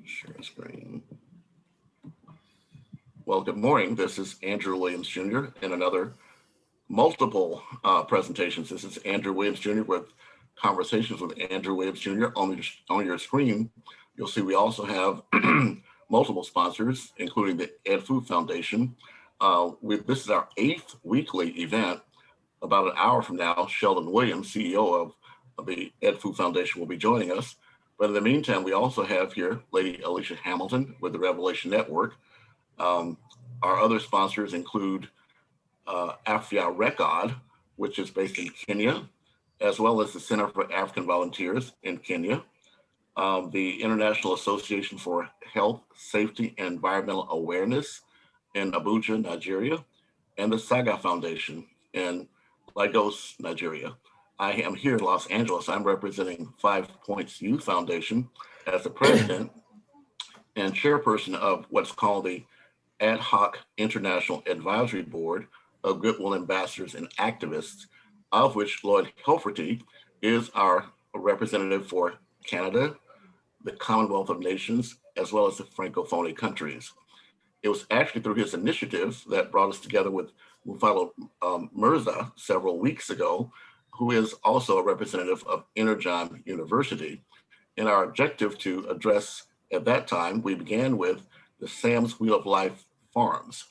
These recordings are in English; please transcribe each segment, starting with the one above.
Share screen. Well, good morning. This is Andrew Williams Jr. and another multiple presentations. This is Andrew Williams Jr. with Conversations with Andrew Williams Jr. On your screen. You'll see we also have multiple sponsors, including the Ed Food Foundation. This is our 8th weekly event. About an hour from now, Sheldon Williams, CEO of the Ed Food Foundation, will be joining us. But in the meantime, we also have here Lady Alicia Hamilton with the Revelation Network. Our other sponsors include AHIABGA, which is based in Kenya, as well as the Center for African Volunteers in Kenya, the International Association for Health, Safety, and Environmental Awareness in Abuja, Nigeria, and the Saga Foundation in Lagos, Nigeria. I am here in Los Angeles. I'm representing 5 Points Youth Foundation as the president and chairperson of what's called the Ad Hoc International Advisory Board of Goodwill Ambassadors and Activists, of which Lloyd Helferty is our representative for Canada, the Commonwealth of Nations, as well as the Francophone countries. It was actually through his initiative that brought us together with Mufalo Mirza several weeks ago, who is also a representative of Energon University. And our objective to address at that time, we began with the Sam's Wheel of Life farms,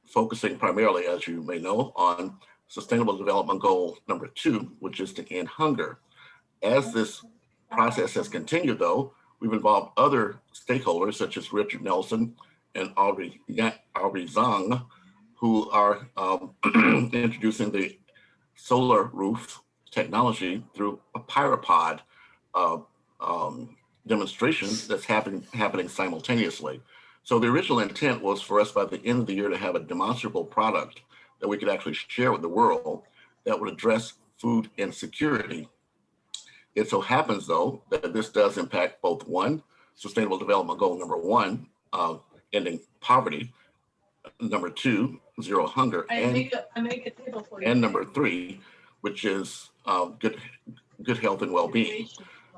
focusing primarily, as you may know, on Sustainable Development Goal number 2, which is to end hunger. As this process has continued, though, we've involved other stakeholders such as Richard Nelson and Aubrey Zhang, who are introducing the solar roof technology through a Pyropod demonstration that's happening simultaneously. So the original intent was for us by the end of the year to have a demonstrable product that we could actually share with the world that would address food insecurity. It so happens, though, that this does impact both one, Sustainable Development Goal number 1, ending poverty, number 2, zero hunger, and number 3, which is good health and well-being.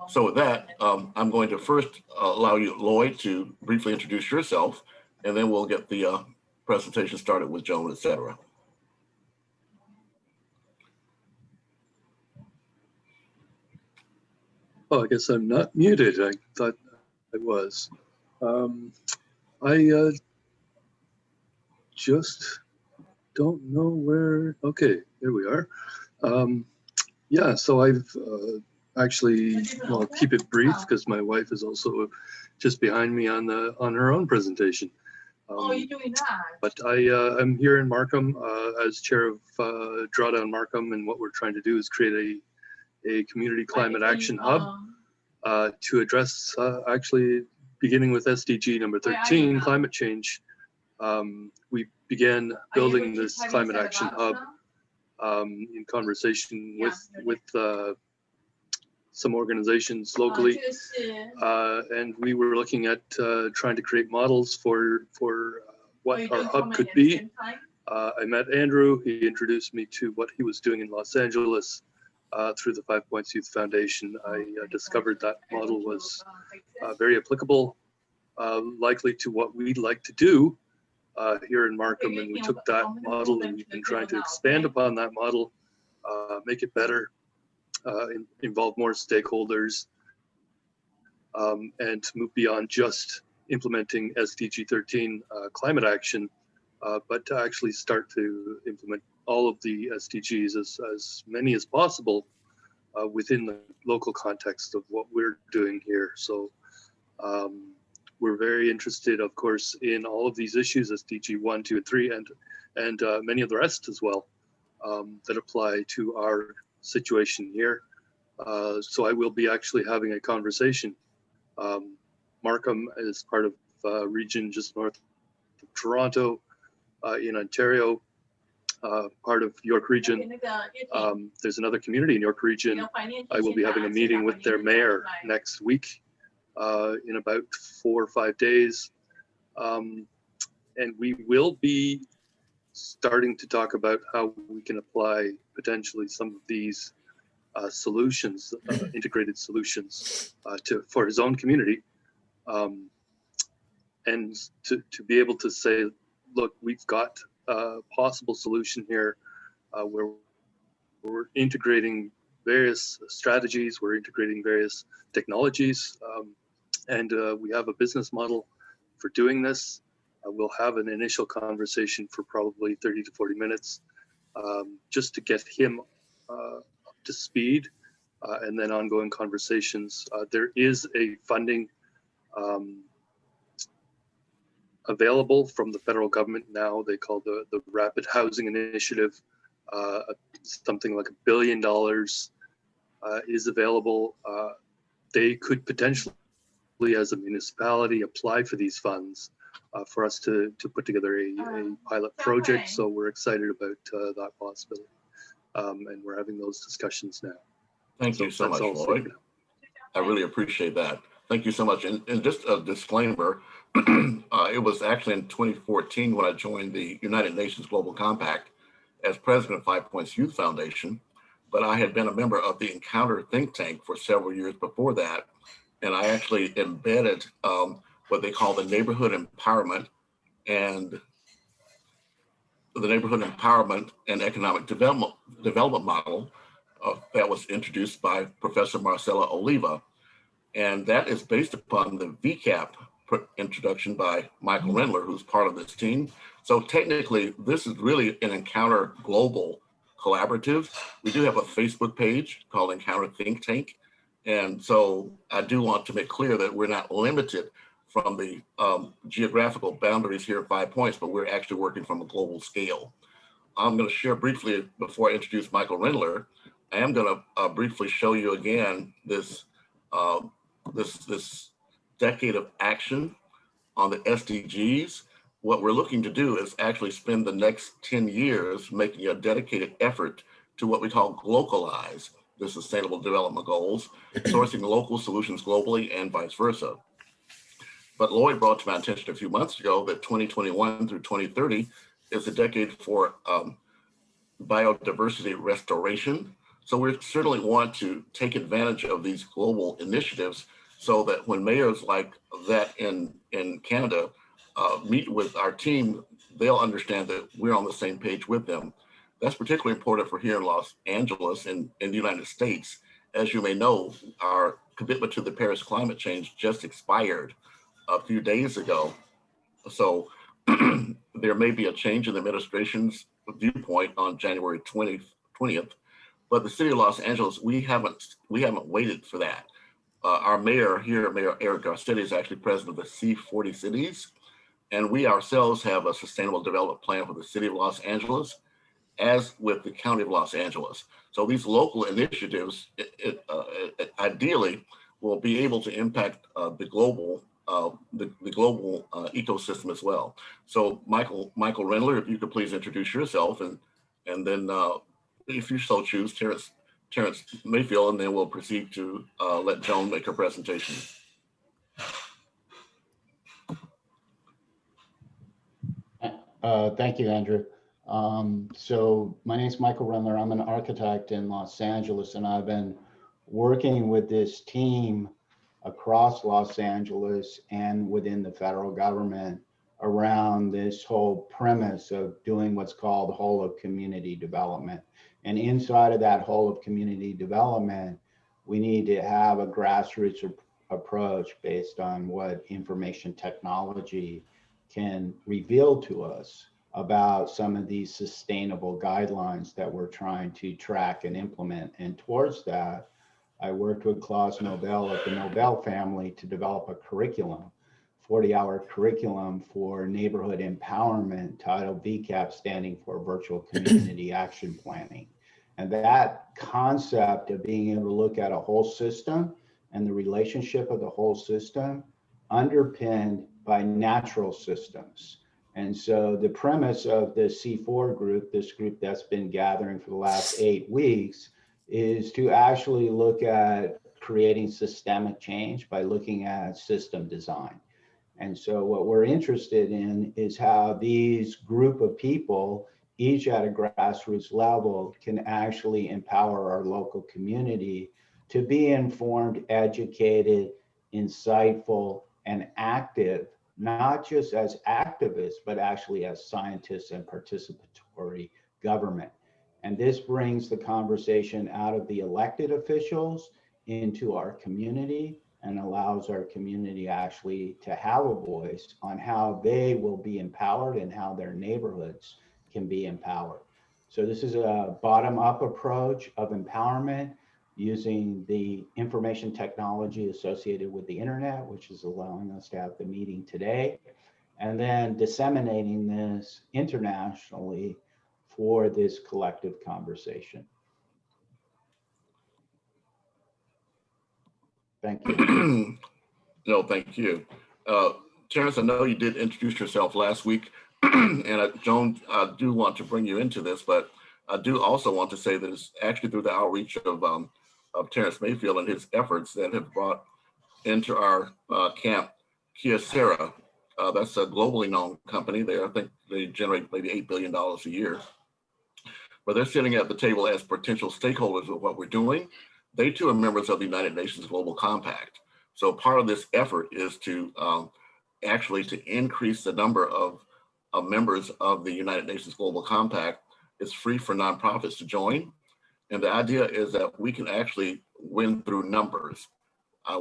So with that, I'm going to first allow you, Lloyd, to briefly introduce yourself, and then we'll get the presentation started with Joan, et cetera. Oh, I guess I'm not muted. I thought I was. I just don't know where. Okay, there we are. Yeah, so I've actually, well, I'll keep it brief because my wife is also just behind me on her own presentation. Oh, you're doing that. But I'm here in Markham as chair of Drawdown Markham, and what we're trying to do is create a community climate action hub to address actually beginning with SDG number 13, climate change. We began building this climate action hub in conversation with some organizations locally, and we were looking at trying to create models for what our hub could be. I met Andrew. He introduced me to what he was doing in Los Angeles through the 5 Points Youth Foundation. I discovered that model was very applicable, likely to what we'd like to do here in Markham, and we took that model and we've been trying to expand upon that model, make it better, involve more stakeholders, and move beyond just implementing SDG 13 climate action, but to actually start to implement all of the SDGs, as many as possible, within the local context of what we're doing here. So we're very interested, of course, in all of these issues, SDG 1, 2, and 3, and many of the rest as well, that apply to our situation here. So I will be actually having a conversation. Markham is part of a region just north of Toronto in Ontario, part of York Region. There's another community in York Region. I will be having a meeting with their mayor next week in about 4 or 5 days. And we will be starting to talk about how we can apply potentially some of these solutions, integrated solutions for his own community. and to be able to say, look, we've got a possible solution here where we're integrating various strategies, we're integrating various technologies, and we have a business model for doing this. We'll have an initial conversation for probably 30 to 40 minutes just to get him up to speed, and then ongoing conversations. There is a funding available from the federal government now. They call the Rapid Housing Initiative. Something like $1 billion is available. They could potentially, as a municipality, apply for these funds for us to put together a pilot project. So we're excited about that possibility, and we're having those discussions now. Thank you so much, Lloyd. I really appreciate that. Thank you so much. And just a disclaimer, it was actually in 2014 when I joined the United Nations Global Compact as president of 5 Points Youth Foundation, but I had been a member of the Encounter think tank for several years before that. And I actually embedded what they call the neighborhood empowerment and economic development model that was introduced by Professor Marcela Oliva. And that is based upon the VCAP introduction by Michael Rendler, who's part of this team. So technically, this is really an Encounter Global collaborative. We do have a Facebook page called Encounter Think Tank. And so I do want to make clear that we're not limited from the geographical boundaries here at 5 Points, but we're actually working from a global scale. I'm going to share briefly, before I introduce Michael Rendler, I am going to briefly show you again this decade of action on the SDGs. What we're looking to do is actually spend the next 10 years making a dedicated effort to what we call globalize the Sustainable Development Goals, sourcing local solutions globally and vice versa. But Lloyd brought to my attention a few months ago that 2021 through 2030 is a decade for biodiversity restoration. So we certainly want to take advantage of these global initiatives so that when mayors like that in Canada meet with our team, they'll understand that we're on the same page with them. That's particularly important for here in Los Angeles in the United States. As you may know, our commitment to the Paris climate change just expired a few days ago. So there may be a change in the administration's viewpoint on January 20th, but the city of Los Angeles, we haven't waited for that. Our mayor here, Mayor Eric Garcetti, is actually president of the C40 cities, and we ourselves have a sustainable development plan for the city of Los Angeles, as with the county of Los Angeles. So these local initiatives, ideally, will be able to impact the global ecosystem as well. So Michael Rendler, if you could please introduce yourself, and then if you so choose, Terrence Mayfield, and then we'll proceed to let Joan make her presentation. Thank you, Andrew. So my name is Michael Rendler. I'm an architect in Los Angeles, and I've been working with this team across Los Angeles and within the federal government around this whole premise of doing what's called whole of community development. And inside of that whole of community development, we need to have a grassroots approach based on what information technology can reveal to us about some of these sustainable guidelines that we're trying to track and implement. And towards that, I worked with Klaus Nobel at the Nobel family to develop a curriculum, 40-hour curriculum for neighborhood empowerment, titled VCAP, standing for Virtual Community Action Planning. And that concept of being able to look at a whole system and the relationship of the whole system underpinned by natural systems. And so the premise of the C4 group, this group that's been gathering for the last 8 weeks, is to actually look at creating systemic change by looking at system design. And so what we're interested in is how these group of people, each at a grassroots level, can actually empower our local community to be informed, educated, insightful, and active not just as activists, but actually as scientists and participatory government. And this brings the conversation out of the elected officials into our community and allows our community actually to have a voice on how they will be empowered and how their neighborhoods can be empowered. So this is a bottom-up approach of empowerment using the information technology associated with the internet, which is allowing us to have the meeting today, and then disseminating this internationally for this collective conversation. Thank you. No, thank you. Terrence, I know you did introduce yourself last week, and Joan, I do want to bring you into this, but I do also want to say that it's actually through the outreach of Terrence Mayfield and his efforts that have brought into our camp Kyocera. That's a globally known company. I think they generate maybe $8 billion a year. But they're sitting at the table as potential stakeholders of what we're doing. They too are members of the United Nations Global Compact. So part of this effort is to actually to increase the number of members of the United Nations Global Compact. It's free for nonprofits to join. And the idea is that we can actually win through numbers.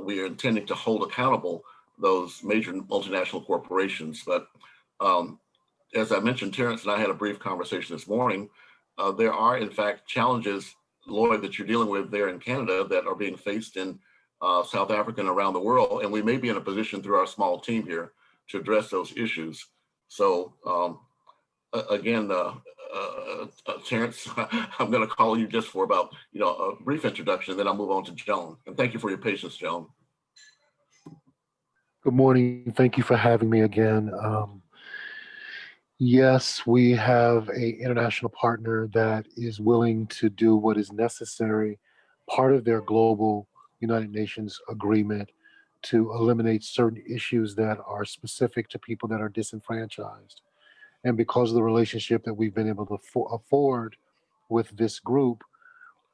We are intending to hold accountable those major multinational corporations. But as I mentioned, Terrence and I had a brief conversation this morning. There are, in fact, challenges, Lloyd, that you're dealing with there in Canada that are being faced in South Africa and around the world. And we may be in a position through our small team here to address those issues. So again, Terrence, I'm going to call you just for about a brief introduction, and then I'll move on to Joan. And thank you for your patience, Joan. Good morning. Thank you for having me again. Yes, we have an international partner that is willing to do what is necessary, part of their global United Nations agreement to eliminate certain issues that are specific to people that are disenfranchised. And because of the relationship that we've been able to afford with this group,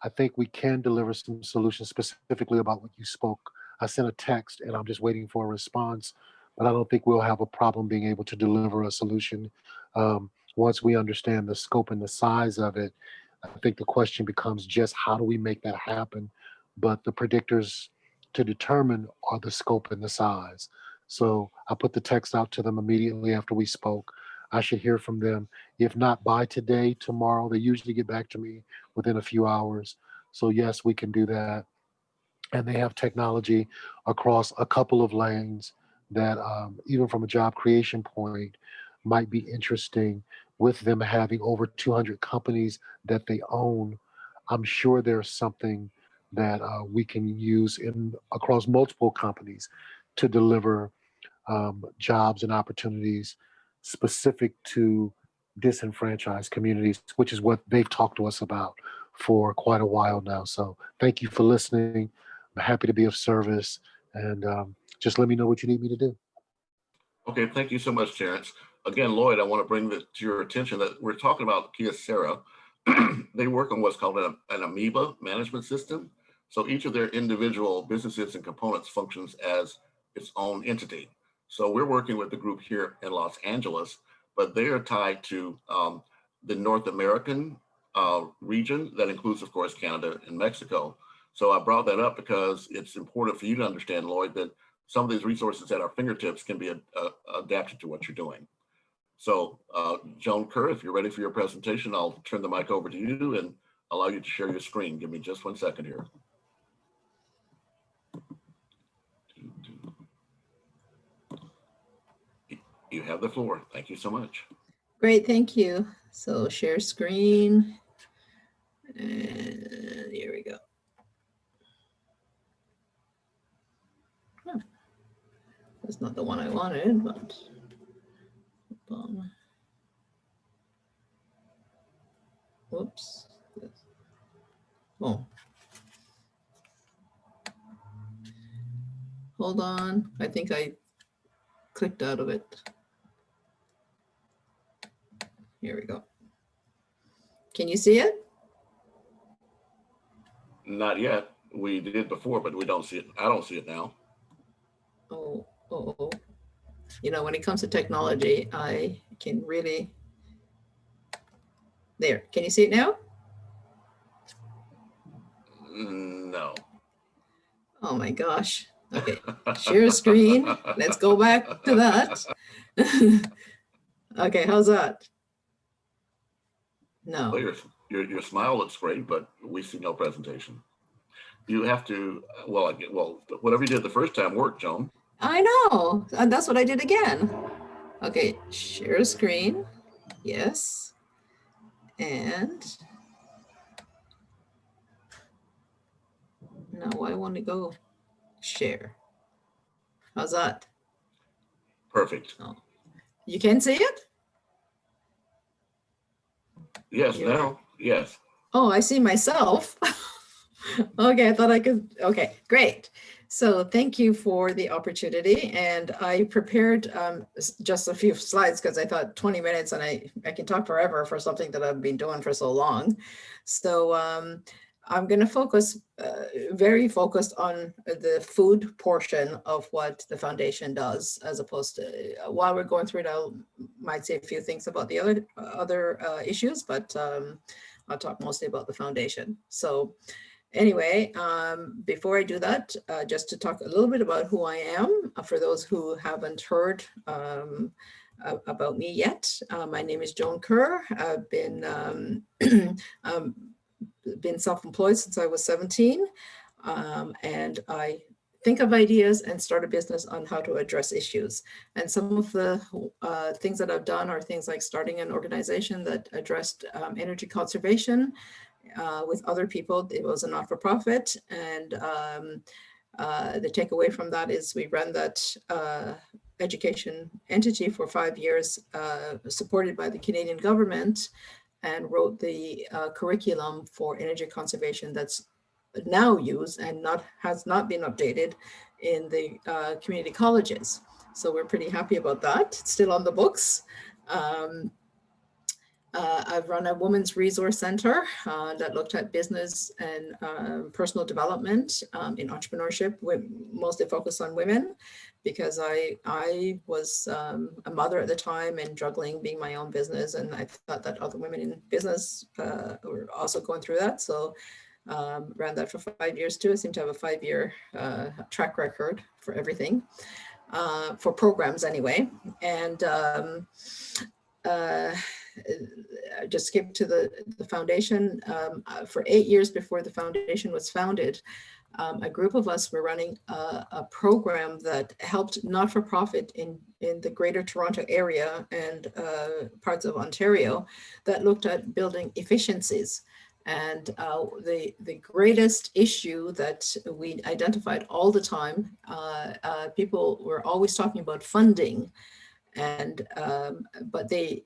I think we can deliver some solutions specifically about what you spoke. I sent a text and I'm just waiting for a response, but I don't think we'll have a problem being able to deliver a solution once we understand the scope and the size of it. I think the question becomes just how do we make that happen? But the predictors to determine are the scope and the size. So I put the text out to them immediately after we spoke. I should hear from them, if not by today, tomorrow. They usually get back to me within a few hours. So yes, we can do that. And they have technology across a couple of lanes that even from a job creation point might be interesting, with them having over 200 companies that they own. I'm sure there's something that we can use across multiple companies to deliver jobs and opportunities specific to disenfranchised communities, which is what they've talked to us about for quite a while now. So thank you for listening. I'm happy to be of service, and just let me know what you need me to do. Okay, thank you so much, Terrence. Again, Lloyd, I want to bring to your attention that we're talking about Kyocera. They work on what's called an amoeba management system. So each of their individual businesses and components functions as its own entity. So we're working with the group here in Los Angeles, but they are tied to the North American region that includes, of course, Canada and Mexico. So I brought that up because it's important for you to understand, Lloyd, that some of these resources at our fingertips can be adapted to what you're doing. So Joan Kerr, if you're ready for your presentation, I'll turn the mic over to you and allow you to share your screen. Give me just 1 second here. You have the floor. Thank you so much. Great, thank you. So share screen. And here we go. Oh, that's not the one I wanted, but whoops. Oh. Hold on. I think I clicked out of it. Here we go. Can you see it? Not yet. We did before, but we don't see it. I don't see it now. Oh. You know, when it comes to technology, I can really, there, can you see it now? No. Oh my gosh. Okay, share screen. Let's go back to that. Okay, how's that? Well, No. your smile looks great, but we see no presentation. You have to, well, whatever you did the first time worked, Joan. I know, and that's what I did again. Okay, share screen. Yes. And now I want to go share. How's that? Perfect. Oh, you can see it? Yes, You're- now, yes. Oh, I see myself. Okay, I thought I could. Okay, great. So thank you for the opportunity. And I prepared just a few slides because I thought 20 minutes and I can talk forever for something that I've been doing for so long. So I'm going to focus, very focused on the food portion of what the foundation does, as opposed to, while we're going through it, I might say a few things about the other issues, but I'll talk mostly about the foundation. So anyway, before I do that, just to talk a little bit about who I am, for those who haven't heard about me yet. My name is Joan Kerr. I've been been self-employed since I was 17, and I think of ideas and start a business on how to address issues. And some of the things that I've done are things like starting an organization that addressed energy conservation with other people. It was a not-for-profit, and the takeaway from that is we ran that education entity for 5 years, supported by the Canadian government, and wrote the curriculum for energy conservation that's now used and has not been updated in the community colleges. So we're pretty happy about that. It's still on the books. I've run a women's resource center that looked at business and personal development in entrepreneurship, mostly focused on women, because I was a mother at the time and juggling being my own business. And I thought that other women in business were also going through that. So ran that for 5 years too. I seem to have a 5-year track record for everything, for programs anyway. And just skip to the foundation. For 8 years before the foundation was founded, a group of us were running a program that helped not-for-profit in the Greater Toronto area and parts of Ontario that looked at building efficiencies. And the greatest issue that we identified all the time, people were always talking about funding, and but they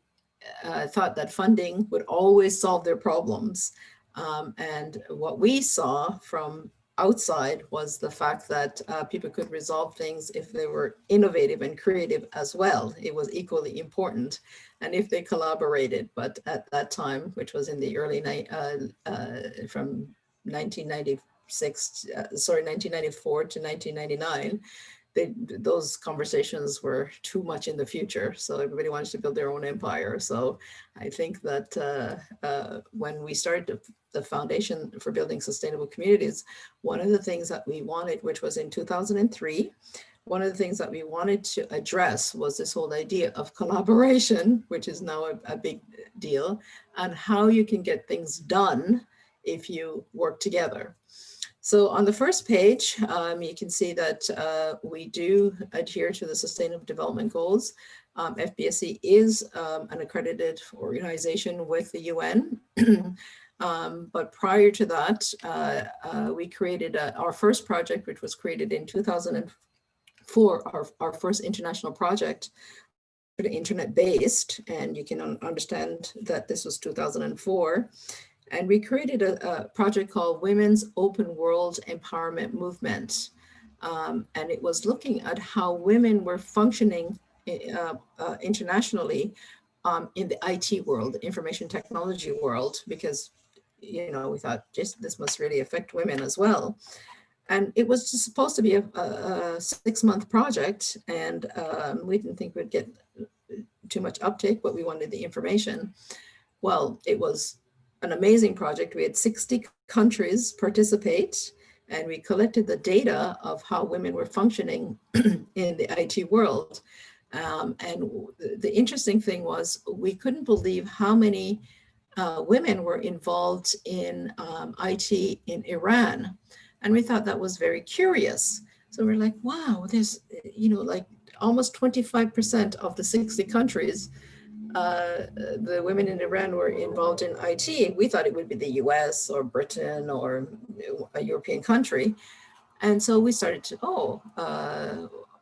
thought that funding would always solve their problems. And what we saw from outside was the fact that people could resolve things if they were innovative and creative as well. It was equally important, and if they collaborated. But at that time, which was in the early from 1994 to 1999, those conversations were too much in the future. So everybody wanted to build their own empire. So I think that when we started the Foundation for Building Sustainable Communities, one of the things that we wanted, which was in 2003, one of the things that we wanted to address was this whole idea of collaboration, which is now a big deal, and how you can get things done if you work together. So on the first page, you can see that we do adhere to the Sustainable Development Goals. FBSC is an accredited organization with the UN. But prior to that, we created our first project, which was created in 2004, our first international project, internet-based, and you can understand that this was 2004. And we created a project called Women's Open World Empowerment Movement. And it was looking at how women were functioning internationally in the IT world, information technology world, because, you know, we thought this must really affect women as well. And it was just supposed to be a 6-month project, and we didn't think we'd get too much uptake, but we wanted the information. Well, it was an amazing project. We had 60 countries participate, and we collected the data of how women were functioning in the IT world. And the interesting thing was we couldn't believe how many women were involved in IT in Iran. And we thought that was very curious. So we're like, wow, there's, like almost 25% of the 60 countries, the women in Iran were involved in IT. We thought it would be the US or Britain or a European country. And so we started to,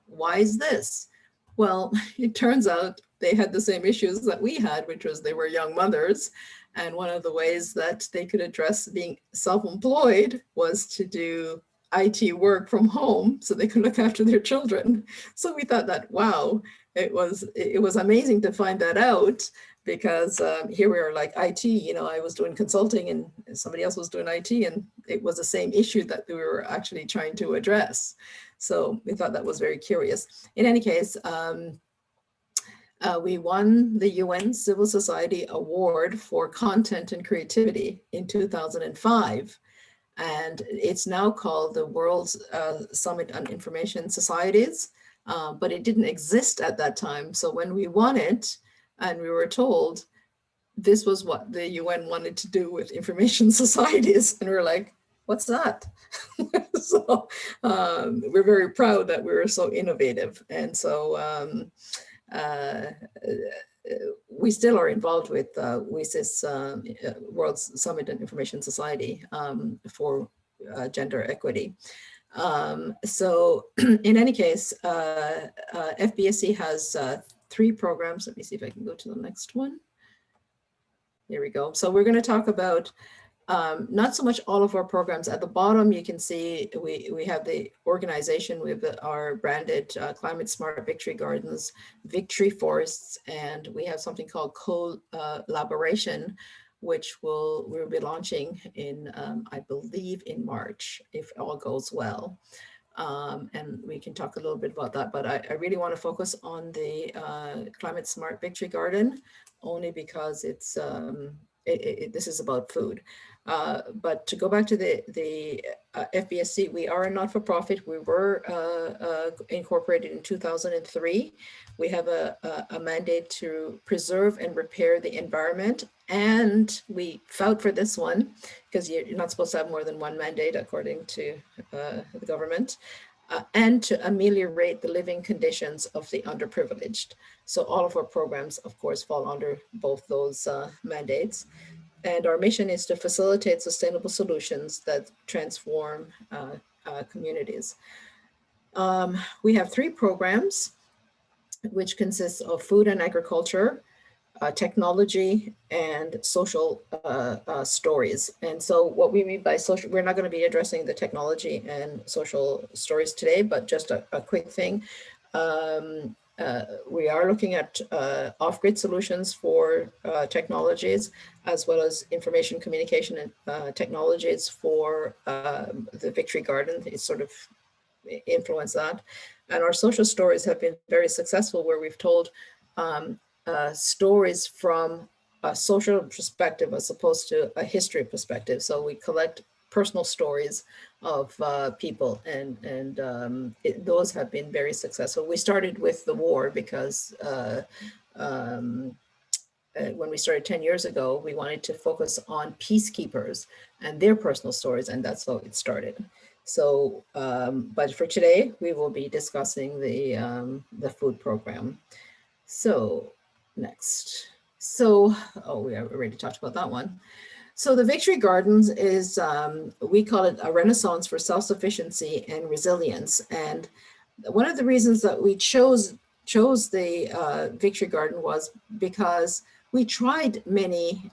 why is this? Well, it turns out they had the same issues that we had, which was they were young mothers. And one of the ways that they could address being self-employed was to do IT work from home so they could look after their children. So we thought that, wow, it was amazing to find that out, because here we are like IT, I was doing consulting and somebody else was doing IT, and it was the same issue that we were actually trying to address. So we thought that was very curious. In any case, we won the UN Civil Society Award for Content and Creativity in 2005. And it's now called the World's Summit on Information Societies, but it didn't exist at that time. So when we won it, and we were told this was what the UN wanted to do with information societies, and we were like, what's that? So we're very proud that we were so innovative. And so we still are involved with WSIS, World Summit on Information Society, for gender equity. So in any case, FBSC has 3 programs. Let me see if I can go to the next one. Here we go. So we're going to talk about not so much all of our programs. At the bottom, you can see we have the organization. We have our branded Climate Smart Victory Gardens, Victory Forests, and we have something called Collaboration, which we'll be launching in, I believe, in March, if all goes well. And we can talk a little bit about that, but I really want to focus on the Climate Smart Victory Garden, only because it's this is about food. But to go back to the FBSC, we are a not-for-profit. We were incorporated in 2003. We have a mandate to preserve and repair the environment. And we fought for this one because you're not supposed to have more than one mandate according to the government, and to ameliorate the living conditions of the underprivileged. So all of our programs, of course, fall under both those mandates. And our mission is to facilitate sustainable solutions that transform communities. We have 3 programs, which consists of food and agriculture, technology, and social stories. And so what we mean by social, we're not going to be addressing the technology and social stories today, but just a quick thing. We are looking at off-grid solutions for technologies, as well as information communication and technologies for the Victory Garden. It sort of influenced that. And our social stories have been very successful, where we've told stories from a social perspective as opposed to a history perspective. So we collect personal stories of people, and those have been very successful. We started with the war because when we started 10 years ago, we wanted to focus on peacekeepers and their personal stories, and that's how it started. So, but for today, we will be discussing the food program. So next. So, we already talked about that one. So the Victory Gardens is, we call it a renaissance for self-sufficiency and resilience. And one of the reasons that we chose the Victory Garden was because we tried many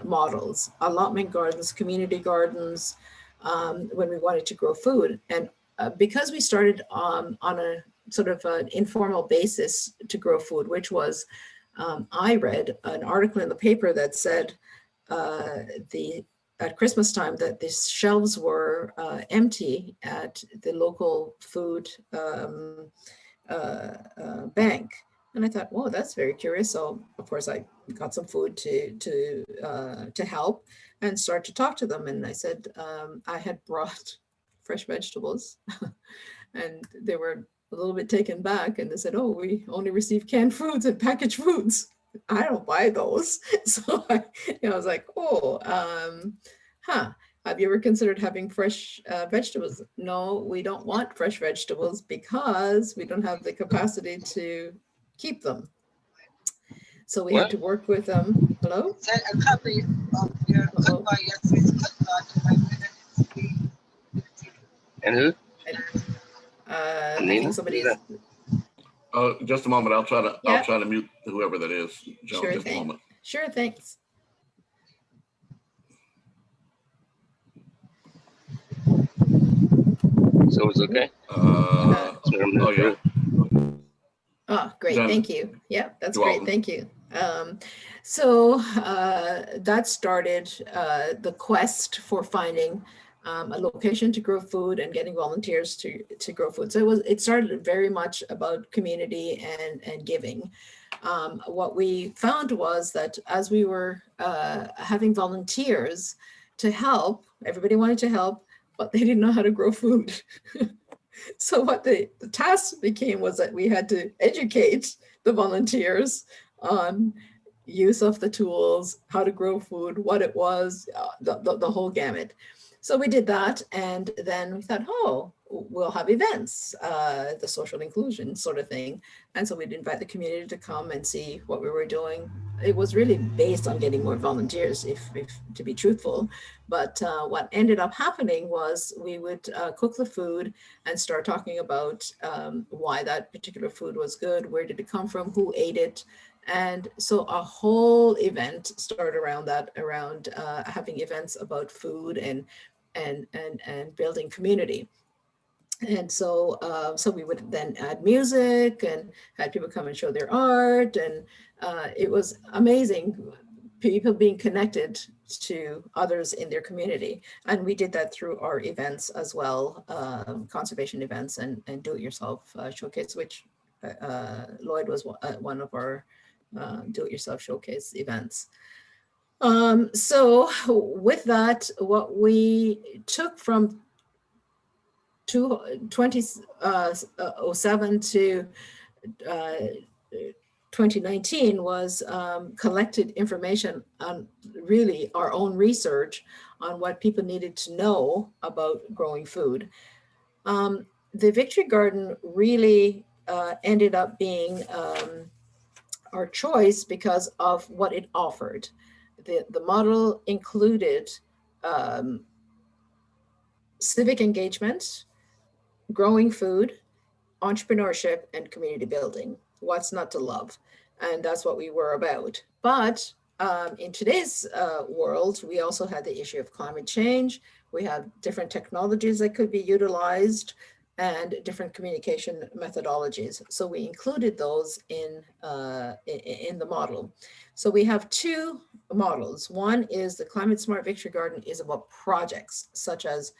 models, allotment gardens, community gardens, when we wanted to grow food. And because we started on a sort of an informal basis to grow food, which was, I read an article in the paper that said the at Christmas time that the shelves were empty at the local food bank. And I thought, whoa, that's very curious. So of course I got some food to help and start to talk to them. And I said, I had brought fresh vegetables and they were a little bit taken back. And they said, oh, we only receive canned foods and packaged foods. I don't buy those. So I was like, oh, have you ever considered having fresh vegetables? No, we don't want fresh vegetables because we don't have the capacity to keep them. So we had to work with them. Hello? A copy of your cookbook. Yes, it's cookbook. And who? I think somebody's. Just a moment. I'll try to mute whoever that is. Joan, Sure just thing. a moment. Sure, thanks. So it's okay? Oh, yeah. Oh, great. Jen, Thank you. Yeah, that's you're great. welcome. Thank you. So that started the quest for finding a location to grow food and getting volunteers to grow food. So it started very much about community and giving. What we found was that as we were having volunteers to help, everybody wanted to help, but they didn't know how to grow food. So what the task became was that we had to educate the volunteers on use of the tools, how to grow food, what it was, the whole gamut. So we did that, and then we thought, oh, we'll have events, the social inclusion sort of thing. And so we'd invite the community to come and see what we were doing. It was really based on getting more volunteers, if to be truthful. But what ended up happening was we would cook the food and start talking about why that particular food was good, where did it come from, who ate it. And so a whole event started around that, around having events about food and building community. And so so we would then add music and had people come and show their art, and it was amazing, people being connected to others in their community. And we did that through our events as well, conservation events and do-it-yourself showcase, which Lloyd was one of our do-it-yourself showcase events. So with that, what we took from 2007 to 2019 was collected information on really our own research on what people needed to know about growing food. The Victory Garden really ended up being our choice because of what it offered. The model included civic engagement, growing food, entrepreneurship, and community building. What's not to love? And that's what we were about. But in today's world, we also had the issue of climate change. We have different technologies that could be utilized and different communication methodologies. So we included those in the model. So we have two models. One is the Climate Smart Victory Garden is about projects such as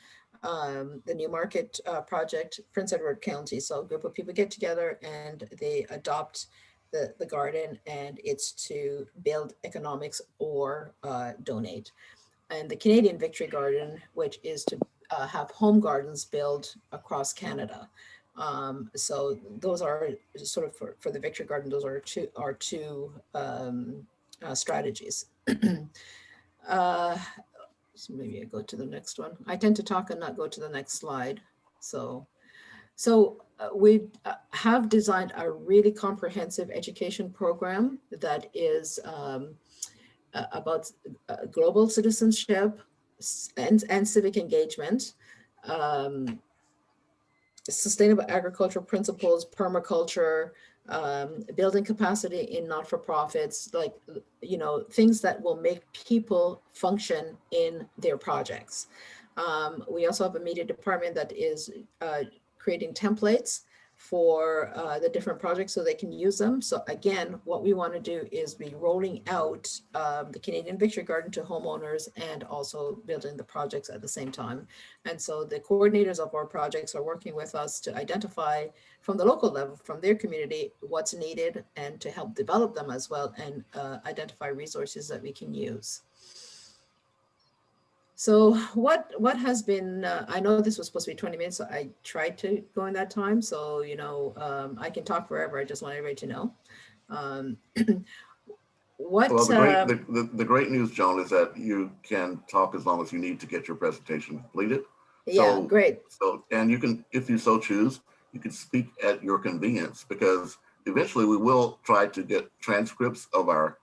the New Market project, Prince Edward County. So a group of people get together and they adopt the garden, and it's to build economics or donate. And the Canadian Victory Garden, which is to have home gardens built across Canada. So those are sort of for the Victory Garden, those are our two strategies. So maybe I go to the next one. I tend to talk and not go to the next slide. So we have designed a really comprehensive education program that is about global citizenship and civic engagement, sustainable agricultural principles, permaculture, building capacity in not-for-profits, like, you know, things that will make people function in their projects. We also have a media department that is creating templates for the different projects so they can use them. So again, what we want to do is be rolling out the Canadian Victory Garden to homeowners and also building the projects at the same time. And so the coordinators of our projects are working with us to identify from the local level, from their community, what's needed and to help develop them as well and identify resources that we can use. So what has been, I know this was supposed to be 20 minutes, so I tried to go in that time. So, you know, I can talk forever. I just want everybody to know. What? Well, the great news, Joan, is that you can talk as long as you need to get your presentation completed. Yeah, So, great. So, and you can, if you so choose, you can speak at your convenience, because eventually we will try to get transcripts of our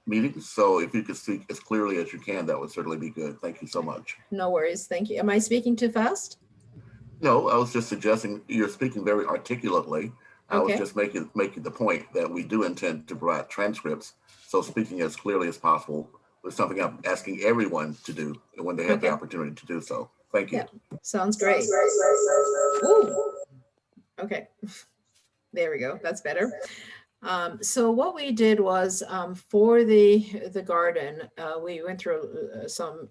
meetings. So if you could speak as clearly as you can, that would certainly be good. Thank you so much. No worries. Thank you. Am I speaking too fast? No, I was just suggesting you're speaking very articulately. I was Okay. just making the point that we do intend to provide transcripts. So speaking as clearly as possible is something I'm asking everyone to do when they have the opportunity to do so. Thank you. Yeah, sounds great. Ooh. Okay, there we go. That's better. So what we did was for the garden, we went through some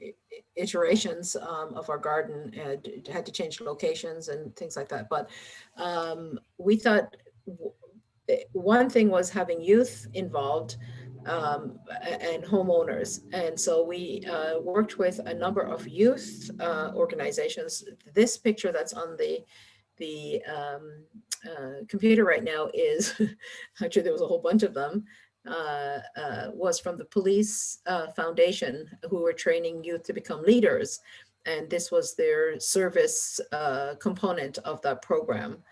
iterations of our garden and had to change locations and things like that. But we thought one thing was having youth involved and homeowners. And so we worked with a number of youth organizations. This picture that's on the computer right now is, actually there was a whole bunch of them, was from the police foundation who were training youth to become leaders. And this was their service component of that program.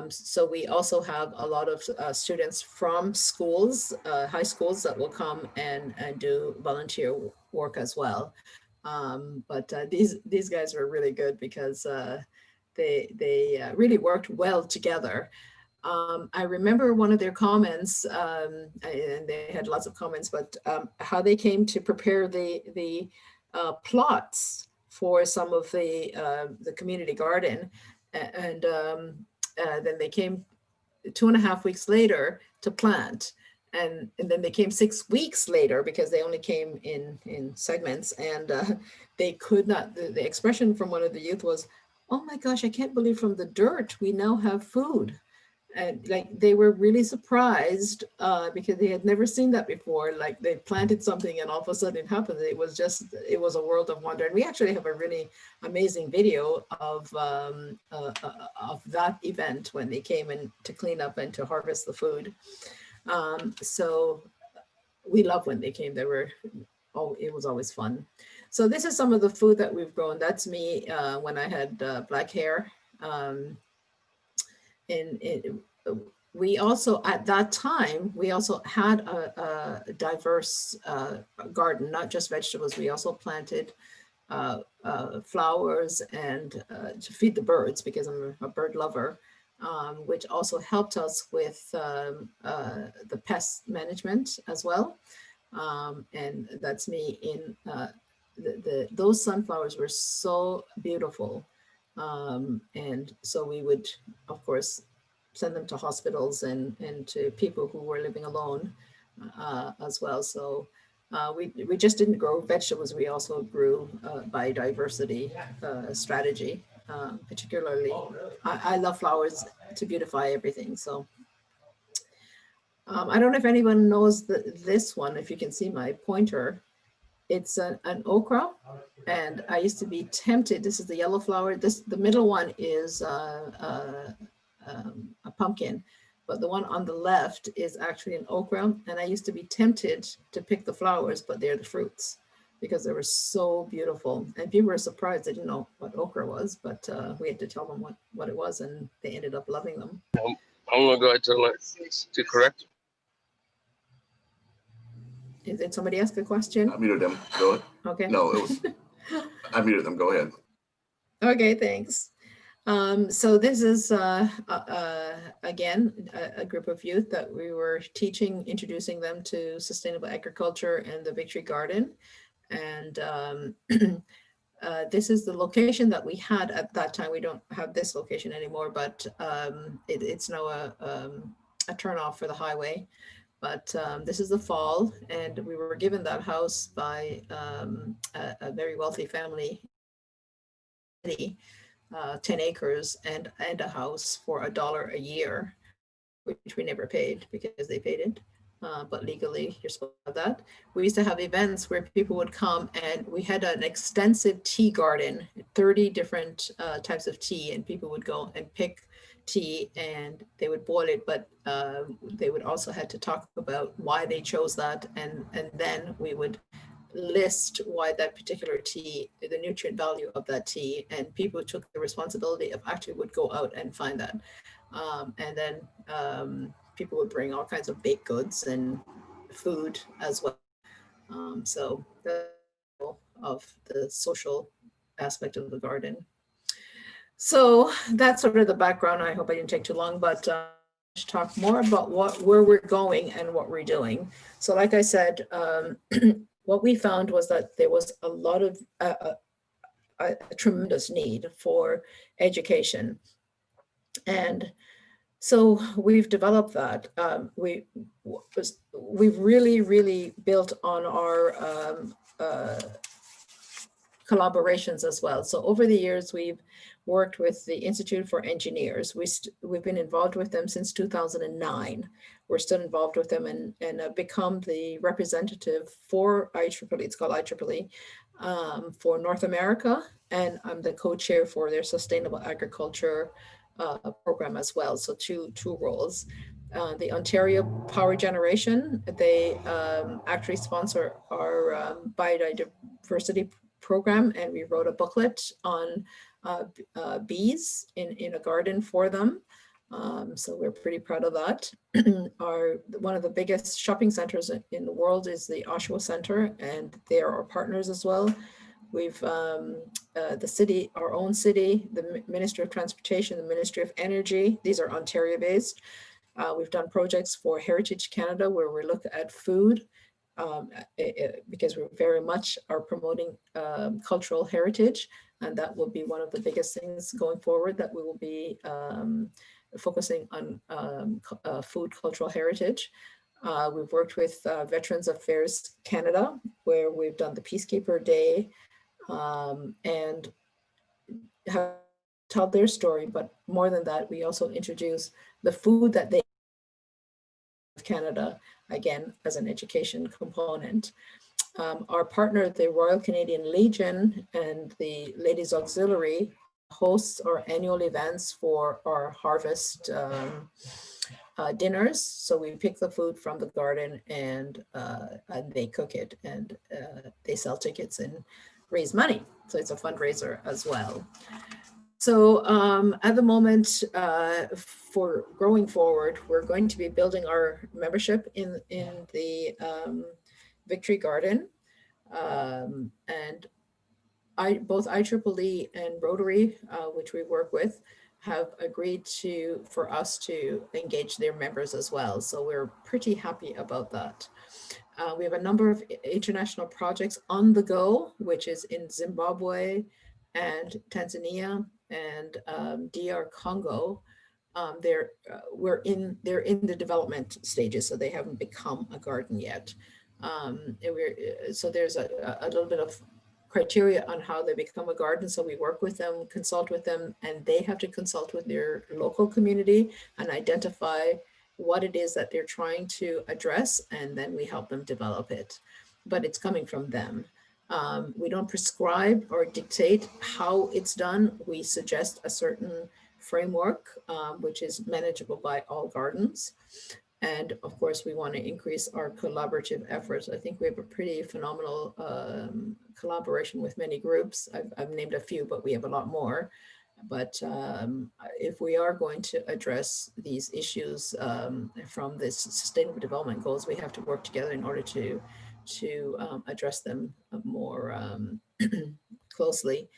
So we also have a lot of students from schools, high schools that will come and do volunteer work as well. But these guys were really good because they really worked well together. I remember one of their comments, and they had lots of comments, but how they came to prepare the plots for some of the community garden. And then they came 2.5 weeks later to plant. And then they came 6 weeks later because they only came in segments, and they could not, the expression from one of the youth was, "Oh my gosh, I can't believe from the dirt we now have food." And like they were really surprised because they had never seen that before. Like they planted something and all of a sudden it happened. It was a world of wonder. And we actually have a really amazing video of that event when they came in to clean up and to harvest the food. So we love when they came. They were, it was always fun. So this is some of the food that we've grown. That's me when I had black hair. We also, at that time, we also had a diverse garden, not just vegetables. We also planted flowers and to feed the birds because I'm a bird lover, which also helped us with the pest management as well. And that's me in those sunflowers were so beautiful. And so we would, of course, send them to hospitals and to people who were living alone as well. So we just didn't grow vegetables. We also grew biodiversity strategy, particularly. I love flowers to beautify everything. So I don't know if anyone knows this one, if you can see my pointer. It's an okra, and I used to be tempted. This is the yellow flower. The middle one is a pumpkin, but the one on the left is actually an okra. And I used to be tempted to pick the flowers, but they're the fruits because they were so beautiful. And people were surprised they didn't know what okra was, but we had to tell them what it was, and they ended up loving them. How long ago I tell it to correct? Did somebody ask a question? I muted them. Go ahead. Okay. No, it was, I muted them. Go ahead. Okay, thanks. So this is, again, a group of youth that we were teaching, introducing them to sustainable agriculture and the Victory Garden. And this is the location that we had at that time. We don't have this location anymore, but it's now a turnoff for the highway. But this is the fall, and we were given that house by a very wealthy family, 10 acres and a house for $1 a year, which we never paid because they paid it. But legally, you're supposed to have that. We used to have events where people would come, and we had an extensive tea garden, 30 different types of tea, and people would go and pick tea and they would boil it, but they would also had to talk about why they chose that, and then we would list why that particular tea, the nutrient value of that tea, and people took the responsibility of actually would go out and find that. And then people would bring all kinds of baked goods and food as well. So the of the social aspect of the garden. So that's sort of the background. I hope I didn't take too long, but to talk more about where we're going and what we're doing. So like I said, what we found was that there was a lot of a tremendous need for education. And so we've developed that. We've really built on our collaborations as well. So over the years, we've worked with the Institute for Engineers. We've been involved with them since 2009. We're still involved with them and have become the representative for IEEE, it's called IEEE, for North America. And I'm the co-chair for their Sustainable Agriculture program as well. So two roles. The Ontario Power Generation, they actually sponsor our biodiversity program, and we wrote a booklet on bees in a garden for them. So we're pretty proud of that. One of the biggest shopping centers in the world is the Oshawa Center, and they are our partners as well. We've the city, our own city, the Ministry of Transportation, the Ministry of Energy, these are Ontario based. We've done projects for Heritage Canada where we look at food because we very much are promoting cultural heritage, and that will be one of the biggest things going forward, that we will be focusing on food cultural heritage. We've worked with Veterans Affairs Canada, where we've done the Peacekeeper Day and have told their story, but more than that, we also introduce the food that they Canada, again, as an education component. Our partner, the Royal Canadian Legion and the Ladies Auxiliary, hosts our annual events for our harvest dinners. So we pick the food from the garden and they cook it, and they sell tickets and raise money. So it's a fundraiser as well. So at the moment, for growing forward, we're going to be building our membership in the Victory Garden. And both IEEE and Rotary, which we work with, have agreed for us to engage their members as well. So we're pretty happy about that. We have a number of international projects on the go, which is in Zimbabwe and Tanzania and DR Congo. They're in the development stages, so they haven't become a garden yet. So there's a little bit of criteria on how they become a garden. So we work with them, consult with them, and they have to consult with their local community and identify what it is that they're trying to address, and then we help them develop it. But it's coming from them. We don't prescribe or dictate how it's done. We suggest a certain framework, which is manageable by all gardens. And of course, we want to increase our collaborative efforts. I think we have a pretty phenomenal collaboration with many groups. I've named a few, but we have a lot more. But if we are going to address these issues from the Sustainable Development Goals, we have to work together in order to address them more closely.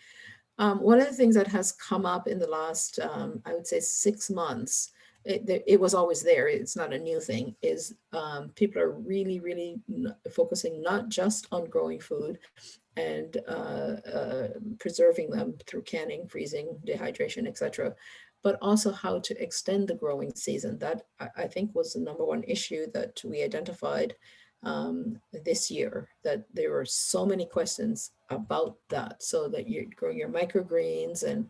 One of the things that has come up in the last, I would say 6 months, it was always there, it's not a new thing, is people are really focusing not just on growing food and preserving them through canning, freezing, dehydration, etc., but also how to extend the growing season. That I think was the number one issue that we identified this year, that there were so many questions about that, so that you're growing your microgreens. And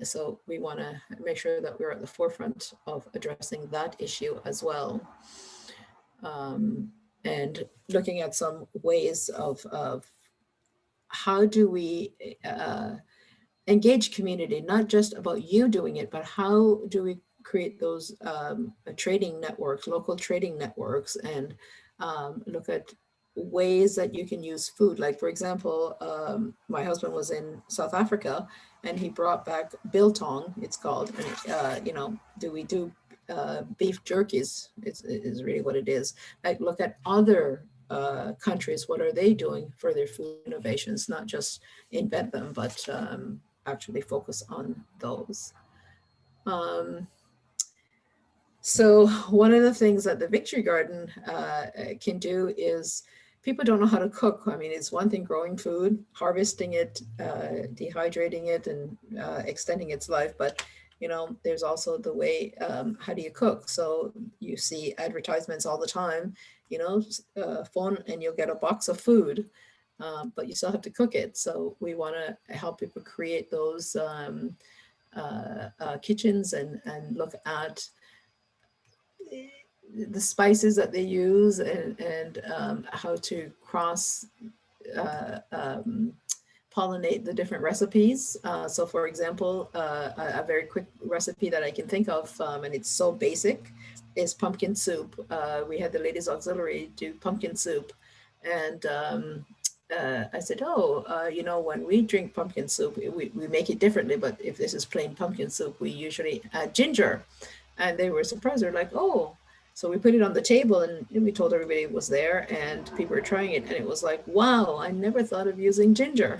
so we want to make sure that we're at the forefront of addressing that issue as well. And looking at some ways of how do we engage community, not just about you doing it, but how do we create those trading networks, local trading networks, and look at ways that you can use food. Like, for example, my husband was in South Africa and he brought back biltong, it's called, and you know, we do beef jerkies, is really what it is. Like, look at other countries, what are they doing for their food innovations, not just invent them, but actually focus on those. So one of the things that the Victory Garden can do is, people don't know how to cook. I mean, it's one thing growing food, harvesting it, dehydrating it, and extending its life, but you know, there's also the way, how do you cook? So you see advertisements all the time, you know, phone and you'll get a box of food, but you still have to cook it. So we want to help people create those kitchens and look at the spices that they use, and how to cross pollinate the different recipes. So for example, a very quick recipe that I can think of, and it's so basic, is pumpkin soup. We had the ladies auxiliary do pumpkin soup, and I said, oh, you know, when we drink pumpkin soup, we make it differently, but if this is plain pumpkin soup, we usually add ginger. And they were surprised. They're like, oh. So we put it on the table and we told everybody it was there, and people were trying it, and it was like, wow, I never thought of using ginger.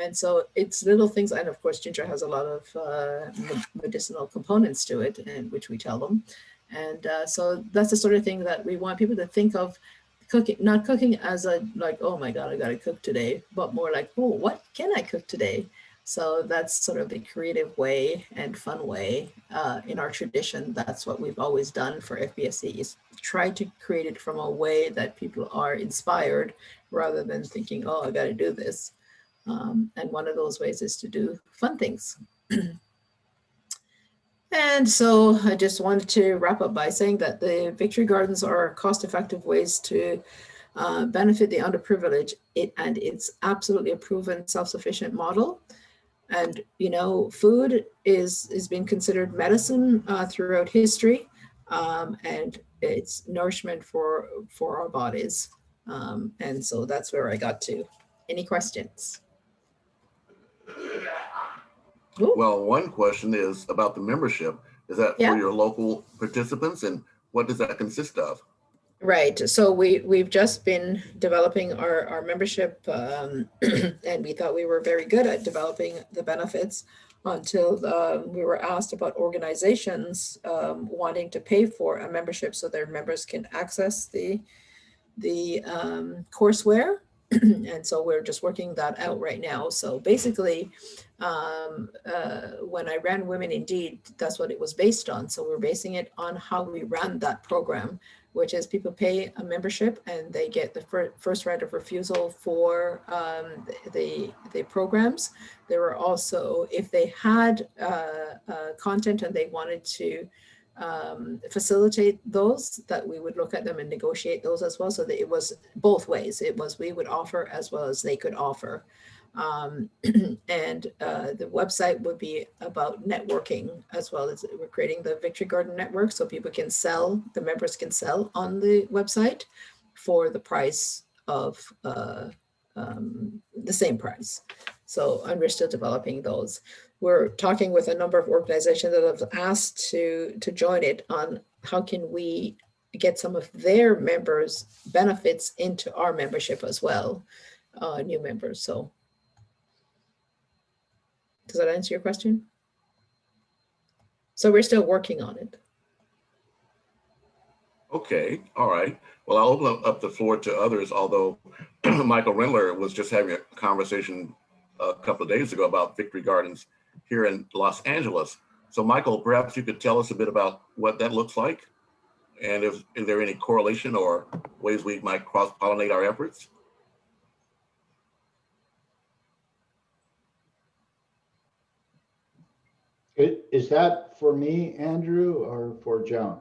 And so it's little things. And of course, ginger has a lot of medicinal components to it, and which we tell them. And so that's the sort of thing that we want people to think of cooking, not cooking as a, like, oh my God, I got to cook today, but more like, oh, what can I cook today? So that's sort of the creative way and fun way in our tradition. That's what we've always done for FBSC, is try to create it from a way that people are inspired rather than thinking, oh, I got to do this. And one of those ways is to do fun things. And so I just wanted to wrap up by saying that the Victory Gardens are cost-effective ways to benefit the underprivileged, and it's absolutely a proven self-sufficient model. And, you know, food is being considered medicine throughout history, and it's nourishment for our bodies. And so that's where I got to. Any questions? Ooh. Well, one question is about the membership. Is that for your local participants, and what does that consist of? Right. So we've just been developing our membership, and we thought we were very good at developing the benefits until we were asked about organizations wanting to pay for a membership so their members can access the courseware. And so we're just working that out right now. So basically, when I ran Women Indeed, that's what it was based on. So we're basing it on how we ran that program, which is people pay a membership and they get the first right of refusal for the programs. There were also, if they had content and they wanted to facilitate those, that we would look at them and negotiate those as well. So that it was both ways. It was, we would offer as well as they could offer. And the website would be about networking, as well as we're creating the Victory Garden Network, so people can sell, the members can sell on the website for the price of the same price. So we're still developing those. We're talking with a number of organizations that have asked to join it on how can we get some of their members' benefits into our membership as well, new members. So does that answer your question? So we're still working on it. Okay, all right. Well, I'll open up the floor to others, although Michael Rendler was just having a conversation a couple of days ago about Victory Gardens here in Los Angeles. So Michael, perhaps you could tell us a bit about what that looks like, and is there any correlation or ways we might cross-pollinate our efforts? Is that for me, Andrew, or for Joan?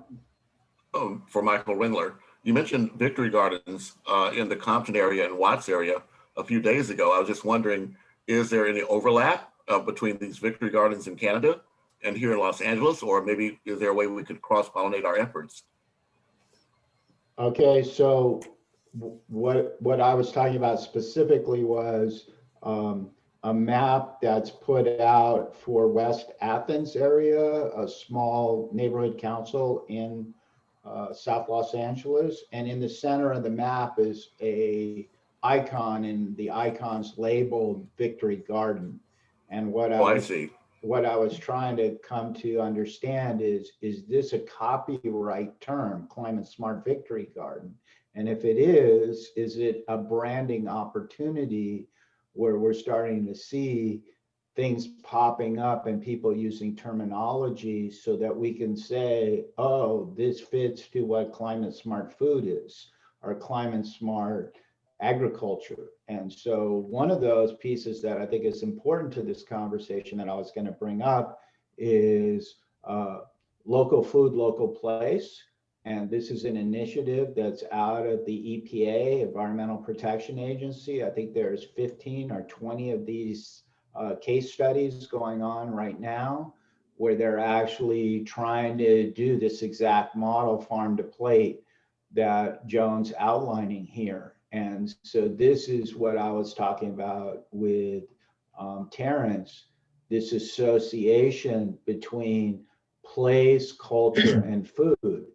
For Michael Rendler. You mentioned Victory Gardens in the Compton area and Watts area a few days ago. I was just wondering, is there any overlap between these Victory Gardens in Canada and here in Los Angeles, or maybe is there a way we could cross-pollinate our efforts? Okay, so what I was talking about specifically was a map that's put out for West Athens area, a small neighborhood council in South Los Angeles. And in the center of the map is a icon, and the icon's labeled Victory Garden. And what I was trying to come to understand is this a copyright term, Climate Smart Victory Garden? And if it is it a branding opportunity where we're starting to see things popping up and people using terminology so that we can say, oh, this fits to what climate smart food is, or climate smart agriculture. And so one of those pieces that I think is important to this conversation that I was going to bring up is local food, local place. And this is an initiative that's out of the EPA, Environmental Protection Agency. I think there's 15 or 20 of these case studies going on right now, where they're actually trying to do this exact model, farm to plate, that Joan's outlining here. And so this is what I was talking about with Terrence, this association between place, culture, and food.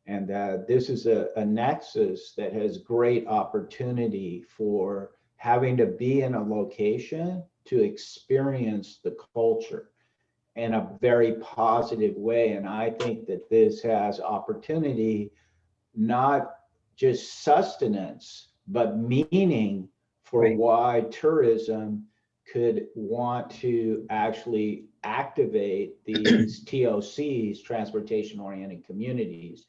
And that this is a nexus that has great opportunity for having to be in a location to experience the culture in a very positive way. And I think that this has opportunity, not just sustenance, but meaning for why tourism could want to actually activate these TOCs, transportation oriented communities,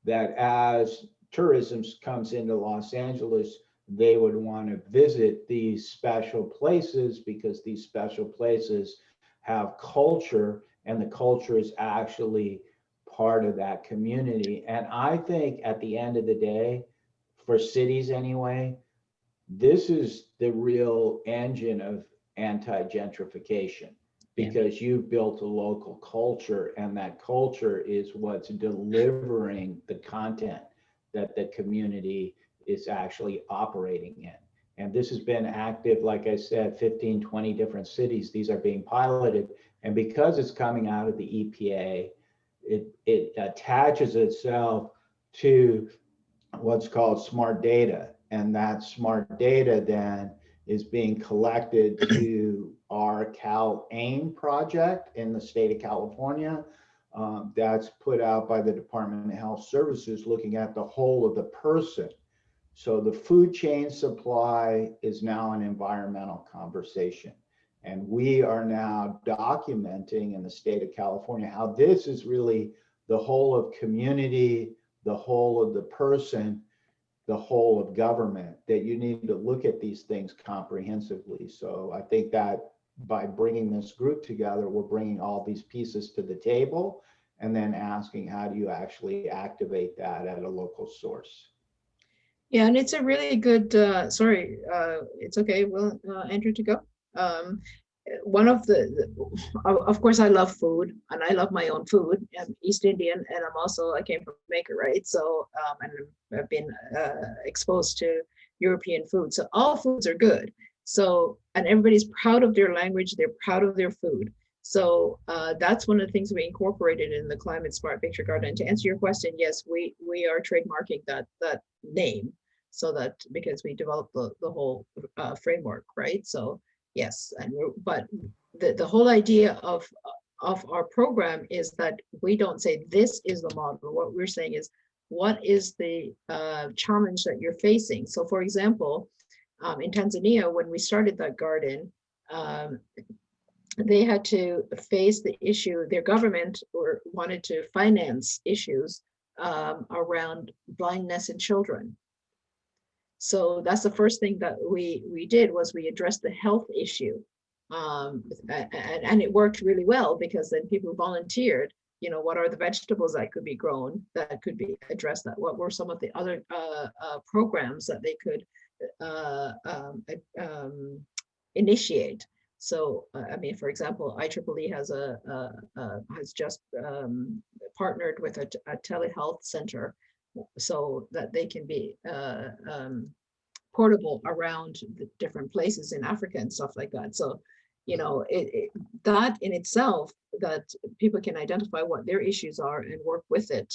that as tourism comes into Los Angeles, they would want to visit these special places because these special places have culture, and the culture is actually part of that community. And I think at the end of the day, for cities anyway, this is the real engine of anti-gentrification, because you've built a local culture, and that culture is what's delivering the content that the community is actually operating in. And this has been active, like I said, 15, 20 different cities. These are being piloted. And because it's coming out of the EPA, it attaches itself to what's called smart data. And that smart data then is being collected to our Cal AIM project in the state of California. That's put out by the Department of Health Services, looking at the whole of the person. So the food chain supply is now an environmental conversation. And we are now documenting in the state of California how this is really the whole of community, the whole of the person, the whole of government, that you need to look at these things comprehensively. So I think that by bringing this group together, we're bringing all these pieces to the table and then asking, how do you actually activate that at a local source? Yeah, and it's a really good, it's okay, well, Andrew, to go. One of of course, I love food, and I love my own food. I'm East Indian, and I came from Jamaica, right? So, and I've been exposed to European food. So all foods are good. So, and everybody's proud of their language, they're proud of their food. So that's one of the things we incorporated in the Climate Smart Victory Garden. And to answer your question, yes, we are trademarking that name, so that because we developed the whole framework, right? So yes, but the whole idea of of our program is that we don't say this is the model. What we're saying is, what is the challenge that you're facing? So for example, in Tanzania, when we started that garden, they had to face the issue, their government wanted to finance issues around blindness in children. So that's the first thing that we did, was we addressed the health issue. And it worked really well, because then people volunteered, you know, what are the vegetables that could be grown that could be addressed, that what were some of the other programs that they could initiate. So, I mean, for example, IEEE has just partnered with a telehealth center so that they can be portable around the different places in Africa and stuff like that. So, you know, that in itself, that people can identify what their issues are and work with it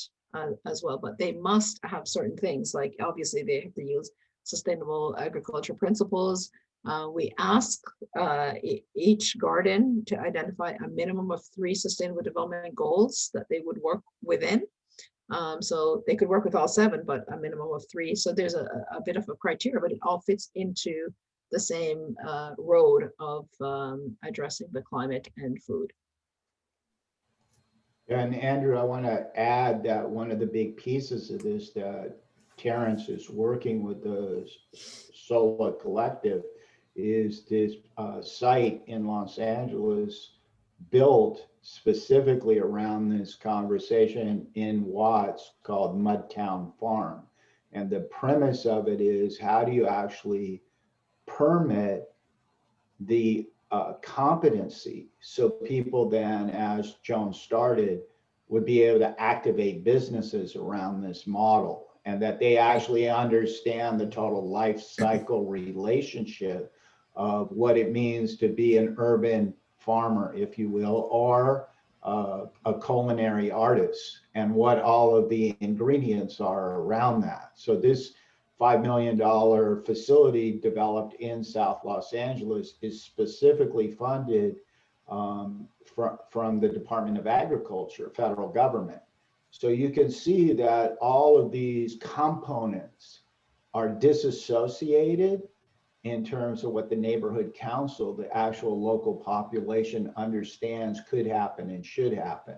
as well. But they must have certain things, like obviously they have to use sustainable agriculture principles. We ask each garden to identify a minimum of 3 sustainable development goals that they would work within. So they could work with all 7, but a minimum of 3. So there's a bit of a criteria, but it all fits into the same road of addressing the climate and food. And Andrew, I want to add that one of the big pieces of this that Terrence is working with the SOLA Collective is this site in Los Angeles built specifically around this conversation in Watts called Mudtown Farm. And the premise of it is, how do you actually permit the competency so people then, as Joan started, would be able to activate businesses around this model, and that they actually understand the total life cycle relationship of what it means to be an urban farmer, if you will, or a culinary artist, and what all of the ingredients are around that. So this $5 million facility developed in South Los Angeles is specifically funded from the Department of Agriculture, federal government. So you can see that all of these components are disassociated in terms of what the neighborhood council, the actual local population, understands could happen and should happen.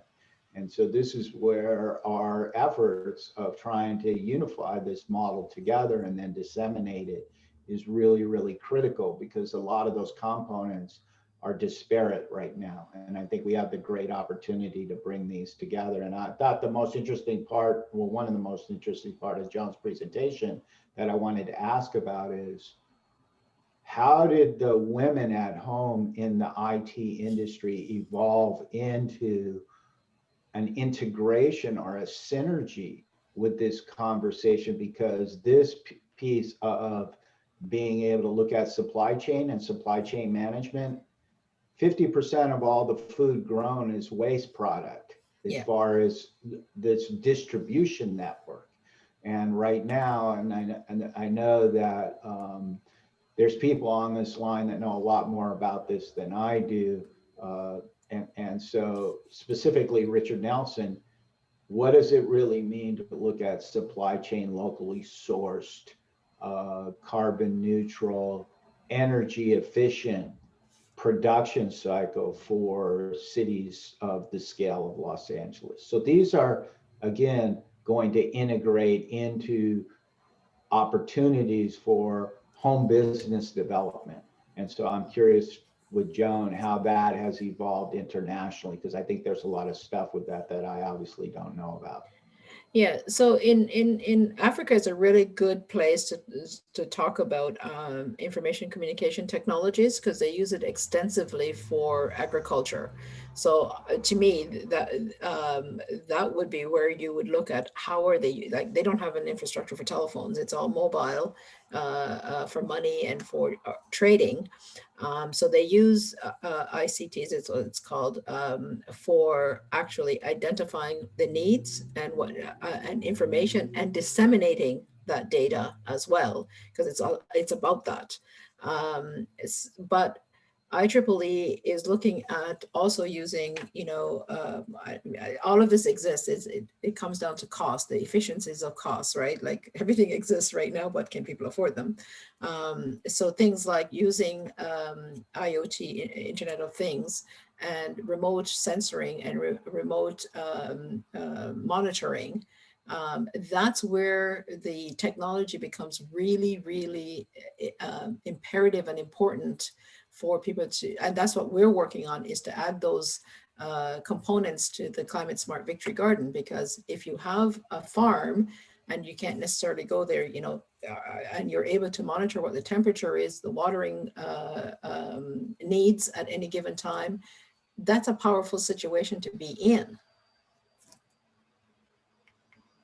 And so this is where our efforts of trying to unify this model together and then disseminate it is really, really critical, because a lot of those components are disparate right now. And I think we have the great opportunity to bring these together. And I thought the most interesting part, well, one of the most interesting part of John's presentation that I wanted to ask about is, how did the women at home in the IT industry evolve into an integration or a synergy with this conversation? Because this piece of being able to look at supply chain and supply chain management, 50% of all the food grown is waste product as far as this distribution network. And right now, and I know that there's people on this line that know a lot more about this than I do. And so specifically, Richard Nelson, what does it really mean to look at supply chain locally sourced, carbon neutral, energy efficient production cycle for cities of the scale of Los Angeles? So these are, again, going to integrate into opportunities for home business development. And so I'm curious with Joan how that has evolved internationally, because I think there's a lot of stuff with that that I obviously don't know about. Yeah, so in Africa is a really good place to talk about information communication technologies, because they use it extensively for agriculture. So to me, that would be where you would look at how are they, like, they don't have an infrastructure for telephones. It's all mobile for money and for trading. So they use ICTs, it's called, for actually identifying the needs and what and information, and disseminating that data as well, because it's about that. But IEEE is looking at also using, all of this exists. It comes down to cost, the efficiencies of cost, right? Like everything exists right now, but can people afford them? So things like using IoT, Internet of Things, and remote sensoring and remote monitoring. That's where the technology becomes really, really imperative and important for people to, and that's what we're working on, is to add those components to the Climate Smart Victory Garden. Because if you have a farm and you can't necessarily go there, and you're able to monitor what the temperature is, the watering needs at any given time, that's a powerful situation to be in.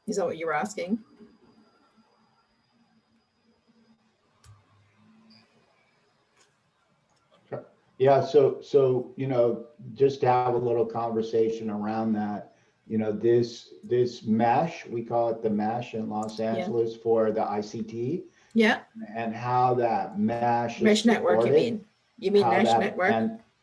Is that what you were asking? Yeah, so just to have a little conversation around that, this mesh, we call it the mesh in Los Angeles for the ICT. Yeah. And how that mesh network, you mean? You mean mesh network?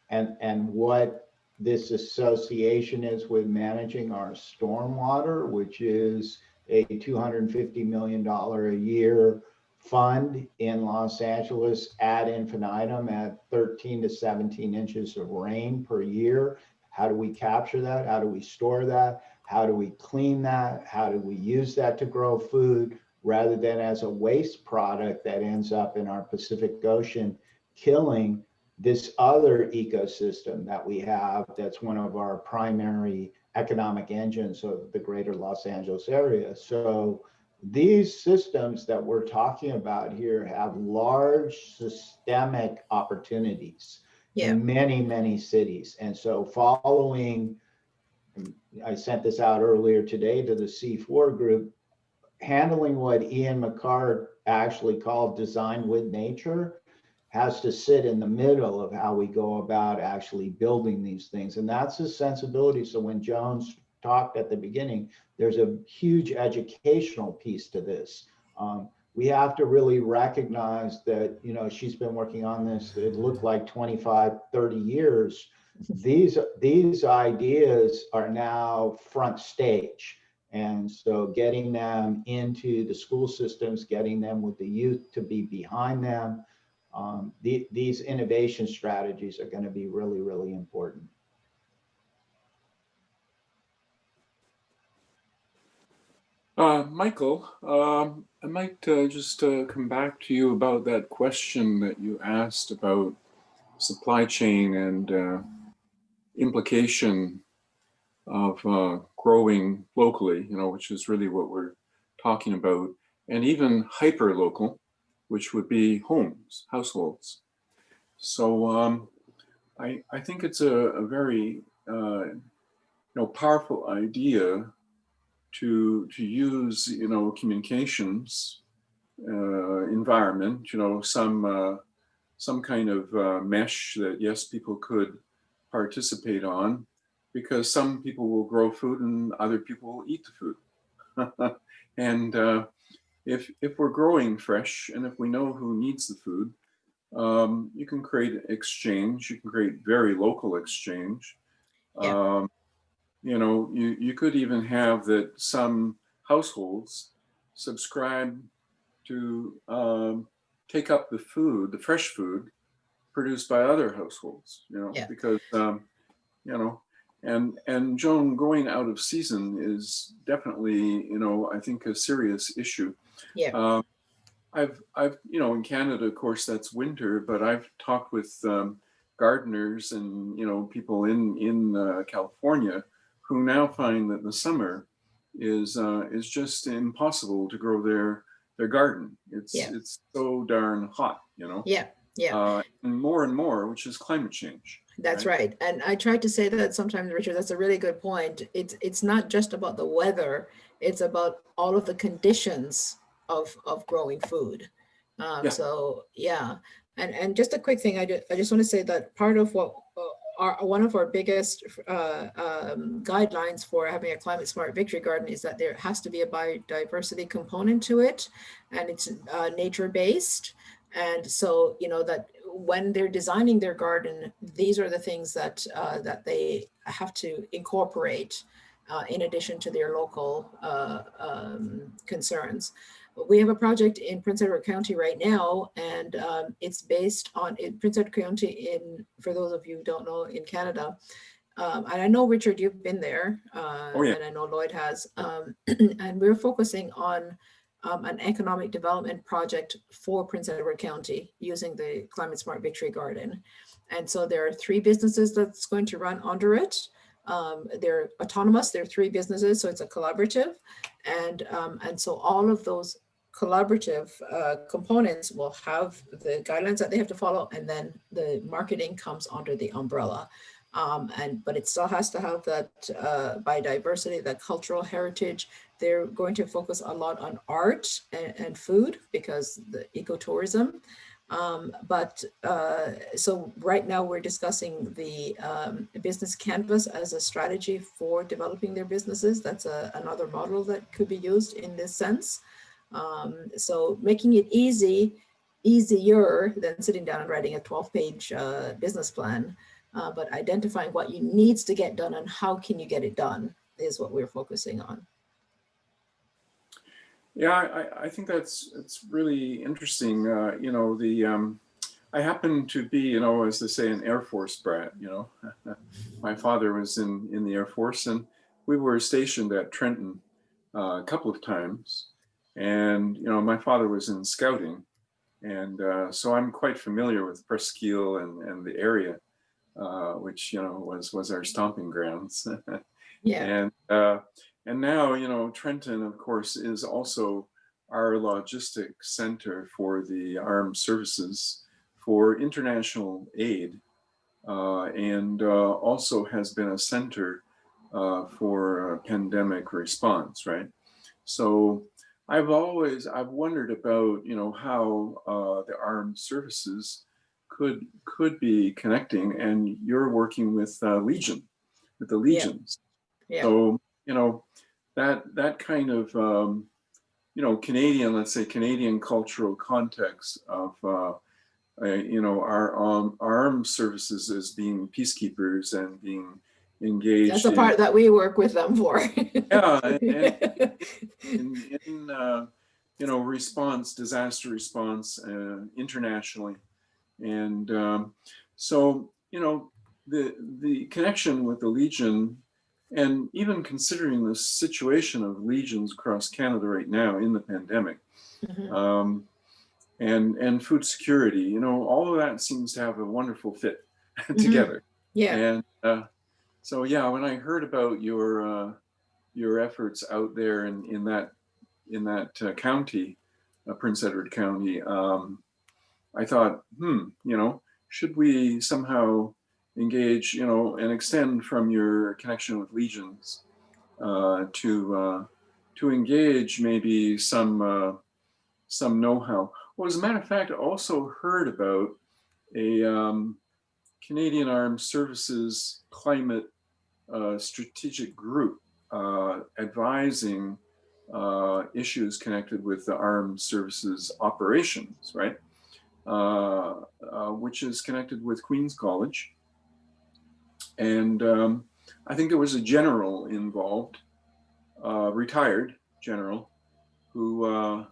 And what this association is with managing our stormwater, which is a $250 million a year fund in Los Angeles ad infinitum at 13 to 17 inches of rain per year. How do we capture that? How do we store that? How do we clean that? How do we use that to grow food rather than as a waste product that ends up in our Pacific Ocean, killing this other ecosystem that we have that's one of our primary economic engines of the greater Los Angeles area. So these systems that we're talking about here have large systemic opportunities in many, many cities. And so following, I sent this out earlier today to the C4 group, handling what Ian McCart actually called design with nature has to sit in the middle of how we go about actually building these things. And that's the sensibility. So when Jones talked at the beginning, there's a huge educational piece to this. We have to really recognize that, she's been working on this, it looked like 25, 30 years. These ideas are now front stage. And so getting them into the school systems, getting them with the youth to be behind them, these innovation strategies are going to be really, really important. Michael, I might just come back to you about that question that you asked about supply chain and implication of growing locally, which is really what we're talking about, and even hyper local, which would be homes, households. So I think it's a very powerful idea to use communications environment, some kind of mesh that yes, people could participate on, because some people will grow food and other people will eat the food. And if we're growing fresh and if we know who needs the food, you can create exchange. You can create very local exchange. Yeah. You could even have that some households subscribe to take up the food, the fresh food produced by other households, because, and Joan, going out of season is definitely, I think a serious issue. Yeah. I've in Canada, of course, that's winter, but I've talked with gardeners and, people in California who now find that the summer is just impossible to grow their garden. It's so darn hot, Yeah. Yeah. And more, which is climate change. That's right. And I tried to say that sometimes, Richard, that's a really good point. It's not just about the weather, it's about all of the conditions of growing food. So yeah. And just a quick thing, I just want to say that part of what one of our biggest guidelines for having a climate smart victory garden is that there has to be a biodiversity component to it, and it's nature based. And so, that when they're designing their garden, these are the things that that they have to incorporate in addition to their local concerns. We have a project in Prince Edward County right now, and it's based on Prince Edward County in, for those of you who don't know, in Canada. And I know, Richard, you've been there, Oh, yeah. and I know Lloyd has, and we're focusing on an economic development project for Prince Edward County using the Climate Smart Victory Garden. And so there are 3 businesses that's going to run under it. They're autonomous, they're 3 businesses, so it's a collaborative. And so all of those collaborative components will have the guidelines that they have to follow, and then the marketing comes under the umbrella. But it still has to have that biodiversity, that cultural heritage. They're going to focus a lot on art and food because the ecotourism. So right now we're discussing the business canvas as a strategy for developing their businesses. That's another model that could be used in this sense. So making it easier than sitting down and writing a 12-page business plan. But identifying what you needs to get done and how can you get it done is what we're focusing on. Yeah, I think it's really interesting. You know, I happen to be, you know, as they say, an Air Force brat. You know, my father was in the Air Force, and we were stationed at Trenton a couple of times. And you know, my father was in scouting, and so I'm quite familiar with Presqu'île and the area. Which, you know, was our stomping grounds. Yeah. And now, you know, Trenton, of course, is also our logistics center for the armed services for international aid, and also has been a center for pandemic response, right? So I've wondered about, you know, how the armed services could be connecting, and you're working with Legion, with the Legions. Yeah. So, you know, that kind of, you know, Canadian, let's say Canadian cultural context of, you know, our armed services as being peacekeepers and being engaged. That's the part that we work with them for. Yeah, and in you know, disaster response internationally. And so, you know, the connection with the Legion, and even considering the situation of legions across Canada right now in the pandemic, and food security, you know, all of that seems to have a wonderful fit together. Yeah. And so, yeah, when I heard about your efforts out there in that county, Prince Edward County, I thought, you know, should we somehow engage, you know, and extend from your connection with Legions to engage maybe some know-how. Well, as a matter of fact, I also heard about a Canadian Armed Services Climate Strategic Group advising issues connected with the armed services operations, right? Which is connected with Queen's College. And I think there was a general involved, retired general, who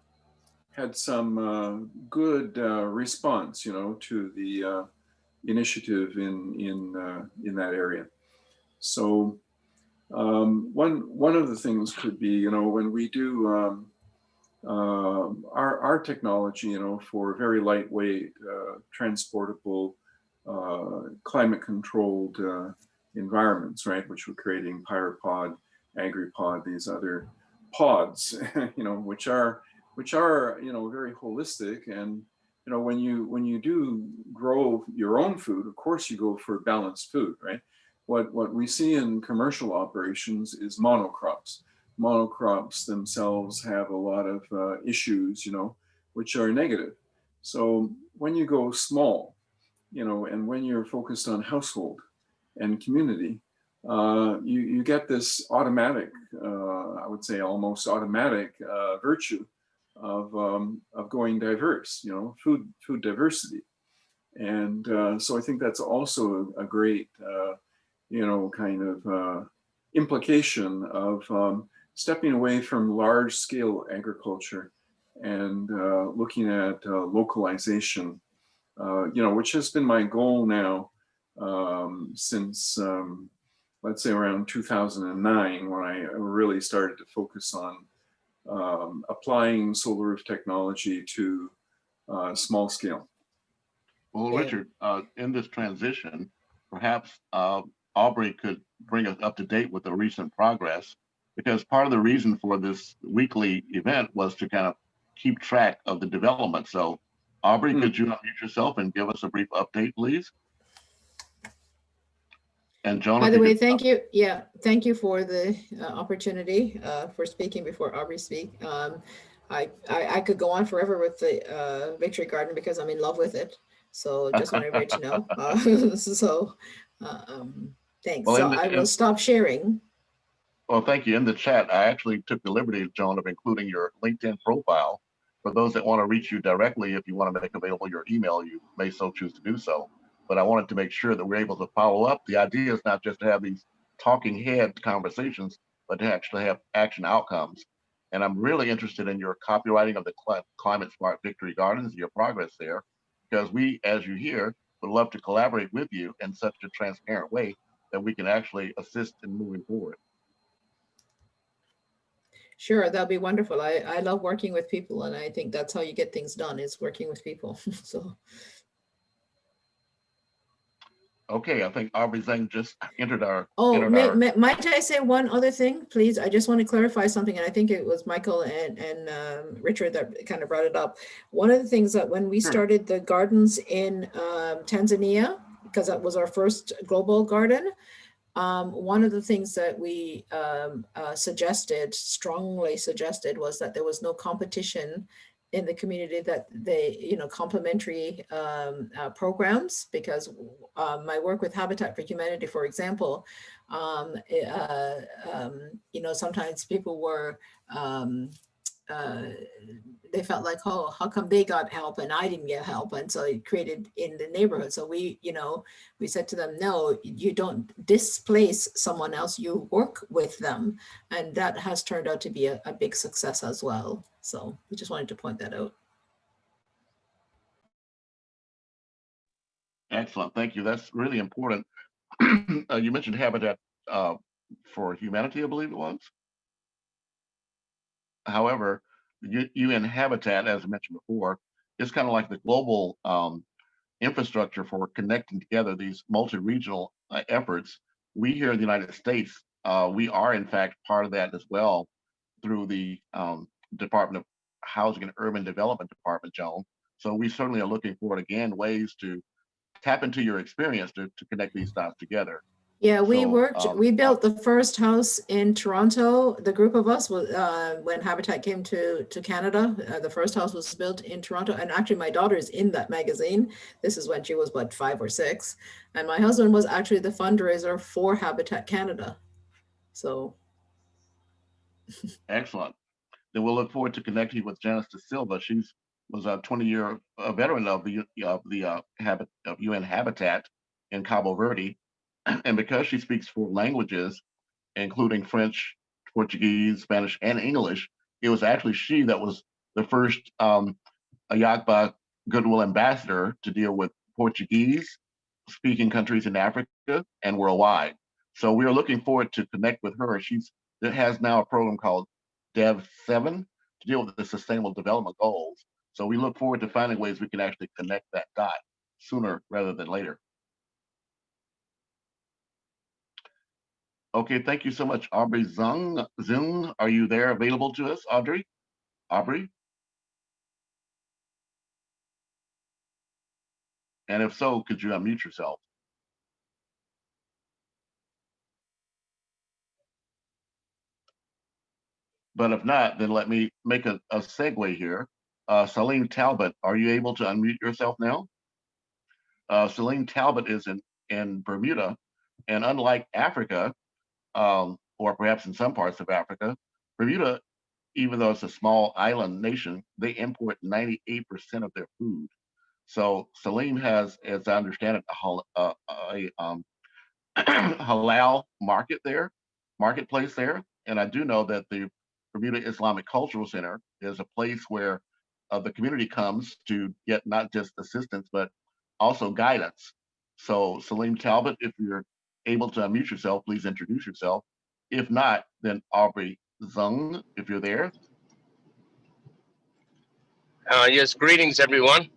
had some good response, you know, to the initiative in that area. So one of the things could be, you know, when we do our technology, you know, for very lightweight, transportable, climate-controlled environments, right? Which we're creating Pyropod, AgriPod, these other pods, you know, which are you know, very holistic. And you know, when you do grow your own food, of course you go for balanced food, right? What we see in commercial operations is monocrops. Monocrops themselves have a lot of issues, you know, which are negative. So when you go small, you know, and when you're focused on household and community, you get this automatic, I would say almost automatic virtue of going diverse, you know, food diversity. And so I think that's also a great, kind of implication of stepping away from large scale agriculture and looking at localization, which has been my goal now since, let's say, around 2009, when I really started to focus on applying solar roof technology to small scale. Well, Okay. Richard, in this transition, perhaps Aubrey could bring us up to date with the recent progress, because part of the reason for this weekly event was to kind of keep track of the development. So, Aubrey, could you unmute yourself and give us a brief update, please? And Jonah, By the way, thank you. Yeah, thank you for the opportunity for speaking before Aubrey speak. I could go on forever with the Victory Garden because I'm in love with it. So just want everybody to know. Thanks. Well, so I will stop sharing. Well, thank you. In the chat, I actually took the liberty, Joan, of including your LinkedIn profile. For those that want to reach you directly, if you want to make available your email, you may so choose to do so. But I wanted to make sure that we're able to follow up. The idea is not just to have these talking head conversations, but to actually have action outcomes. And I'm really interested in your copywriting of the Climate Smart Victory Gardens, your progress there, because we, as you hear, would love to collaborate with you in such a transparent way that we can actually assist in moving forward. Sure, that'd be wonderful. I love working with people, and I think that's how you get things done, is working with people. So. Okay, I think Aubrey Zhang just entered our. Oh, might I say one other thing, please? I just want to clarify something, and I think it was Michael and Richard that kind of brought it up. One of the things that when we started the gardens in Tanzania, because that was our first global garden, one of the things that we strongly suggested, was that there was no competition in the community, that they, complementary programs, because my work with Habitat for Humanity, for example, sometimes people were, they felt like, oh, how come they got help and I didn't get help? And so it created in the neighborhood. So we said to them, no, you don't displace someone else, you work with them. And that has turned out to be a big success as well. So we just wanted to point that out. Excellent, thank you. That's really important. You mentioned Habitat for Humanity, I believe it was. However, UN Habitat, as I mentioned before, is kind of like the global infrastructure for connecting together these multi-regional efforts. We here in the United States, we are in fact part of that as well through the Department of Housing and Urban Development Department, Joan. So we certainly are looking forward, again, ways to tap into your experience to connect these dots together. Yeah, we built the first house in Toronto. The group of us was when Habitat came to Canada. The first house was built in Toronto, and actually my daughter is in that magazine. This is when she was what, 5 or 6, and my husband was actually the fundraiser for Habitat Canada. So excellent. Then we'll look forward to connecting with Janice De Silva. She was a 20-year veteran of the UN Habitat in Cabo Verde. And because she speaks 4 languages, including French, Portuguese, Spanish, and English, it was actually she that was the first AHIABGA Goodwill Ambassador to deal with Portuguese-speaking countries in Africa and worldwide. So we are looking forward to connect with her. It has now a program called Dev 7 to deal with the Sustainable Development Goals. So we look forward to finding ways we can actually connect that dot sooner rather than later. Okay, thank you so much, Aubrey Zung. Are you there, available to us, Aubrey? Aubrey? And if so, could you unmute yourself? But if not, then let me make a segue here. Celine Talbot, are you able to unmute yourself now? Celine Talbot is in Bermuda, and unlike Africa, or perhaps in some parts of Africa, Bermuda, even though it's a small island nation, they import 98% of their food. So Salim has, as I understand it, halal marketplace there. And I do know that the Bermuda Islamic Cultural Center is a place where the community comes to get not just assistance, but also guidance. So Salim Talbot, if you're able to unmute yourself, please introduce yourself. If not, then Aubrey Zung, if you're there. Yes, greetings, everyone.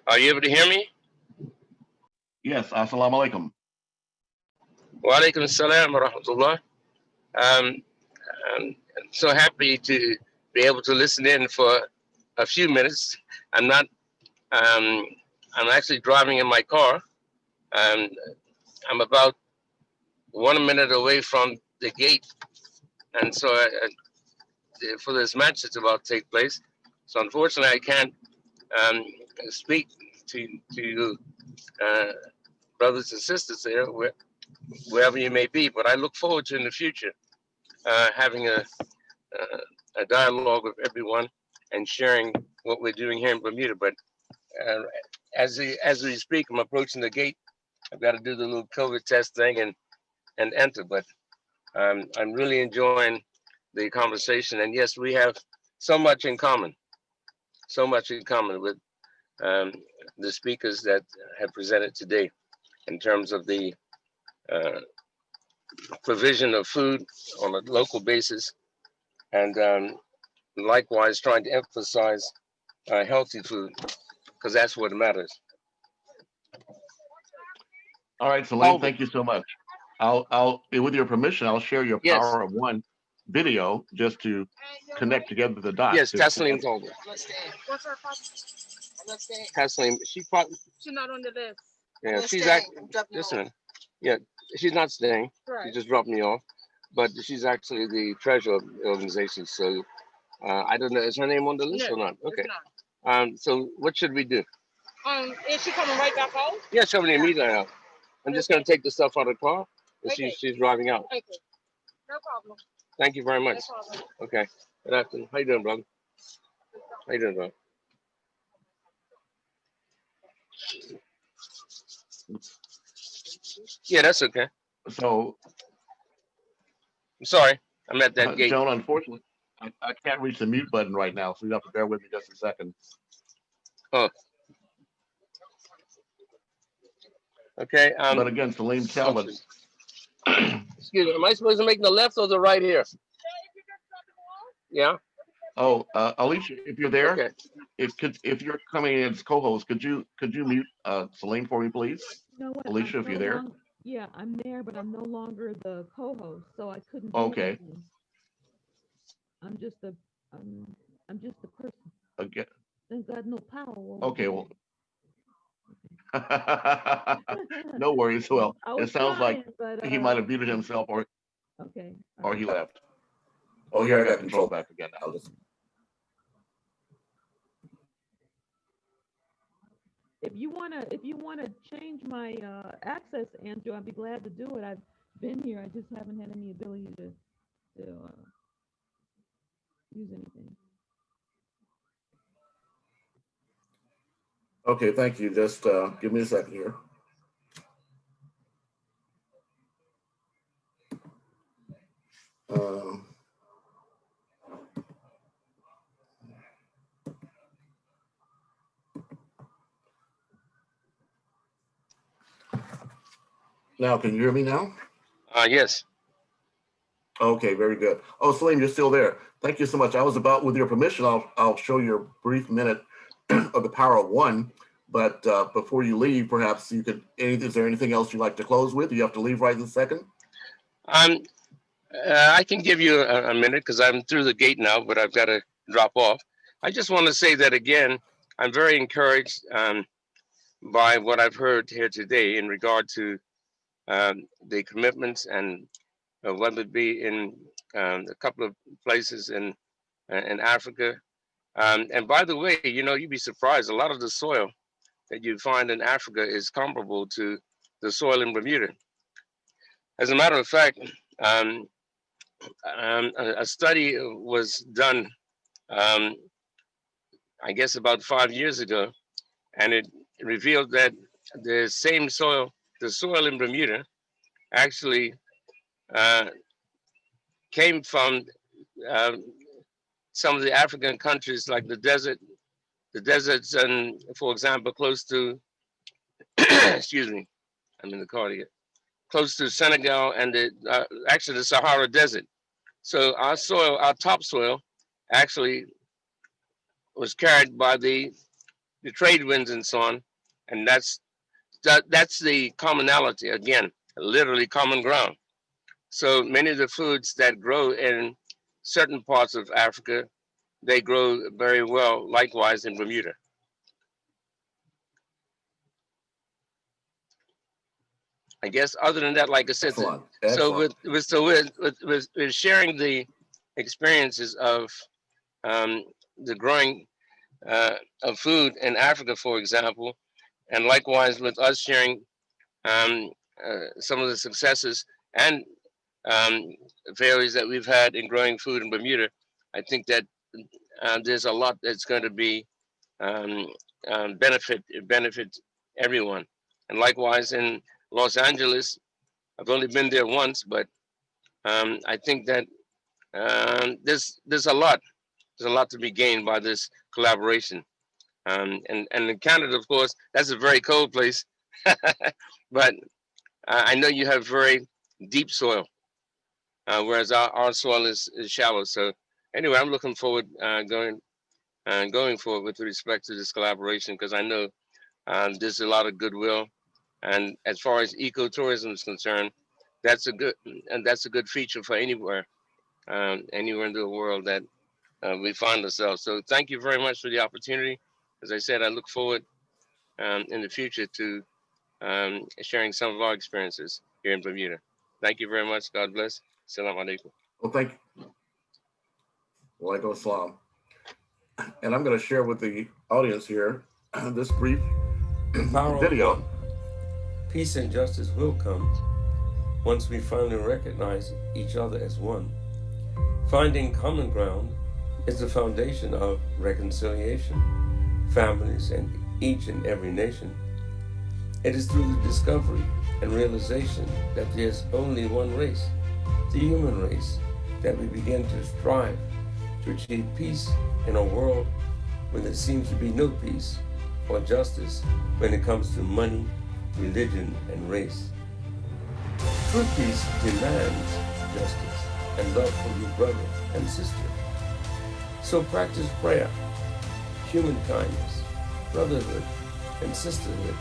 Are you able to hear me? Yes, assalamu alaikum. Wa alaikum assalam wa rahmatullah. I'm so happy to be able to listen in for a few minutes. I'm not, I'm actually driving in my car. I'm about 1 minute away from the gate. And so for this match that's about to take place. So unfortunately, I can't speak to brothers and sisters there, wherever you may be, but I look forward to in the future having a dialogue with everyone and sharing what we're doing here in Bermuda. But as we speak, I'm approaching the gate. I've got to do the little COVID test thing and enter. But I'm really enjoying the conversation. And yes, we have so much in common with the speakers that have presented today in terms of the provision of food on a local basis, and likewise trying to emphasize healthy food, because that's what matters. All right, Salim, thank you so much. I'll, with your permission, I'll share your Power of One video just to connect together the dots. Yes, Taslim's over. Taslim, she's not on the list. Yeah, she's listen. Yeah, she's not staying. Right. She just dropped me off, but she's actually the treasurer of the organization. So I don't know, is her name on the list or not? Okay. So what should we do? Is she coming right back home? Yeah, she's coming immediately out. I'm just gonna take the stuff out of the car, and she's driving out. Okay. No problem. Thank you very much. No problem. Okay. Good afternoon. How you doing, brother? How you doing, bro? Yeah, that's okay. So, I'm sorry, I'm at that gate. Joan, unfortunately, I can't reach the mute button right now, so you have to bear with me just a second. Oh. Okay. But again, Salim Talbot. Excuse me, am I supposed to make the left or the right here? Yeah. Oh, Alicia, if you're there, okay. if you're coming in as co-host, could you mute Salim for me, please? You know what? Alicia, if you're there. Yeah, I'm there, but I'm no longer the co-host, so I couldn't. Okay. I'm just a person. Okay. I've got no power. Okay, well. No worries. Well, it sounds like he might have muted himself, or or he left. Oh, here I got control back again now. If you wanna change my access, Andrew, I'd be glad to do it. I've been here. I just haven't had any ability to use anything. Okay, thank you. Just give me a second here. Now, can you hear me now? Yes. Okay, very good. Oh, Salim, you're still there. Thank you so much. I was about, with your permission, I'll show you a brief minute of the Power of One. But before you leave, perhaps you could, is there anything else you'd like to close with? You have to leave right this second? I can give you a minute because I'm through the gate now, but I've got to drop off. I just want to say that again, I'm very encouraged by what I've heard here today in regard to the commitments and whether it be in a couple of places in Africa. And by the way, you know, you'd be surprised, a lot of the soil that you find in Africa is comparable to the soil in Bermuda. As a matter of fact, a study was done I guess about 5 years ago, and it revealed that the same soil, the soil in Bermuda, actually came from some of the African countries, like the deserts, and for example, close to, excuse me, I'm in the car here, close to Senegal and actually the Sahara Desert. So our soil, our topsoil, actually was carried by the trade winds and so on, and that's the commonality again, literally common ground. So many of the foods that grow in certain parts of Africa, they grow very well, likewise in Bermuda. I guess other than that, like I said, Excellent. so Excellent. with sharing the experiences of the growing of food in Africa, for example, and likewise with us sharing some of the successes and failures that we've had in growing food in Bermuda, I think that there's a lot that's going to be benefit everyone. And likewise in Los Angeles, I've only been there once, but I think that there's a lot to be gained by this collaboration. And in Canada, of course, that's a very cold place, but I know you have very deep soil, whereas our soil is shallow. So anyway, I'm looking forward going forward with respect to this collaboration, because I know there's a lot of goodwill. And as far as ecotourism is concerned, that's a good feature for anywhere in the world that we find ourselves. So thank you very much for the opportunity. As I said, I look forward in the future to sharing some of our experiences here in Bermuda. Thank you very much. God bless. Assalamu alaikum. Well, thank you. Walaikum assalam. And I'm going to share with the audience here this brief video. Peace and justice will come once we finally recognize each other as one. Finding common ground is the foundation of reconciliation, families, and each and every nation. It is through the discovery and realization that there's only one race, the human race, that we begin to strive to achieve peace in a world where there seems to be no peace or justice when it comes to money, religion, and race. True peace demands justice and love for your brother and sister. So practice prayer, human kindness, brotherhood, and sisterhood,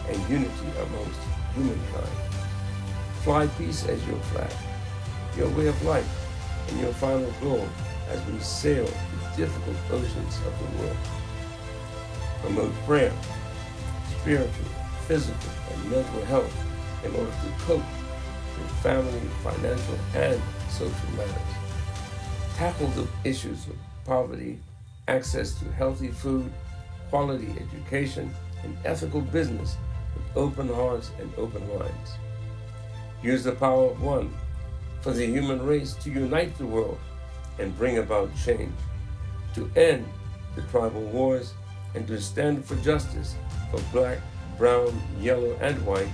and unity amongst humankind. Fly peace as your flag, your way of life, and your final goal as we sail the difficult oceans of the world. Promote prayer, spiritual, physical, and mental health in order to cope with family, financial, and social matters. Tackle the issues of poverty, access to healthy food, quality education, and ethical business with open hearts and open minds. Use the power of one for the human race to unite the world and bring about change, to end the tribal wars, and to stand for justice for black, brown, yellow, and white,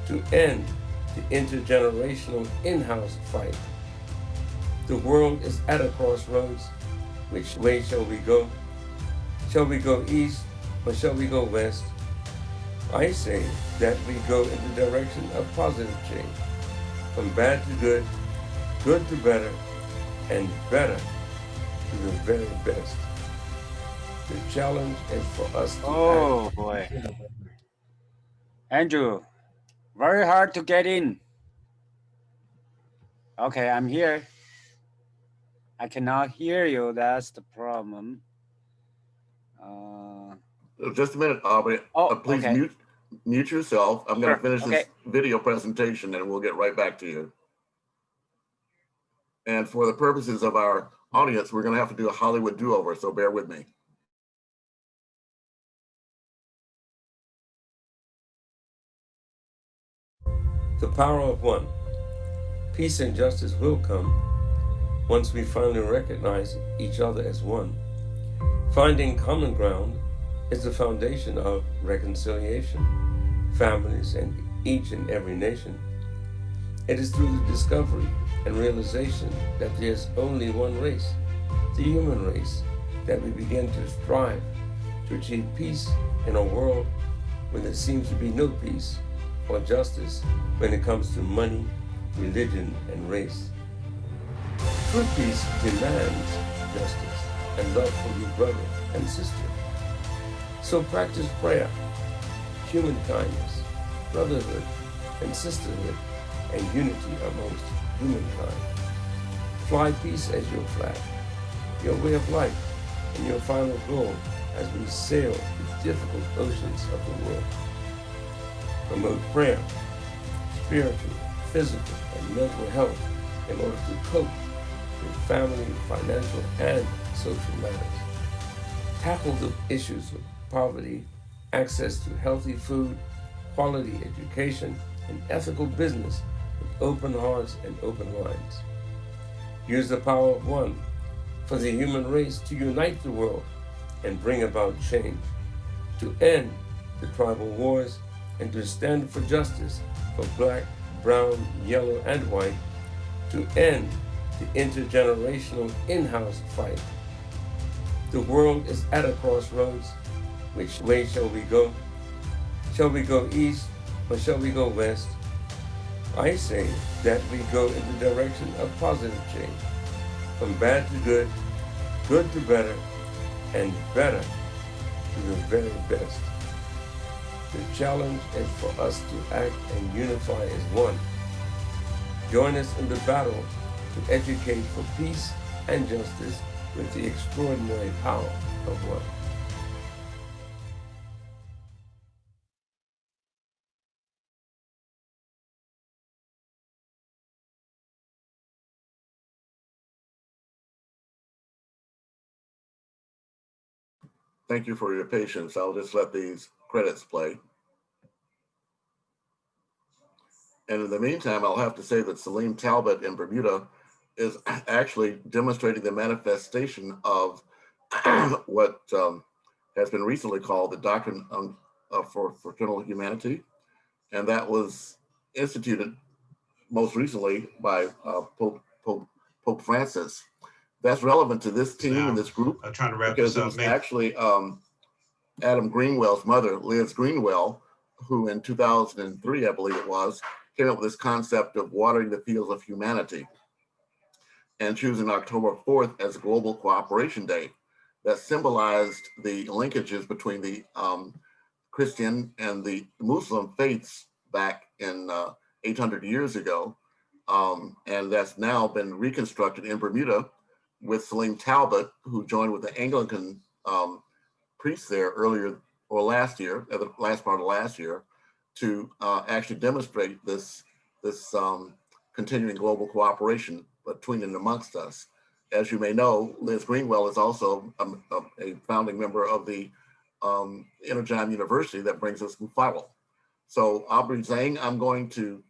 to end the intergenerational in-house fight. The world is at a crossroads. Which way shall we go? Shall we go east or shall we go west? I say that we go in the direction of positive change, from bad to good, good to better, and better to the very best. The challenge is for us to Oh boy. Andrew, very hard to get in. Okay, I'm here. I cannot hear you, that's the problem. Just a minute, Aubrey. Please okay. mute yourself. I'm going to finish Okay. this video presentation and we'll get right back to you. And for the purposes of our audience, we're going to have to do a Hollywood do-over, so bear with me. The power of one. Peace and justice will come once we finally recognize each other as one. Finding common ground is the foundation of reconciliation, families, and each and every nation. It is through the discovery and realization that there's only one race, the human race, that we begin to strive to achieve peace in a world where there seems to be no peace or justice when it comes to money, religion, and race. True peace demands justice and love for your brother and sister. So practice prayer, human kindness, brotherhood, and sisterhood, and unity amongst humankind. Fly peace as your flag, your way of life, and your final goal as we sail the difficult oceans of the world. Promote prayer, spiritual, physical, and mental health in order to cope with family, financial, and social matters. Tackle the issues of poverty, access to healthy food, quality education, and ethical business with open hearts and open minds. Use the power of one for the human race to unite the world and bring about change, to end the tribal wars, and to stand for justice for black, brown, yellow, and white, to end the intergenerational in-house fight. The world is at a crossroads. Which way shall we go? Shall we go east or shall we go west? I say that we go in the direction of positive change, from bad to good, good to better, and better to the very best. The challenge is for us to act and unify as one. Join us in the battle to educate for peace and justice with the extraordinary power of one. Thank you for your patience. I'll just let these credits play. And in the meantime, I'll have to say that Salim Talbot in Bermuda is actually demonstrating the manifestation of what has been recently called the Doctrine for Fraternal Humanity. And that was instituted most recently by Pope Francis. That's relevant to this team and this group trying to wrap because this it up. was actually Adam Greenwell's mother, Liz Greenwell, who in 2003, I believe it was, came up with this concept of watering the fields of humanity and choosing October 4th as Global Cooperation Day. That symbolized the linkages between the Christian and the Muslim faiths back in 800 years ago. And that's now been reconstructed in Bermuda with Salim Talbot, who joined with the Anglican priests there earlier or last year, at the last part of last year, to actually demonstrate this continuing global cooperation between and amongst us. As you may know, Liz Greenwell is also a founding member of the Energon University that brings us Mufadal. So Aubrey Zhang, I'm going to,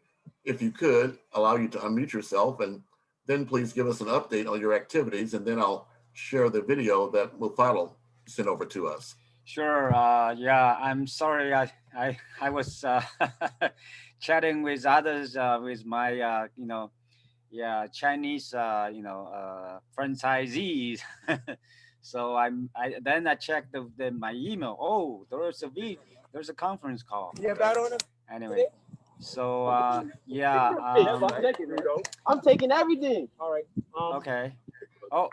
if you could, allow you to unmute yourself and then please give us an update on your activities, and then I'll share the video that Mufadal sent over to us. Sure. Yeah, I'm sorry. I was chatting with others with my Chinese franchisees. So then I checked my email. Oh, there's a conference call. Yeah, anyway. So yeah. I'm taking everything. All right. Okay. Oh.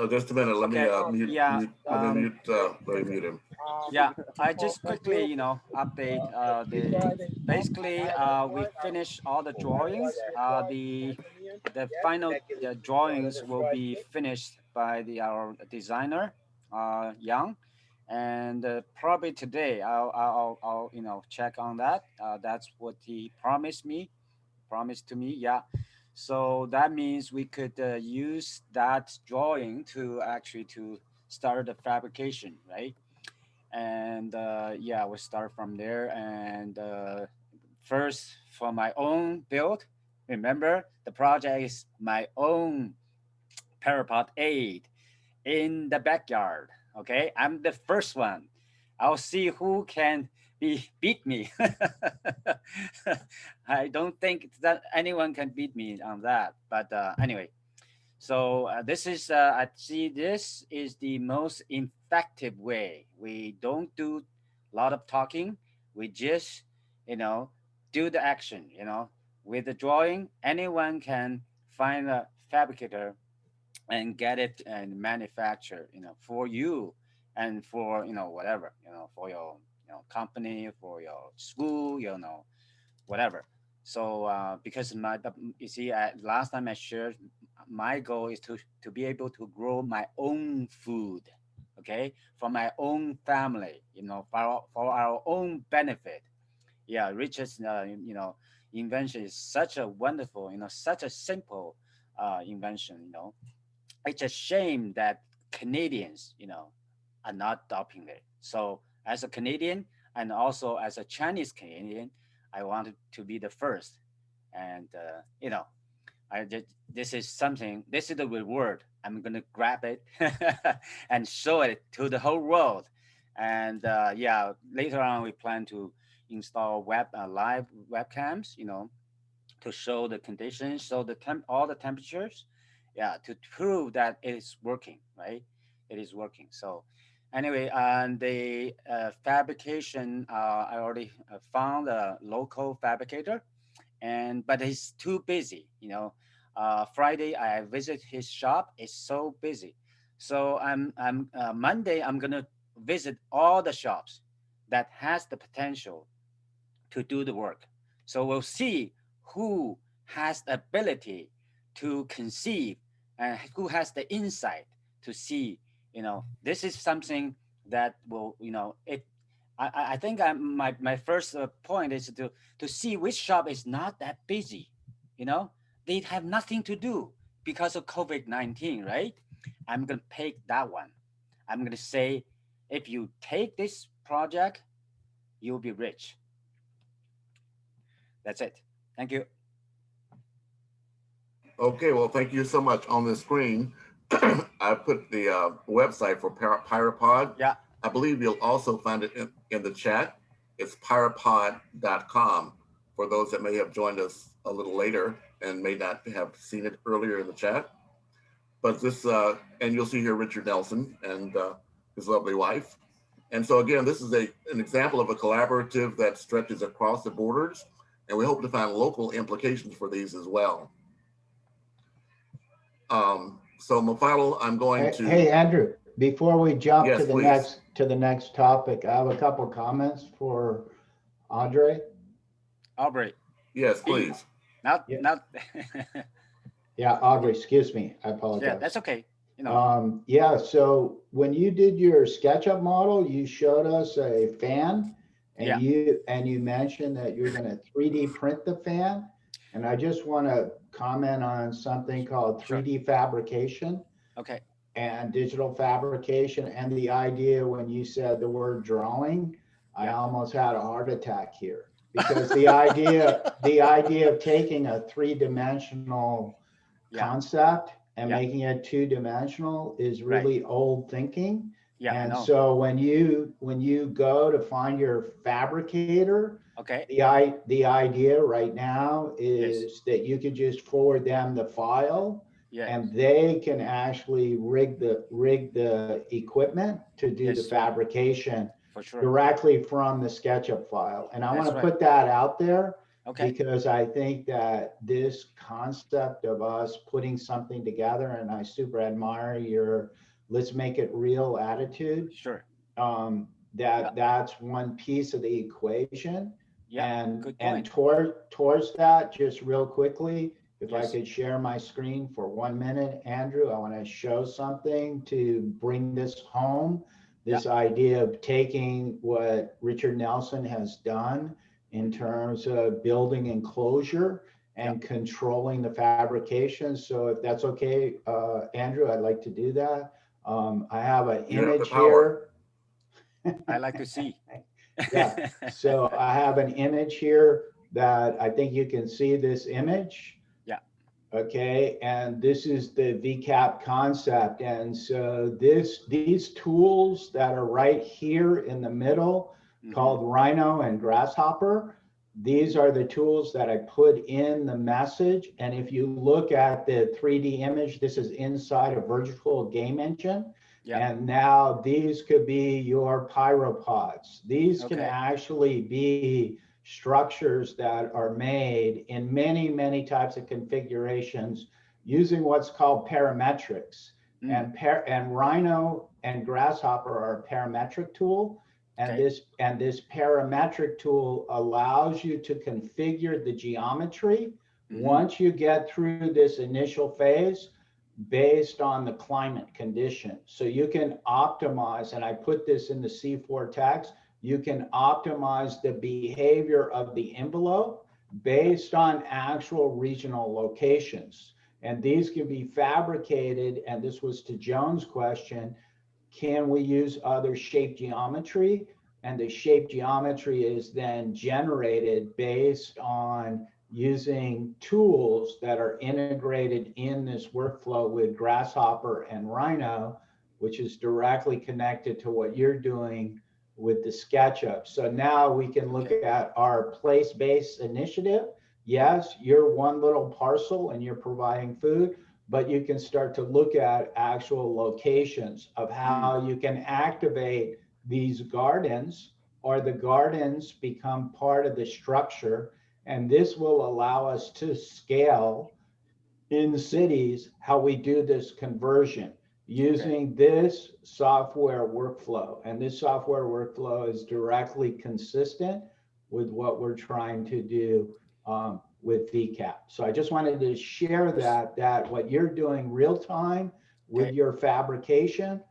Just a minute. Let me mute him. Yeah, I just quickly, update. Basically, we finished all the drawings. The final drawings will be finished by our designer, Yang, and probably today I'll check on that. That's what he promised to me. Yeah. So that means we could use that drawing to start the fabrication, right? And yeah, we'll start from there. And first, for my own build, remember the project is my own Parapod 8 in the backyard. Okay, I'm the first one. I'll see who can beat me. I don't think that anyone can beat me on that. But anyway, so this is I see this is the most effective way. We don't do a lot of talking. We just do the action. With the drawing, anyone can find a fabricator and get it and manufacture for you and for whatever for your company, for your school, whatever. So because you see, last time I shared, my goal is to be able to grow my own food, okay, for my own family, for our own benefit. Yeah, Richard's invention is such a wonderful, such a simple invention. It's a shame that Canadians, are not adopting it. So as a Canadian and also as a Chinese Canadian, I wanted to be the first. And I just this is something. This is the reward. I'm gonna grab it and show it to the whole world. And yeah, later on we plan to install live webcams, to show the conditions, show all the temperatures, yeah, to prove that it is working, right? It is working. So anyway, and the fabrication, I already found a local fabricator, but he's too busy. Friday I visit his shop. It's so busy. So I'm Monday I'm gonna visit all the shops that has the potential to do the work. So we'll see who has the ability to conceive and who has the insight to see. This is something that will, it. I think my first point is to see which shop is not that busy. They have nothing to do because of COVID-19, right? I'm gonna pick that one. I'm gonna say, if you take this project, you'll be rich. That's it. Thank you. Okay, well, thank you so much. On the screen, I put the website for Pyrapod. Yeah. I believe you'll also find it in the chat. It's pyrapod.com for those that may have joined us a little later and may not have seen it earlier in the chat. But this, and you'll see here Richard Nelson and his lovely wife. And so again, this is an example of a collaborative that stretches across the borders, and we hope to find local implications for these as well. So Mafalo, I'm going to. Hey, Andrew, before we jump Yes, to the please. next topic, I have a couple of comments for Aubrey. Yes, please. Not. Yeah, Aubrey, excuse me. I apologize. Yeah, that's okay. Yeah, so when you did your SketchUp model, you showed us a fan, and you mentioned that you're going to 3D print the fan. And I just want to comment on something called 3D fabrication. Okay. And digital fabrication, and the idea when you said the word drawing, I almost had a heart attack here, because the idea of taking a three-dimensional concept and making it two-dimensional is really old thinking. And so when you go to find your fabricator, the idea right now is that you could just forward them the file, and they can actually rig the equipment to do the fabrication directly from the SketchUp file. And I want to put that out there, because I think that this concept of us putting something together, and I super admire your let's make it real attitude. That's one piece of the equation. And towards that, just real quickly, if I could share my screen for 1 minute, Andrew, I want to show something to bring this home. This idea of taking what Richard Nelson has done in terms of building enclosure and controlling the fabrication. So if that's okay, Andrew, I'd like to do that. I have an image here. I like to see. Yeah, so I have an image here that I think you can see this image. Okay, and this is the VCAP concept. And so these tools that are right here in the middle, called Rhino and Grasshopper, these are the tools that I put in the message. And if you look at the 3D image, this is inside a virtual game engine. And now these could be your pyropods. These can actually be structures that are made in many, many types of configurations using what's called parametrics. And Rhino and Grasshopper are a parametric tool. And this parametric tool allows you to configure the geometry once you get through this initial phase based on the climate condition. So you can optimize, and I put this in the C4 text, you can optimize the behavior of the envelope based on actual regional locations. And these can be fabricated, and this was to Joan's question, can we use other shape geometry? And the shape geometry is then generated based on using tools that are integrated in this workflow with Grasshopper and Rhino, which is directly connected to what you're doing with the SketchUp. So now we can look at our place-based initiative. Yes, you're one little parcel and you're providing food, but you can start to look at actual locations of how you can activate these gardens, or the gardens become part of the structure. And this will allow us to scale in cities how we do this conversion using this software workflow. And this software workflow is directly consistent with what we're trying to do with VCAP. So I just wanted to share that what you're doing real time with your fabrication,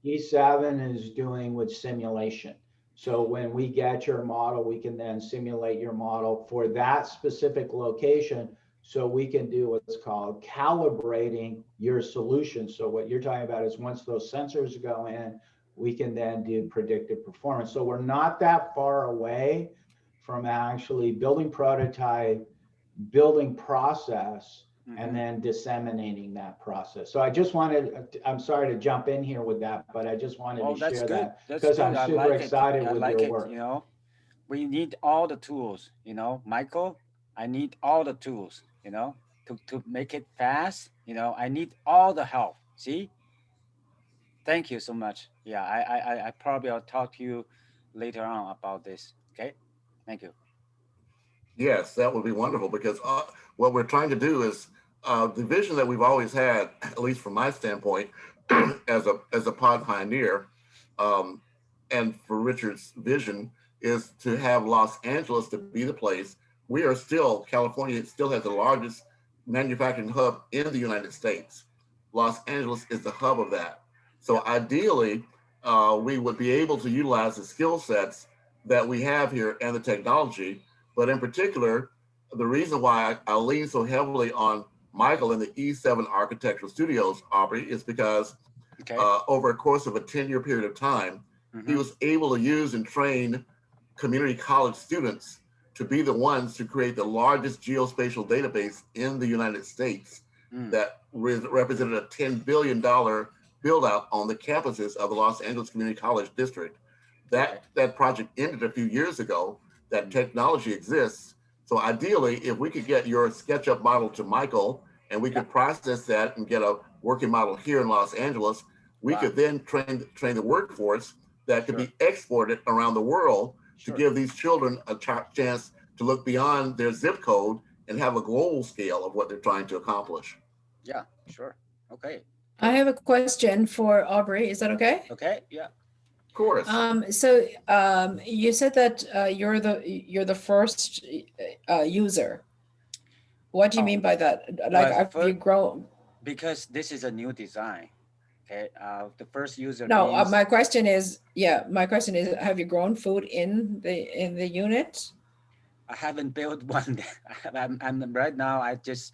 E7 is doing with simulation. So when we get your model, we can then simulate your model for that specific location. So we can do what's called calibrating your solution. So what you're talking about is once those sensors go in, we can then do predictive performance. So we're not that far away from actually building prototype, building process, and then disseminating that process. So I just wanted, I'm sorry to jump in here with that, but I just wanted to share that because I'm super excited with your work. You know, we need all the tools, you know, Michael, I need all the tools, you know, to make it fast, you know, I need all the help. See? Thank you so much. Yeah, I probably will talk to you later on about this. Okay? Thank you. Yes, that would be wonderful because what we're trying to do is the vision that we've always had, at least from my standpoint, as a pod pioneer, and for Richard's vision, is to have Los Angeles to be the place. We are still, California still has the largest manufacturing hub in the United States. Los Angeles is the hub of that. So ideally, we would be able to utilize the skill sets that we have here and the technology. But in particular, the reason why I lean so heavily on Michael and the E7 Architectural Studios, Aubrey, is because over a course of a 10-year period of time, he was able to use and train community college students to be the ones to create the largest geospatial database in the United States that represented a $10 billion build out on the campuses of the Los Angeles Community College District. That project ended a few years ago. That technology exists. So ideally, if we could get your SketchUp model to Michael and we could process that and get a working model here in Los Angeles, we could then train the workforce that could be exported around the world to give these children a chance to look beyond their zip code and have a global scale of what they're trying to accomplish. Yeah, sure. Okay. I have a question for Aubrey. Is that okay? Okay, yeah. Of course. So you said that you're the first user. What do you mean by that? Like, have you grown? Because this is a new design. Okay, the first user. No, means... my question is, have you grown food in the unit? I haven't built one. I'm right now. I've just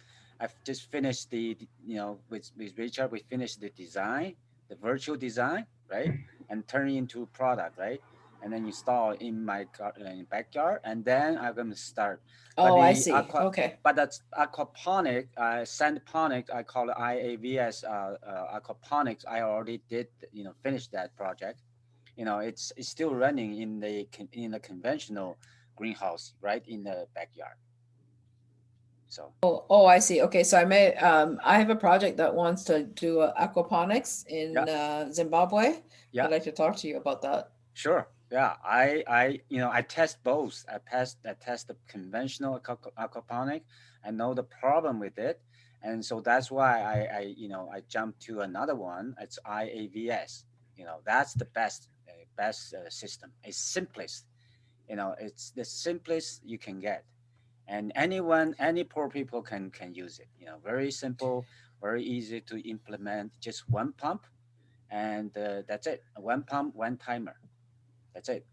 finished the, you know, with Richard, we finished the design, the virtual design, right, and turn it into a product, right. and then install in my backyard, and then I'm going to start. Oh, I see. Okay. But that's aquaponic, sandponic. I call it IAVS aquaponics. I already did, finish that project. It's still running in the conventional greenhouse, right in the backyard. So. Oh, I see. Okay, so I have a project that wants to do aquaponics in Zimbabwe. Yeah. I'd like to talk to you about that. Sure. Yeah, I test both. I test the conventional aquaponic. I know the problem with it, and so that's why I jumped to another one. It's IAVS. That's the best system. It's simplest. It's the simplest you can get, and any poor people can use it. Very simple, very easy to implement. Just one pump, and that's it. One pump, one timer. That's it.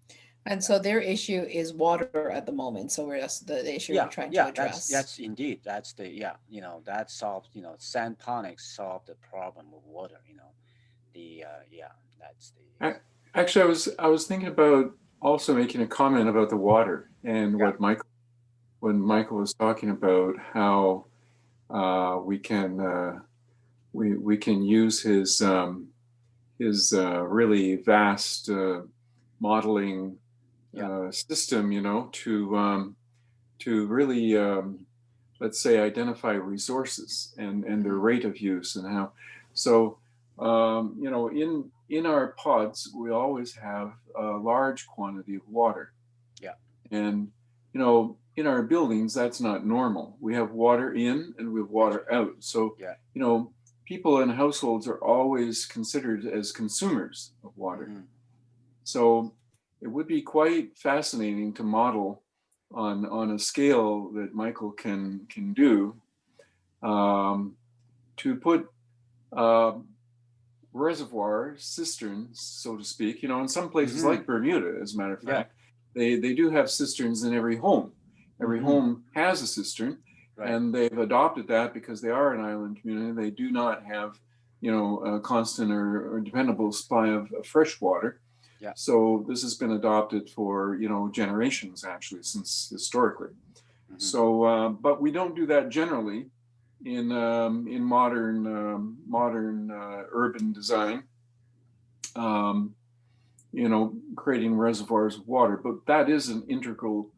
And so their issue is water at the moment. So that's the issue we're trying to address. That's indeed. That's that solved, sandponics solved the problem with water, that's the. Actually, I was thinking about also making a comment about the water and when Michael was talking about how we can use his really vast modeling system, to really let's say identify resources and their rate of use and how. So in our pods we always have a large quantity of water. Yeah. And in our buildings that's not normal. We have water in and we have water out. So people in households are always considered as consumers of water. Mm-hmm. So it would be quite fascinating to model on a scale that Michael can do, to put reservoir cisterns, so to speak. In some places like Bermuda, as a matter of fact, they do have cisterns in every home. Every home has a cistern, and they've adopted that because they are an island community. They do not have, a constant or dependable supply of fresh water. Yeah. So this has been adopted for, generations actually, since historically. Mm-hmm. So, but we don't do that generally in modern urban design, creating reservoirs of water. But that is an integral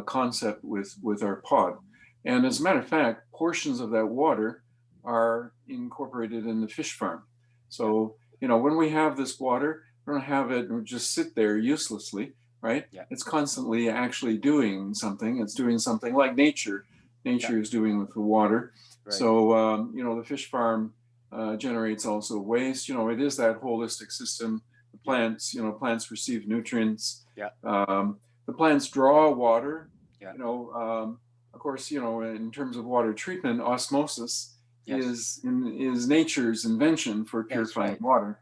concept with our pod. And as a matter of fact, portions of that water are incorporated in the fish farm. So, when we have this water, we don't have it just sit there uselessly, right? Yeah. It's constantly actually doing something. It's doing something like nature is doing with the water. Right. So, the fish farm generates also waste. It is that holistic system. The plants, plants receive nutrients. Yeah. The plants draw water. Yeah. Of course, in terms of water treatment, osmosis is nature's invention for purifying water.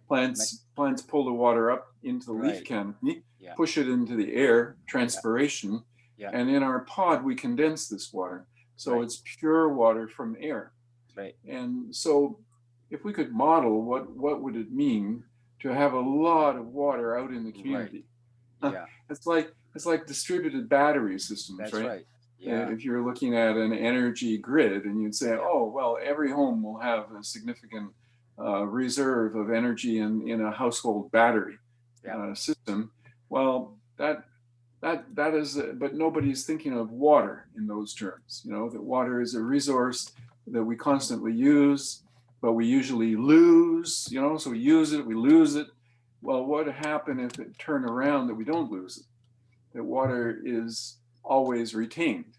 Plants pull the water up into the leaf canopy, push it into the air, transpiration, and in our pod we condense this water. So it's pure water from air. Right. And so if we could model what would it mean to have a lot of water out in the community? Right. Yeah. It's like distributed battery systems. That's right? Right. Yeah. If you're looking at an energy grid and you'd say, oh, well, every home will have a significant reserve of energy in a household battery system. Well, that is, but nobody's thinking of water in those terms. That water is a resource that we constantly use, but we usually lose. So we use it, we lose it. Well, what would happen if it turned around that we don't lose it? That water is always retained.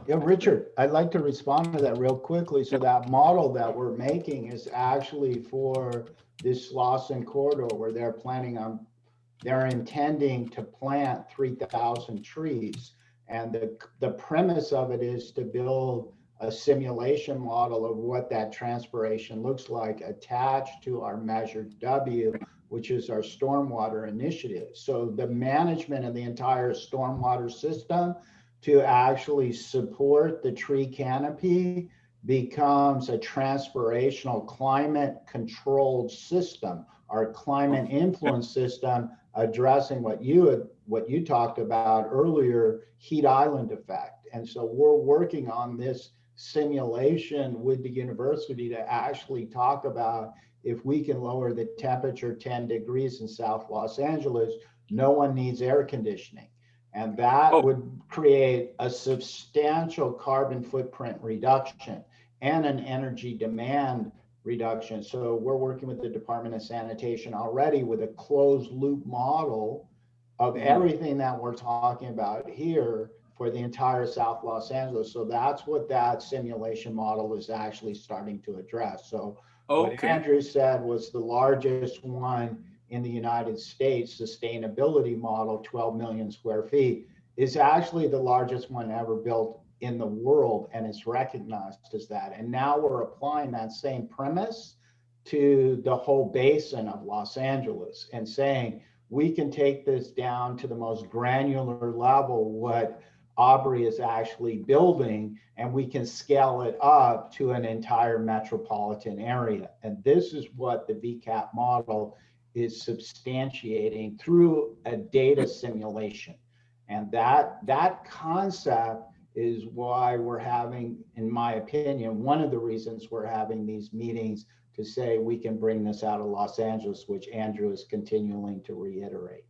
Richard, I'd like to respond to that real quickly. So that model that we're making is actually for this Slauson corridor where they're intending to plant 3,000 trees. And the premise of it is to build a simulation model of what that transpiration looks like attached to our Measure W, which is our stormwater initiative. So the management of the entire stormwater system to actually support the tree canopy becomes a transpirational climate controlled system our climate influence system addressing what you talked about earlier, heat island effect. And so we're working on this simulation with the university to actually talk about if we can lower the temperature 10 degrees in South Los Angeles, no one needs air conditioning. And that would create a substantial carbon footprint reduction and an energy demand reduction. So we're working with the Department of Sanitation already with a closed loop model of everything that we're talking about here for the entire South Los Angeles. So that's what that simulation model is actually starting to address. So what Andrew said was the largest one in the United States, sustainability model, 12 million square feet, is actually the largest one ever built in the world, and it's recognized as that. And now we're applying that same premise to the whole basin of Los Angeles and saying, we can take this down to the most granular level, what Aubrey is actually building, and we can scale it up to an entire metropolitan area. And this is what the VCAP model is substantiating through a data simulation. And that concept is why we're having, in my opinion, one of the reasons we're having these meetings to say we can bring this out of Los Angeles, which Andrew is continuing to reiterate.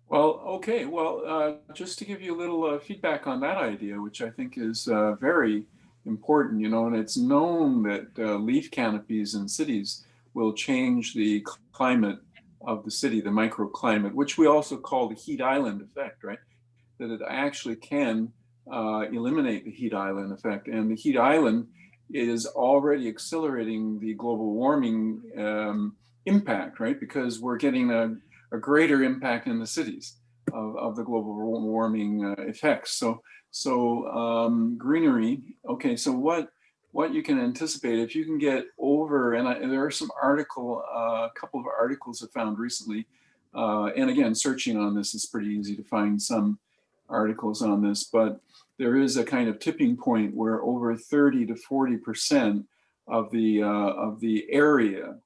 Well, okay. Well, just to give you a little feedback on that idea, which I think is very important, you know, and it's known that leaf canopies in cities will change the climate of the city, the microclimate, which we also call the heat island effect, right? That it actually can eliminate the heat island effect. And the heat island is already accelerating the global warming impact, right? Because we're getting a greater impact in the cities of the global warming effects. So greenery, okay, so what you can anticipate if you can get over, and there are some a couple of articles I found recently, and again, searching on this is pretty easy to find some articles on this, but there is a kind of tipping point where over 30 to 40% of the area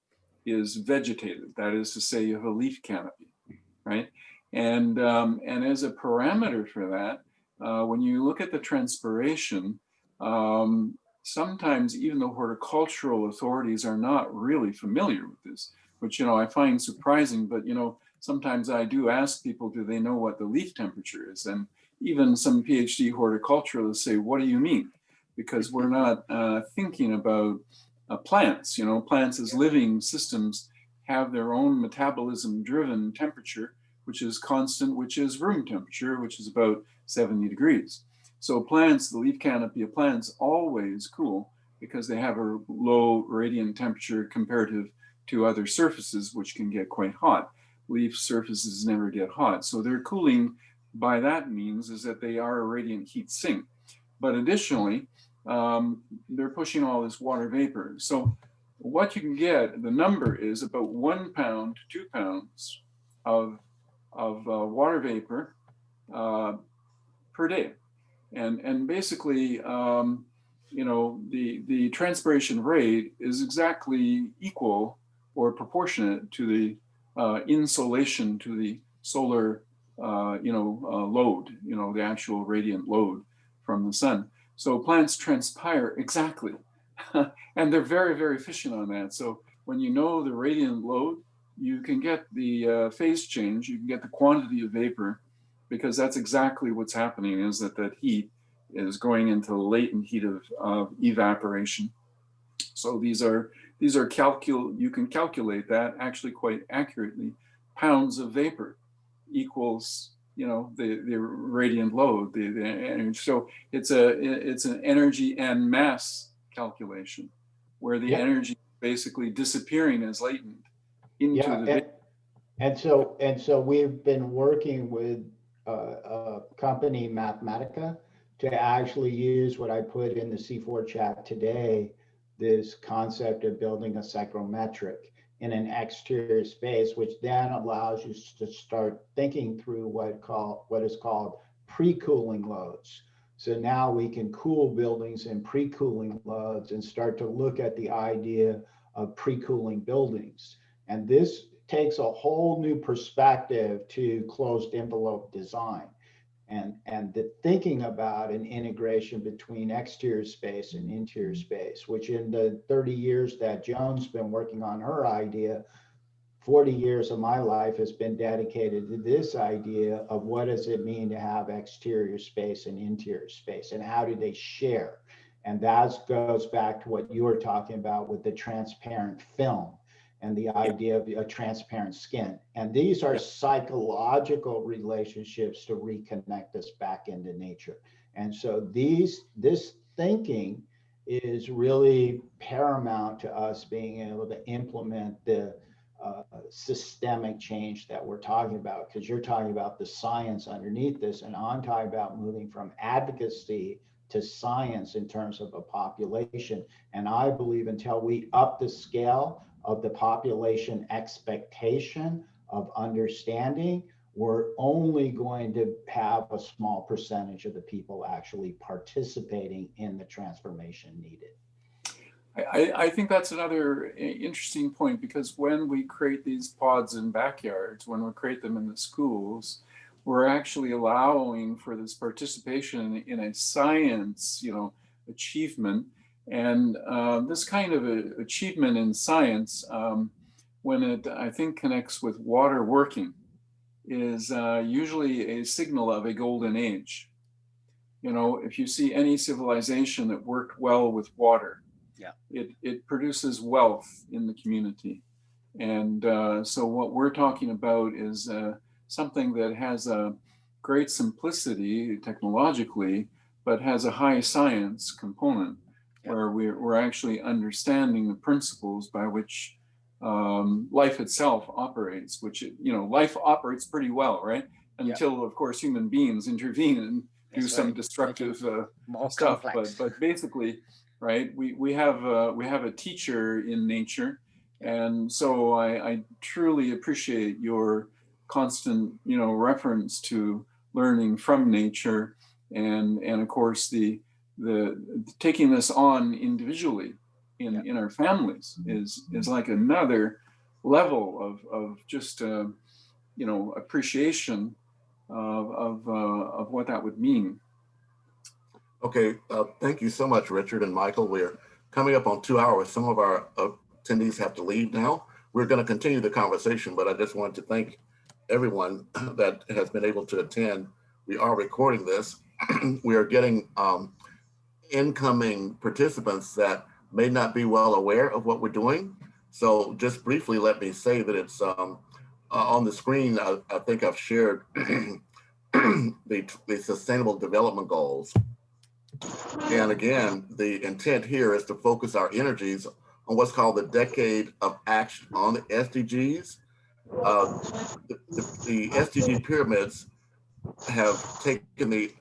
is vegetated. That is to say, you have a leaf canopy, right? And as a parameter for that, when you look at the transpiration, sometimes even the horticultural authorities are not really familiar with this, which, you know, I find surprising, but, you know, sometimes I do ask people, do they know what the leaf temperature is? And even some PhD horticulturalists say, what do you mean? Because we're not thinking about plants, you know, plants as living systems have their own metabolism driven temperature, which is constant, which is room temperature, which is about 70 degrees. So plants, the leaf canopy of plants always cool because they have a low radiant temperature comparative to other surfaces, which can get quite hot. Leaf surfaces never get hot. So their cooling by that means is that they are a radiant heat sink. But additionally, they're pushing all this water vapor. So what you can get, the number is about 1 pound to 2 pounds of water vapor per day. And basically, you know, the transpiration rate is exactly equal or proportionate to the insolation, to the solar, load, you know, the actual radiant load from the sun. So plants transpire exactly, and they're very, very efficient on that. So when you know the radiant load, you can get the phase change, you can get the quantity of vapor, because that's exactly what's happening, is that heat is going into latent heat of evaporation. So these are you can calculate that actually quite accurately. Pounds of vapor equals, you know, the radiant load, the energy. So it's an energy and mass calculation where the energy is basically disappearing as latent into the vapor. And so we've been working with a company, Mathematica, to actually use what I put in the C4 chat today, this concept of building a psychrometric in an exterior space, which then allows you to start thinking through what is called pre-cooling loads. So now we can cool buildings in pre-cooling loads and start to look at the idea of pre-cooling buildings. And this takes a whole new perspective to closed envelope design and the thinking about an integration between exterior space and interior space, which in the 30 years that Joan's been working on her idea, 40 years of my life has been dedicated to this idea of what does it mean to have exterior space and interior space, and how do they share? And that goes back to what you were talking about with the transparent film and the idea of a transparent skin. And these are psychological relationships to reconnect us back into nature. And so this thinking is really paramount to us being able to implement the systemic change that we're talking about, because you're talking about the science underneath this, and I'm talking about moving from advocacy to science in terms of a population. And I believe until we up the scale of the population expectation of understanding, we're only going to have a small percentage of the people actually participating in the transformation needed. I think that's another interesting point, because when we create these pods in backyards, when we create them in the schools, we're actually allowing for this participation in a science, achievement. And this kind of achievement in science, when it, I think, connects with water working, is usually a signal of a golden age. If you see any civilization that worked well with water, it produces wealth in the community. And so what we're talking about is something that has a great simplicity technologically, but has a high science component, where we're actually understanding the principles by which life itself operates, which, life operates pretty well, right? Until, of course, human beings intervene and do some destructive stuff. But basically, right, we have a teacher in nature. And so I truly appreciate your constant, reference to learning from nature, and of course the taking this on individually in our families is like another level of just appreciation of what that would mean. Okay, thank you so much, Richard and Michael. We're coming up on 2 hours. Some of our attendees have to leave now. We're going to continue the conversation, but I just wanted to thank everyone that has been able to attend. We are recording this. We are getting incoming participants that may not be well aware of what we're doing. So just briefly, let me say that it's on the screen. I think I've shared the Sustainable Development Goals. And again, the intent here is to focus our energies on what's called the Decade of Action on the SDGs. The SDG pyramids have taken the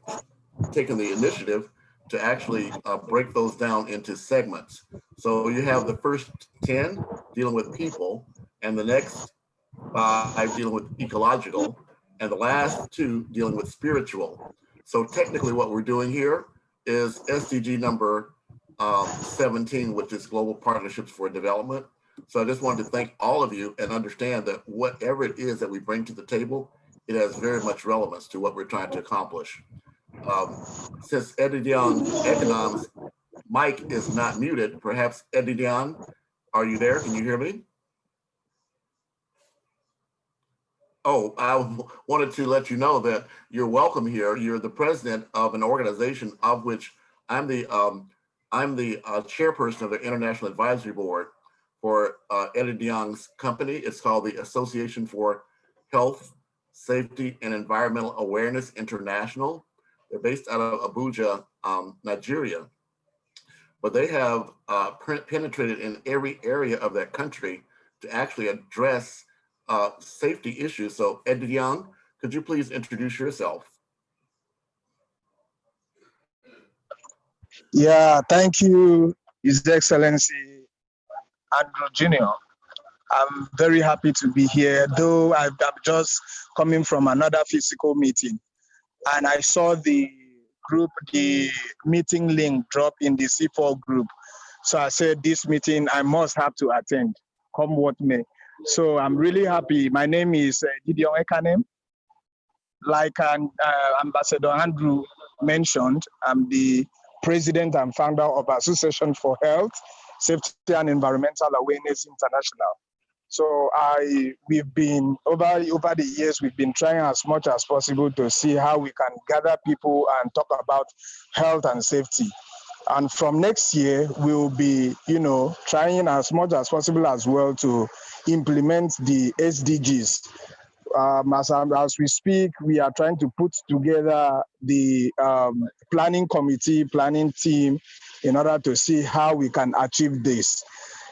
initiative to actually break those down into segments. So you have the first 10 dealing with people, and the next 5 dealing with ecological, and the last 2 dealing with spiritual. So technically what we're doing here is SDG number 17, which is Global Partnerships for Development. So I just wanted to thank all of you and understand that whatever it is that we bring to the table, it has very much relevance to what we're trying to accomplish. Since Eddie Dion Economics, Mike is not muted, perhaps Eddie Dion, are you there? Can you hear me? Oh, I wanted to let you know that you're welcome here. You're the president of an organization of which I'm the chairperson of the International Advisory Board for Eddie Dion's company. It's called the Association for Health, Safety, and Environmental Awareness International. They're based out of Abuja, Nigeria. But they have penetrated in every area of that country to actually address safety issues. So Eddie Dion, could you please introduce yourself? Yeah, thank you, His Excellency Andrew Jr. I'm very happy to be here, though I'm just coming from another physical meeting. And I saw the meeting link drop in the C4 group. So I said, this meeting I must have to attend, come what may. So I'm really happy. My name is Gideon Ekanem. Like Ambassador Andrew mentioned, I'm the president and founder of Association for Health, Safety and Environmental Awareness International. So we've been over the years, we've been trying as much as possible to see how we can gather people and talk about health and safety. And from next year, we'll be, trying as much as possible as well to implement the SDGs. As we speak, we are trying to put together the planning team in order to see how we can achieve this.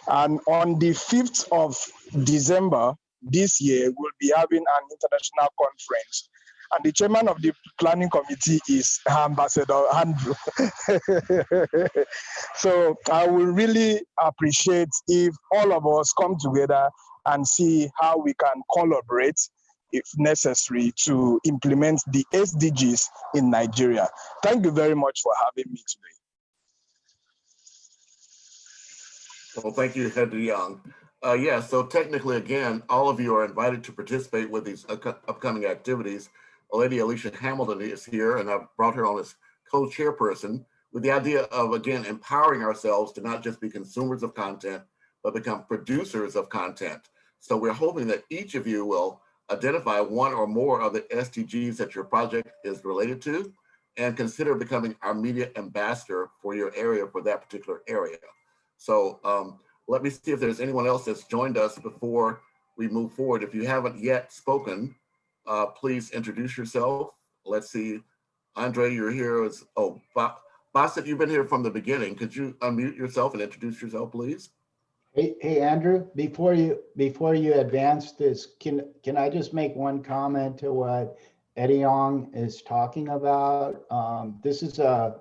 And on the 5th of December this year, we'll be having an international conference. And the chairman of the planning committee is Ambassador Andrew. So I will really appreciate if all of us come together and see how we can collaborate, if necessary, to implement the SDGs in Nigeria. Thank you very much for having me today. Well, thank you, Head Young. Yeah, so technically, again, all of you are invited to participate with these upcoming activities. Lady Alicia Hamilton is here, and I've brought her on as co-chairperson with the idea of, again, empowering ourselves to not just be consumers of content, but become producers of content. So we're hoping that each of you will identify one or more of the SDGs that your project is related to, and consider becoming our media ambassador for your area, for that particular area. So let me see if there's anyone else that's joined us before we move forward. If you haven't yet spoken, please introduce yourself. Let's see, Andre, you're here. Basit, you've been here from the beginning. Could you unmute yourself and introduce yourself, please? Hey, Andrew, before you advance this, can I just make one comment to what Eddie Ong is talking about? This is a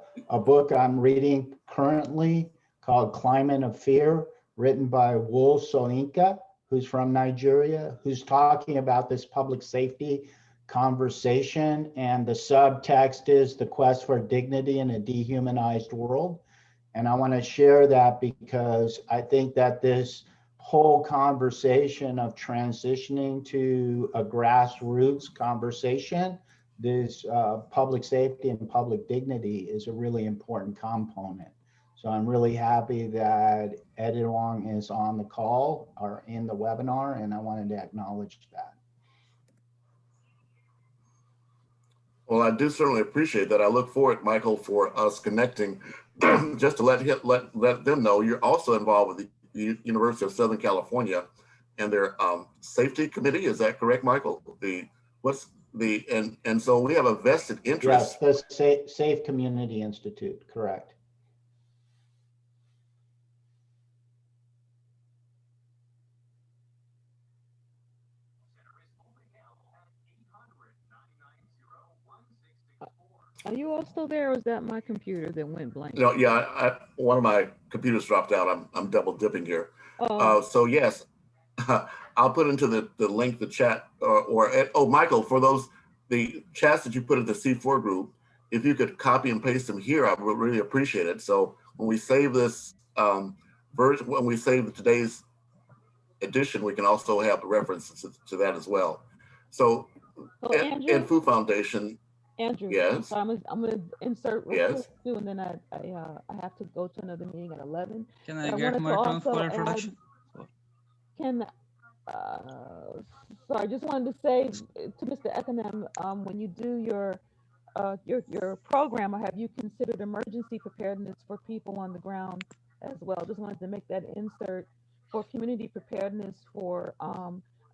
book I'm reading currently called Climate of Fear, written by Wole Soyinka, who's from Nigeria, who's talking about this public safety conversation. And the subtext is the quest for dignity in a dehumanized world. And I want to share that because I think that this whole conversation of transitioning to a grassroots conversation, this public safety and public dignity is a really important component. So I'm really happy that Eddie Wong is on the call or in the webinar, and I wanted to acknowledge that. Well, I do certainly appreciate that. I look forward, Michael, for us connecting, just to let them know you're also involved with the University of Southern California and their safety committee. Is that correct, Michael? And so we have a vested interest. Yes, the Safe Community Institute, correct. Are you all still there, or is that my computer that went blank? No, yeah, one of my computers dropped out. I'm double dipping here. Oh. So yes, I'll put into the link, the chat, oh, Michael, for the chats that you put in the C4 group, if you could copy and paste them here, I would really appreciate it. So when we save this version, when we save today's edition, we can also have the references to that as well. So, and Food Foundation. Andrew, yes. so I'm gonna insert real quick too, and then I have to go to another meeting at 11. Can I get my turn for introduction? So I just wanted to say to Mr. Ekanem, when you do your program, or have you considered emergency preparedness for people on the ground as well? Just wanted to make that insert for community preparedness for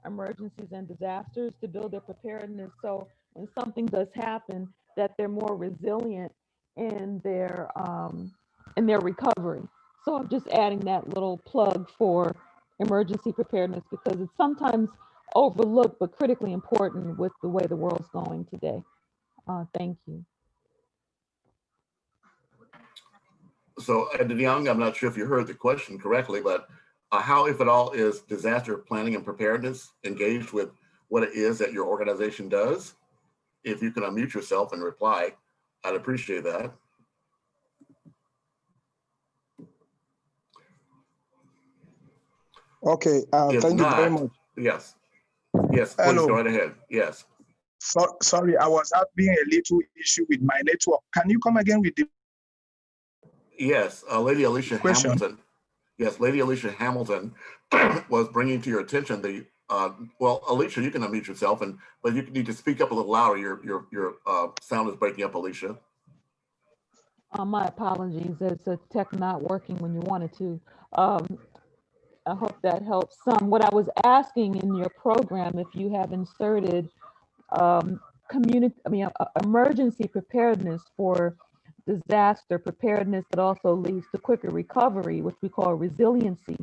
emergencies and disasters, to build their preparedness so when something does happen, that they're more resilient in their recovery. So I'm just adding that little plug for emergency preparedness because it's sometimes overlooked but critically important with the way the world's going today. Thank you. So, Ed Young, I'm not sure if you heard the question correctly, but how, if at all, is disaster planning and preparedness engaged with what it is that your organization does? If you can unmute yourself and reply, I'd appreciate that. Okay, thank you very much. Yes. Yes, please Hello. go right ahead. Yes. Sorry, I was having a little issue with my network. Can you come again with the Yes, Lady Alicia question? Hamilton. Yes, Lady Alicia Hamilton was bringing to your attention the, well, Alicia, you can unmute yourself, but you need to speak up a little louder. Your sound is breaking up, Alicia. My apologies. It's a tech not working when you wanted to. I hope that helps some. What I was asking in your program, if you have inserted emergency preparedness for disaster preparedness that also leads to quicker recovery, which we call resiliency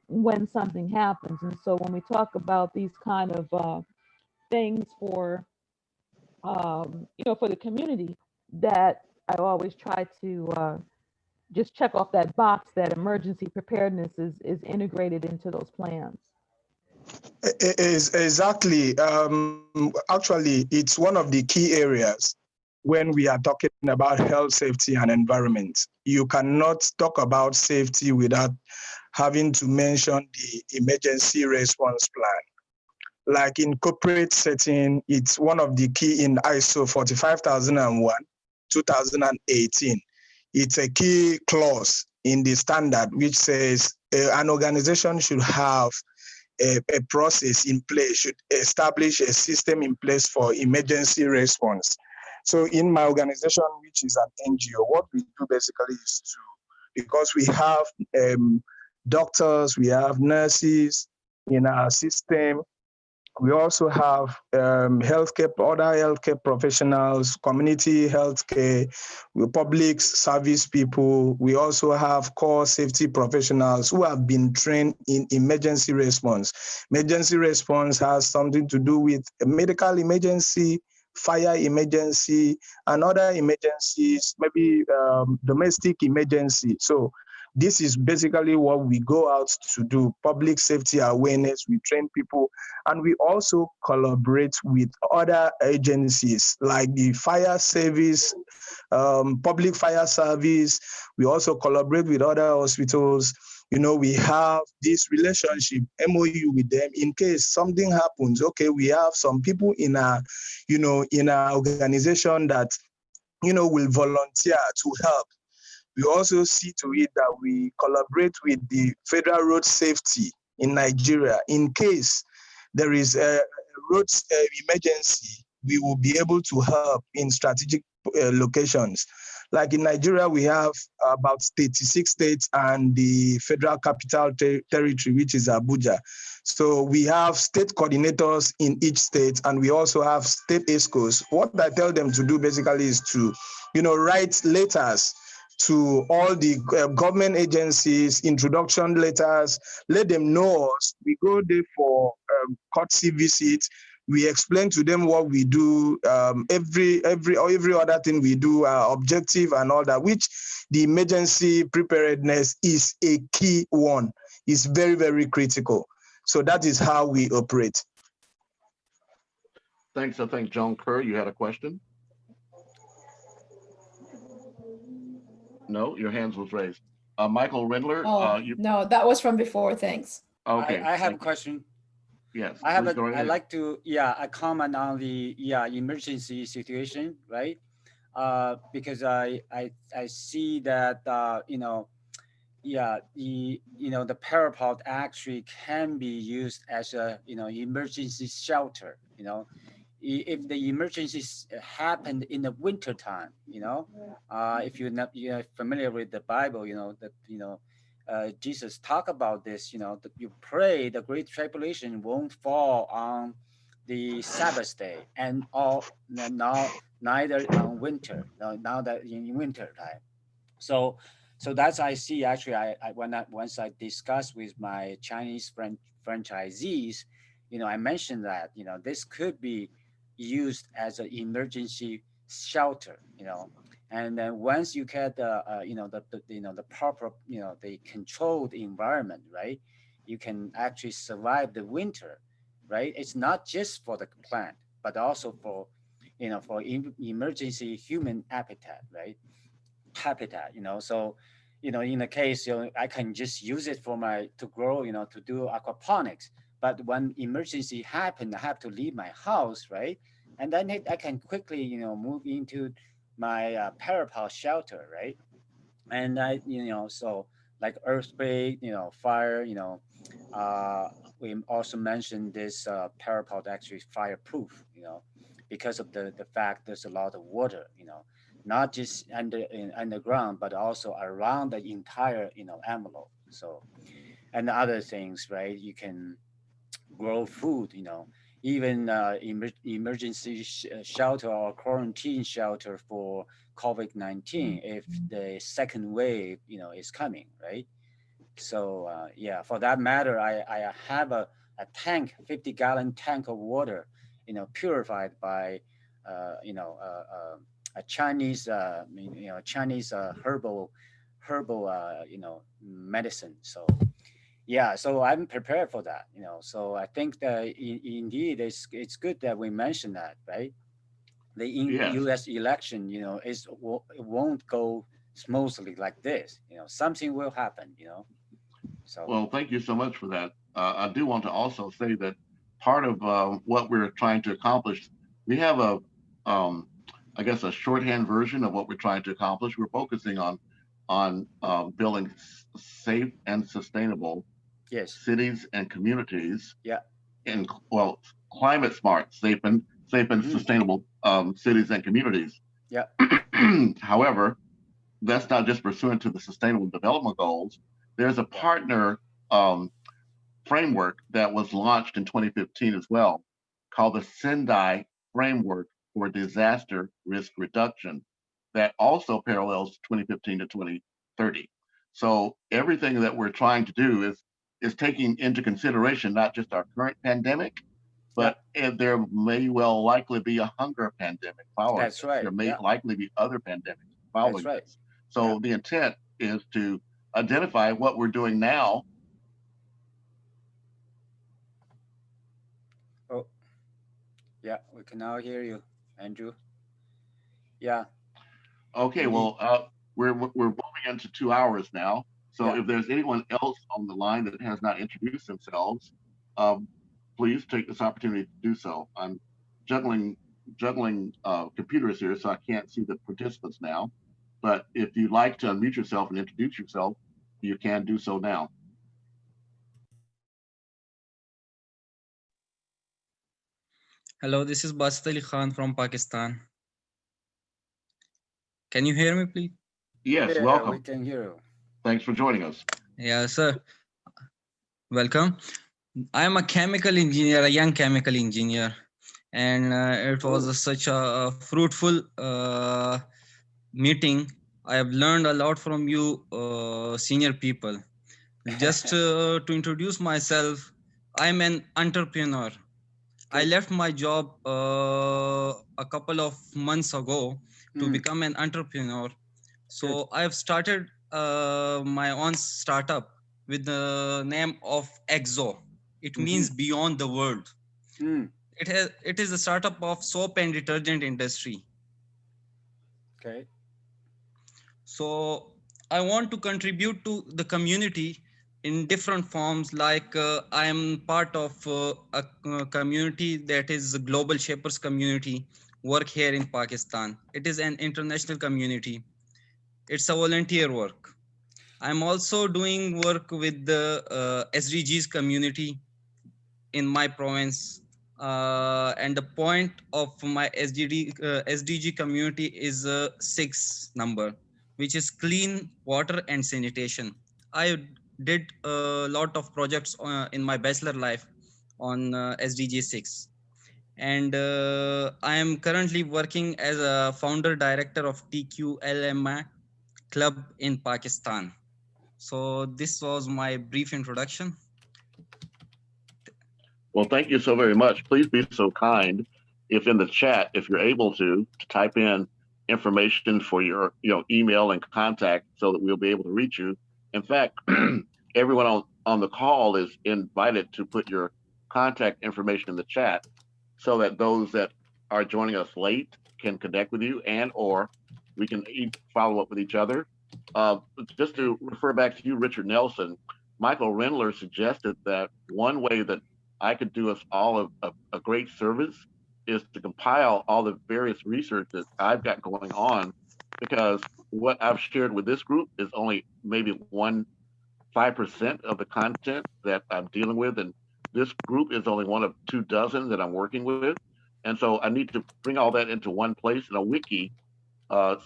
when something happens. And so when we talk about these kind of things for, for the community, that I always try to just check off that box that emergency preparedness is integrated into those plans. Is exactly. Actually, it's one of the key areas when we are talking about health, safety, and environment. You cannot talk about safety without having to mention the emergency response plan. Like in corporate setting, it's one of the key in ISO 45001, 2018. It's a key clause in the standard which says an organization should have a process in place, should establish a system in place for emergency response. So in my organization, which is an NGO, what we do basically is because we have doctors, we have nurses in our system, we also have other healthcare professionals, community healthcare, public service people. We also have core safety professionals who have been trained in emergency response. Emergency response has something to do with a medical emergency, fire emergency, and other emergencies, maybe domestic emergency. So this is basically what we go out to do, public safety awareness. We train people, and we also collaborate with other agencies like the fire service, public fire service. We also collaborate with other hospitals. We have this relationship, MOU with them in case something happens. Okay, we have some people in our organization that, will volunteer to help. We also see to it that we collaborate with the Federal Road Safety in Nigeria. In case there is a road emergency, we will be able to help in strategic locations. Like in Nigeria, we have about 36 states and the Federal Capital Territory, which is Abuja. So we have state coordinators in each state, and we also have state ESCOs. What I tell them to do basically is to, write letters to all the government agencies, introduction letters, let them know us. We go there for courtesy visits. We explain to them what we do, every other thing we do, our objective and all that, which the emergency preparedness is a key one. It's very, very critical. So that is how we operate. Thanks. I think John Kerr, you had a question? No, your hands was raised. Michael Rindler. No, that was from before. Thanks. Okay. I have a question. Yes. I'd like to, I comment on the emergency situation, right? Because I see that the parapet actually can be used as a emergency shelter. If the emergencies happened in the winter time, if you're familiar with the Bible, Jesus talked about this, that you pray the great tribulation won't fall on the Sabbath day and neither on winter, now that in winter time. So that's I see actually once I discussed with my Chinese franchisees, I mentioned that, this could be used as an emergency shelter, and then once you get the proper, the controlled environment, right, you can actually survive the winter, right? It's not just for the plant, but also for, for emergency human habitat, right? So, in the case, I can just use it to grow, to do aquaponics. but when emergency happened, I have to leave my house, right? And then I can quickly, you know, move into my parapet shelter, right? And I, you know, so like earthquake, you know, fire, you know, we also mentioned this parapet actually fireproof, you know, because of the fact there's a lot of water, you know, not just underground, but also around the entire, you know, envelope. So, and other things, right? You can grow food, you know, even emergency shelter or quarantine shelter for COVID-19 if the second wave, you know, is coming, right? So yeah, for that matter, I have a tank, 50-gallon tank of water, you know, purified by, you know, a Chinese, you know, Chinese herbal, you know, medicine. So yeah, so I'm prepared for that, you know. So I think that indeed it's good that we mentioned that, right? The Yes. U.S. election, you know, it won't go smoothly like this. You know, something will happen, you know. So Well, thank you so much for that. I do want to also say that part of what we're trying to accomplish, we have I guess, a shorthand version of what we're trying to accomplish. We're focusing on building safe and sustainable yes, cities and communities, yeah, and well, climate smart, safe and sustainable cities and communities. yeah, However, that's not just pursuant to the Sustainable Development Goals. There's a partner framework that was launched in 2015 as well, called the Sendai Framework for Disaster Risk Reduction, that also parallels 2015 to 2030. So everything that we're trying to do is taking into consideration not just our current pandemic, but there may well likely be a hunger pandemic following that's this. right. There may Yeah, likely be other pandemics that's following right. this. So the intent is to identify what we're doing now. Oh, yeah, we can now hear you, Andrew. Yeah, Okay, indeed. well, we're moving into 2 hours now. So Yeah. if there's anyone else on the line that has not introduced themselves, um, please take this opportunity to do so. I'm juggling computers here, so I can't see the participants now. But if you'd like to unmute yourself and introduce yourself, you can do so now. Hello, this is Basit Ali Khan from Pakistan. Can you hear me, please? Yes, Yeah, we welcome. can hear you. Thanks for joining us. Yeah, sir. Welcome. I am a chemical engineer, a young chemical engineer, and it was such a fruitful meeting. I have learned a lot from you, senior people. Just to introduce myself, I'm an entrepreneur. I left my job a couple of months ago to become an entrepreneur. So I've started my own startup with the name of EXO. It means beyond the world. It is a startup of soap and detergent industry. Okay. So I want to contribute to the community in different forms. Like I am part of a community that is a Global Shapers community, work here in Pakistan. It is an international community. It's a volunteer work. I'm also doing work with the SDGs community in my province. And the point of my SDG community is 6 number, which is clean water and sanitation. I did a lot of projects in my bachelor life on SDG 6. And I am currently working as a founder director of TQLMI club in Pakistan. So this was my brief introduction. Well, thank you so very much. Please be so kind, if in the chat, if you're able to type in information for your email and contact so that we'll be able to reach you. In fact, everyone on the call is invited to put your contact information in the chat so that those that are joining us late can connect with you, and or we can follow up with each other. Just to refer back to you, Richard Nelson, Michael Rendler suggested that one way that I could do us all a great service is to compile all the various research that I've got going on, because what I've shared with this group is only maybe 5% of the content that I'm dealing with. And this group is only one of 24 that I'm working with. And so I need to bring all that into one place, and a wiki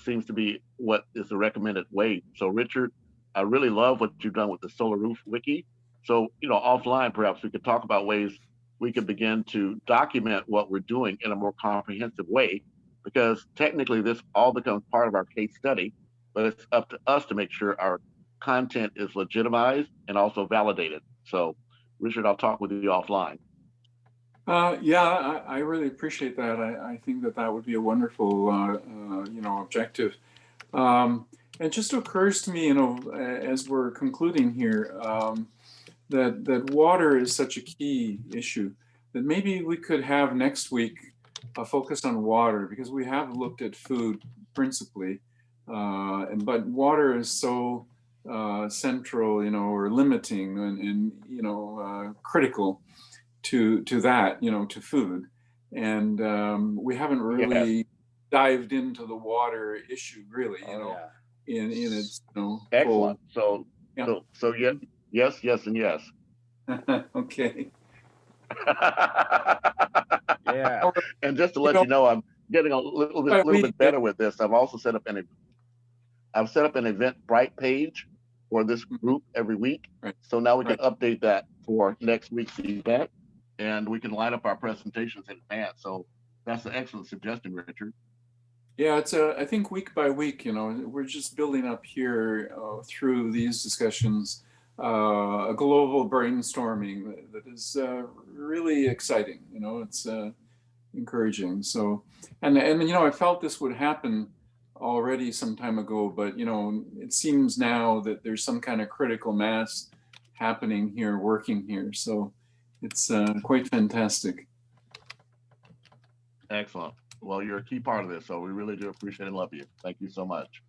seems to be what is the recommended way. So Richard, I really love what you've done with the Solar Roof wiki. So, offline, perhaps we could talk about ways we could begin to document what we're doing in a more comprehensive way, because technically this all becomes part of our case study, but it's up to us to make sure our content is legitimized and also validated. So Richard, I'll talk with you offline. Yeah, I really appreciate that. I think that would be a wonderful, objective. It just occurs to me, as we're concluding here, that water is such a key issue that maybe we could have next week a focus on water, because we have looked at food principally, but water is so central, or limiting and critical to that, to food. And we haven't really dived into the water issue, really, in its, Excellent. full. So yes, and yes. Okay. Yeah. And just to let you know, I'm getting a little bit better with this. I've also set up an Eventbrite page for this group every week. So now we can update that for next week's event, and we can line up our presentations in advance. So that's an excellent suggestion, Richard. Yeah, it's I think week by week, we're just building up here through these discussions, a global brainstorming that is really exciting. It's encouraging. So, and I felt this would happen already some time ago, but it seems now that there's some kind of critical mass happening here, working here. So it's quite fantastic. Excellent. Well, you're a key part of this, so we really do appreciate and love you. Thank you so much.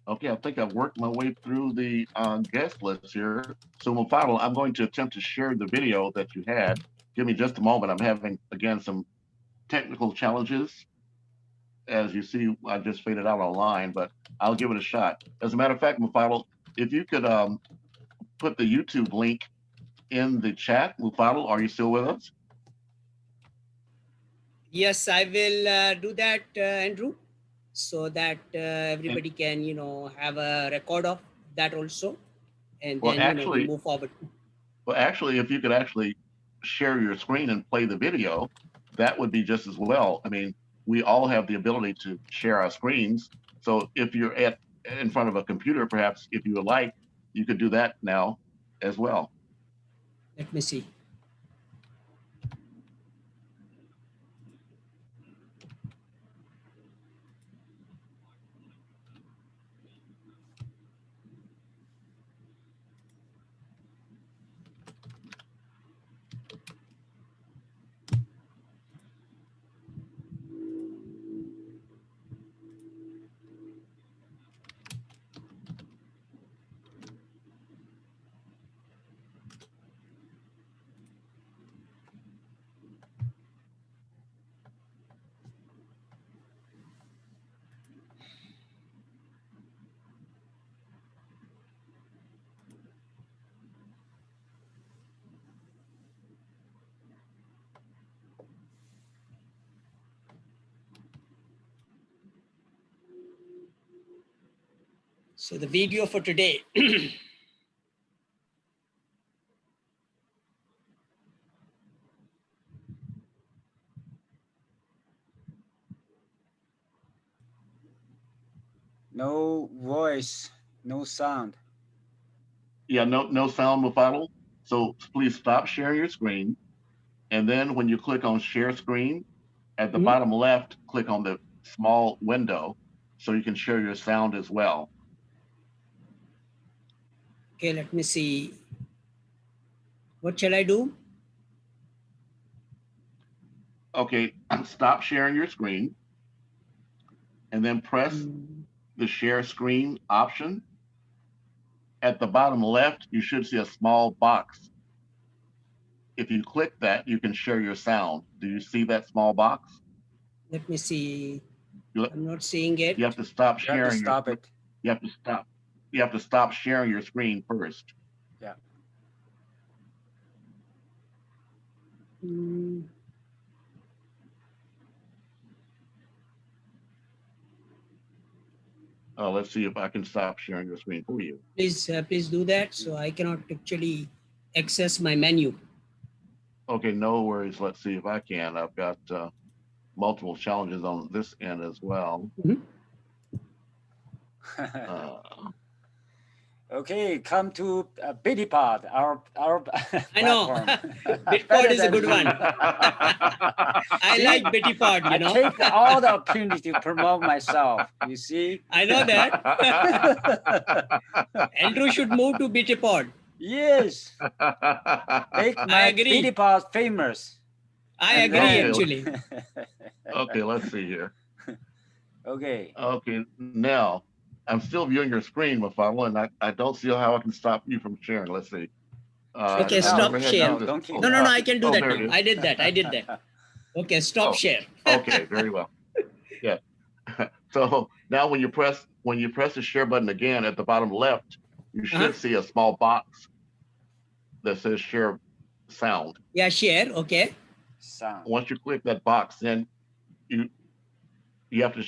Okay, I think I've worked my way through the guest list here. So Mufadal, I'm going to attempt to share the video that you had. Give me just a moment. I'm having, again, some technical challenges. As you see, I just faded out online, but I'll give it a shot. As a matter of fact, Mufadal, if you could put the YouTube link in the chat. Mufadal, are you still with us? Yes, I will do that, Andrew, so that everybody can, have a record of that also, and then we move forward. Well, actually, if you could actually share your screen and play the video, that would be just as well. I mean, we all have the ability to share our screens. So if you're in front of a computer, perhaps if you would like, you could do that now as well. Let me see. So the video for today. No voice, no sound. Yeah, no sound, Mufadal. So please stop sharing your screen. And then when you click on share screen, at the bottom left, click on the small window so you can share your sound as well. Okay, let me see. What shall I do? Okay, stop sharing your screen and then press the share screen option. at the bottom left, you should see a small box. If you click that, you can share your sound. Do you see that small box? Let me see. You, I'm not seeing it. you have to stop You have to sharing. stop it. You have to stop. You have to stop sharing your screen first. Yeah. Mm, Let's see if I can stop sharing your screen for you. please do that. So I cannot actually access my menu. Okay, no worries. Let's see if I can. I've got multiple challenges on this end as well. Okay, come to Bitipod, our I know. Bitpod is a good one. I like Bitipod, you know. I take all the opportunity to promote myself, you see? I know that. Andrew should move to Bitipod. Yes. Make my Bitipod famous. I agree, actually. Okay, let's see here. Okay. Okay, now I'm still viewing your screen, Mafalda, and I don't see how I can stop you from sharing. Let's see. Okay, stop share. No, I can do that now. I did that. Okay, stop share. Okay, very well. Yeah. So now when you press the share button again at the bottom left, you should see a small box that says share sound. Yeah, share. Okay. Sound. Once you click that box, then you have to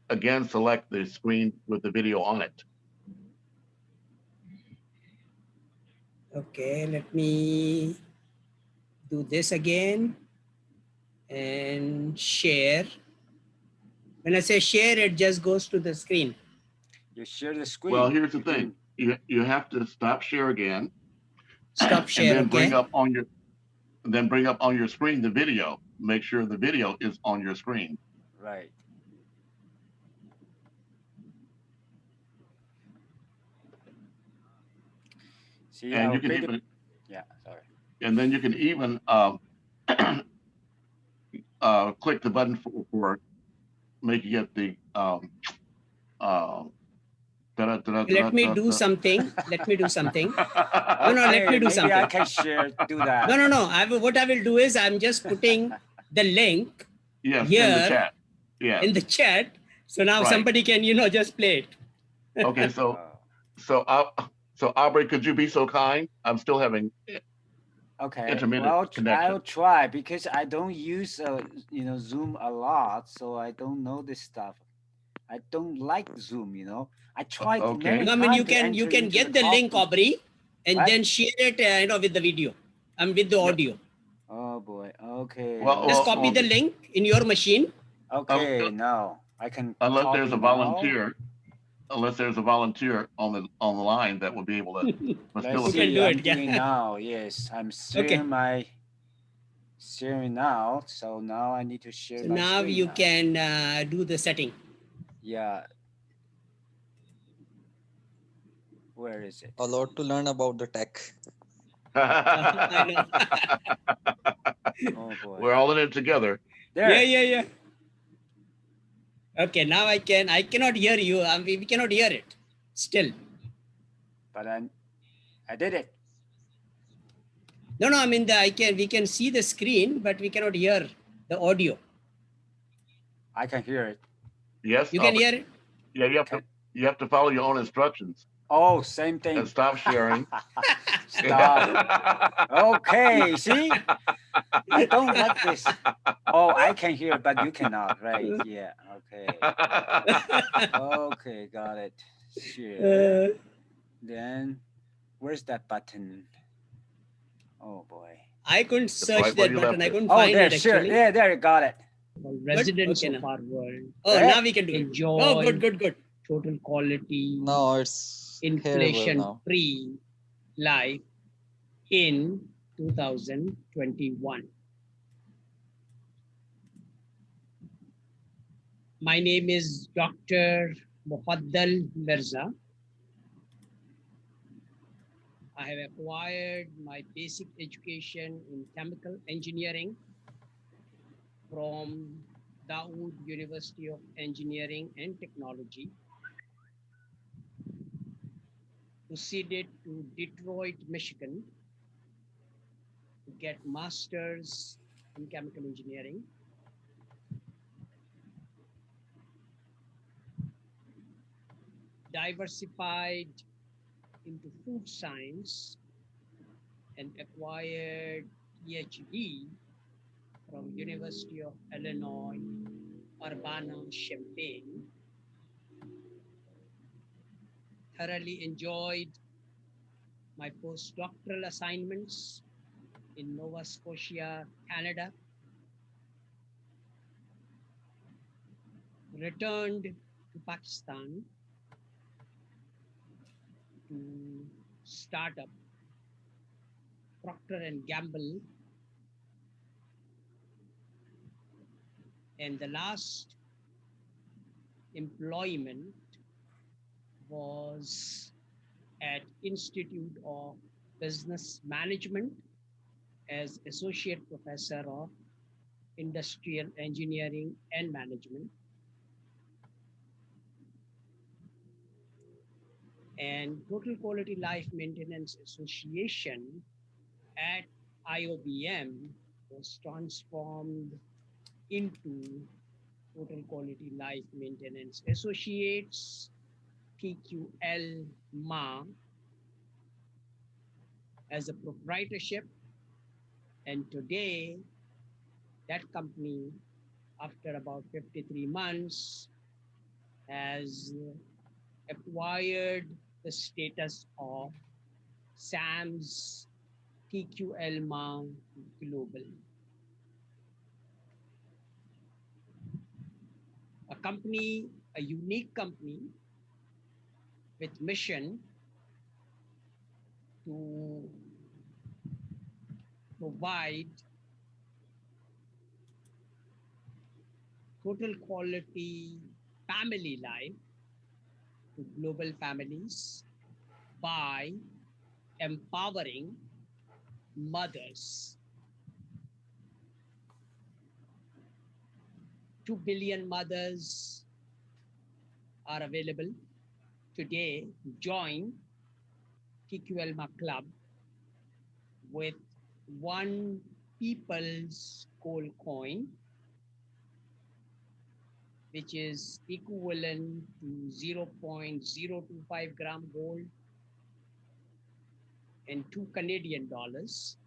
again select the screen with the video on it. Okay, let me do this again and share. When I say share, it just goes to the screen. You share the screen. Well, here's the thing. You have to stop share again. Stop share, and then okay. bring up on your screen the video. Make sure the video is on your screen. Right. See, and you can even, sorry. And then you can even click the button for making it the let me do something. Let me do something. No, let me do something. Maybe I can do that. No. What I will do is I'm just putting the link here in the chat. Yeah. In the chat. So now somebody can, just play it. Okay, so Aubrey, could you be so kind? I'm still having intermittent connection. I'll try because I don't use Zoom a lot, so I don't know this stuff. I don't like Zoom, I tried many times. You can get the link, Aubrey, and then share it with the video and with the audio. Oh boy. Okay. Just copy the link in your machine. Okay, now I can. Unless there's a volunteer. Unless there's a volunteer on the line that will be able to facilitate. I'm doing now. Yes, I'm sharing now. So now I need to share. So now you can do the setting. Yeah. Where is it? A lot to learn about the tech. I know. Oh boy. We're all in it together. There. Yeah. Okay, now I cannot hear you. We cannot hear it still. But I did it. No, I mean we can see the screen, but we cannot hear the audio. I can hear it. Yes. You can hear it? Yeah, you have to follow your own instructions. Oh, same thing. And stop sharing. Stop. Okay, see? I don't like this. Oh, I can hear, but you cannot, right? Yeah, okay. Okay, got it. Share. Then, where's that button? Oh, boy. I couldn't search that button. I couldn't find there, it, actually. Yeah, there, you got it. Residents of our world. Oh, now we can do it. Enjoy. Oh, good. Total quality. No, it's inflation-free life in 2021. My name is Dr. Mufaddal Mirza. I have acquired my basic education in chemical engineering from Dawood University of Engineering and Technology. proceeded to Detroit, Michigan to get master's in chemical engineering. Diversified into food science and acquired PhD from University of Illinois, Urbana-Champaign. Thoroughly enjoyed my postdoctoral assignments in Nova Scotia, Canada. Returned to Pakistan to start up Procter & Gamble. And the last employment was at Institute of Business Management as Associate Professor of Industrial Engineering and Management. And Total Quality Life Maintenance Association at IOBM was transformed into Total Quality Life Maintenance Associates, TQL-MA, as a proprietorship. And today, that company, after about 53 months, has acquired the status of SAM's TQL-MA Global. A company, a unique company with mission to provide total quality family life to global families by empowering mothers. 2 billion mothers are available today. Join TQL-MA Club with one People's Gold coin, which is equivalent to 0.025 gram gold and 2 Canadian dollars.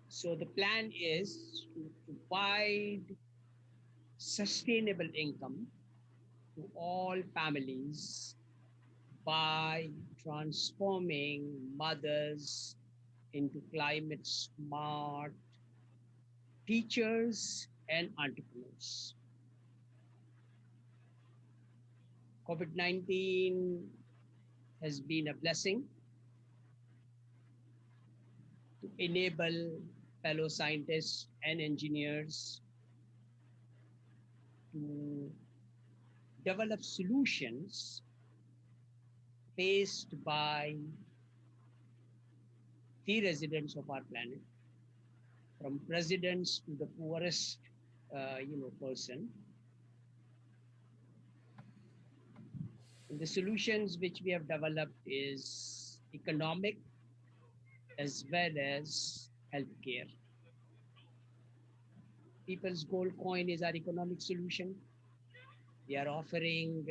So the plan is to provide sustainable income to all families by transforming mothers into climate smart teachers and entrepreneurs. COVID-19 has been a blessing to enable fellow scientists and engineers to develop solutions faced by the residents of our planet, from presidents to the poorest person. And the solutions which we have developed is economic as well as healthcare. People's Gold coin is our economic solution. We are offering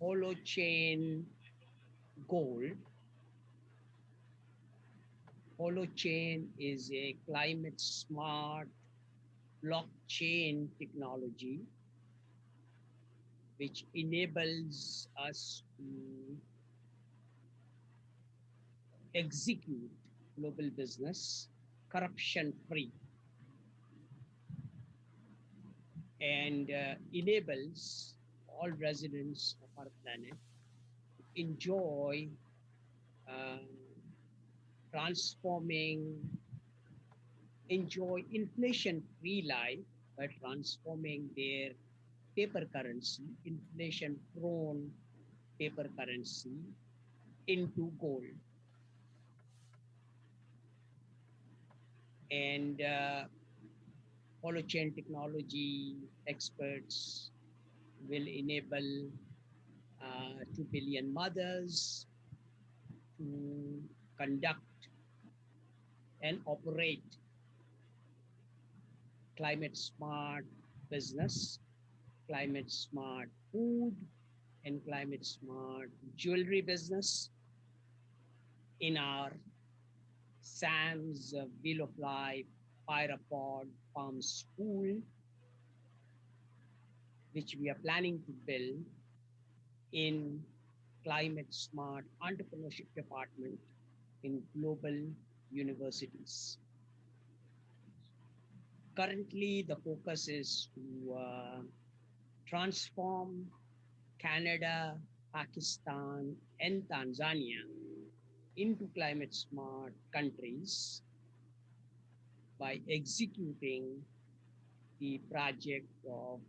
holochain gold. Holochain is a climate smart blockchain technology which enables us to execute global business corruption free and enables all residents of our planet to enjoy enjoy inflation-free life by transforming their paper currency, inflation-prone paper currency, into gold. And holochain technology experts will enable 2 billion mothers, to conduct and operate climate smart business, climate smart food, and climate smart jewelry business in our SAM's Wheel of Life Pyropod Farm School, which we are planning to build in climate smart entrepreneurship department in global universities. Currently, the focus is to transform Canada, Pakistan, and Tanzania into climate smart countries by executing the project of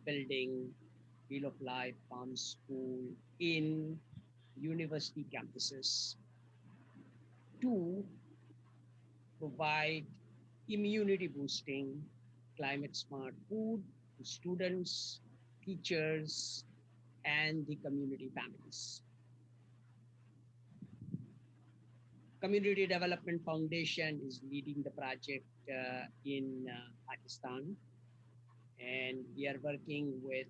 building Wheel of Life Farm School in university campuses to provide immunity boosting climate smart food to students, teachers, and the community families. Community Development Foundation is leading the project in Pakistan, and we are working with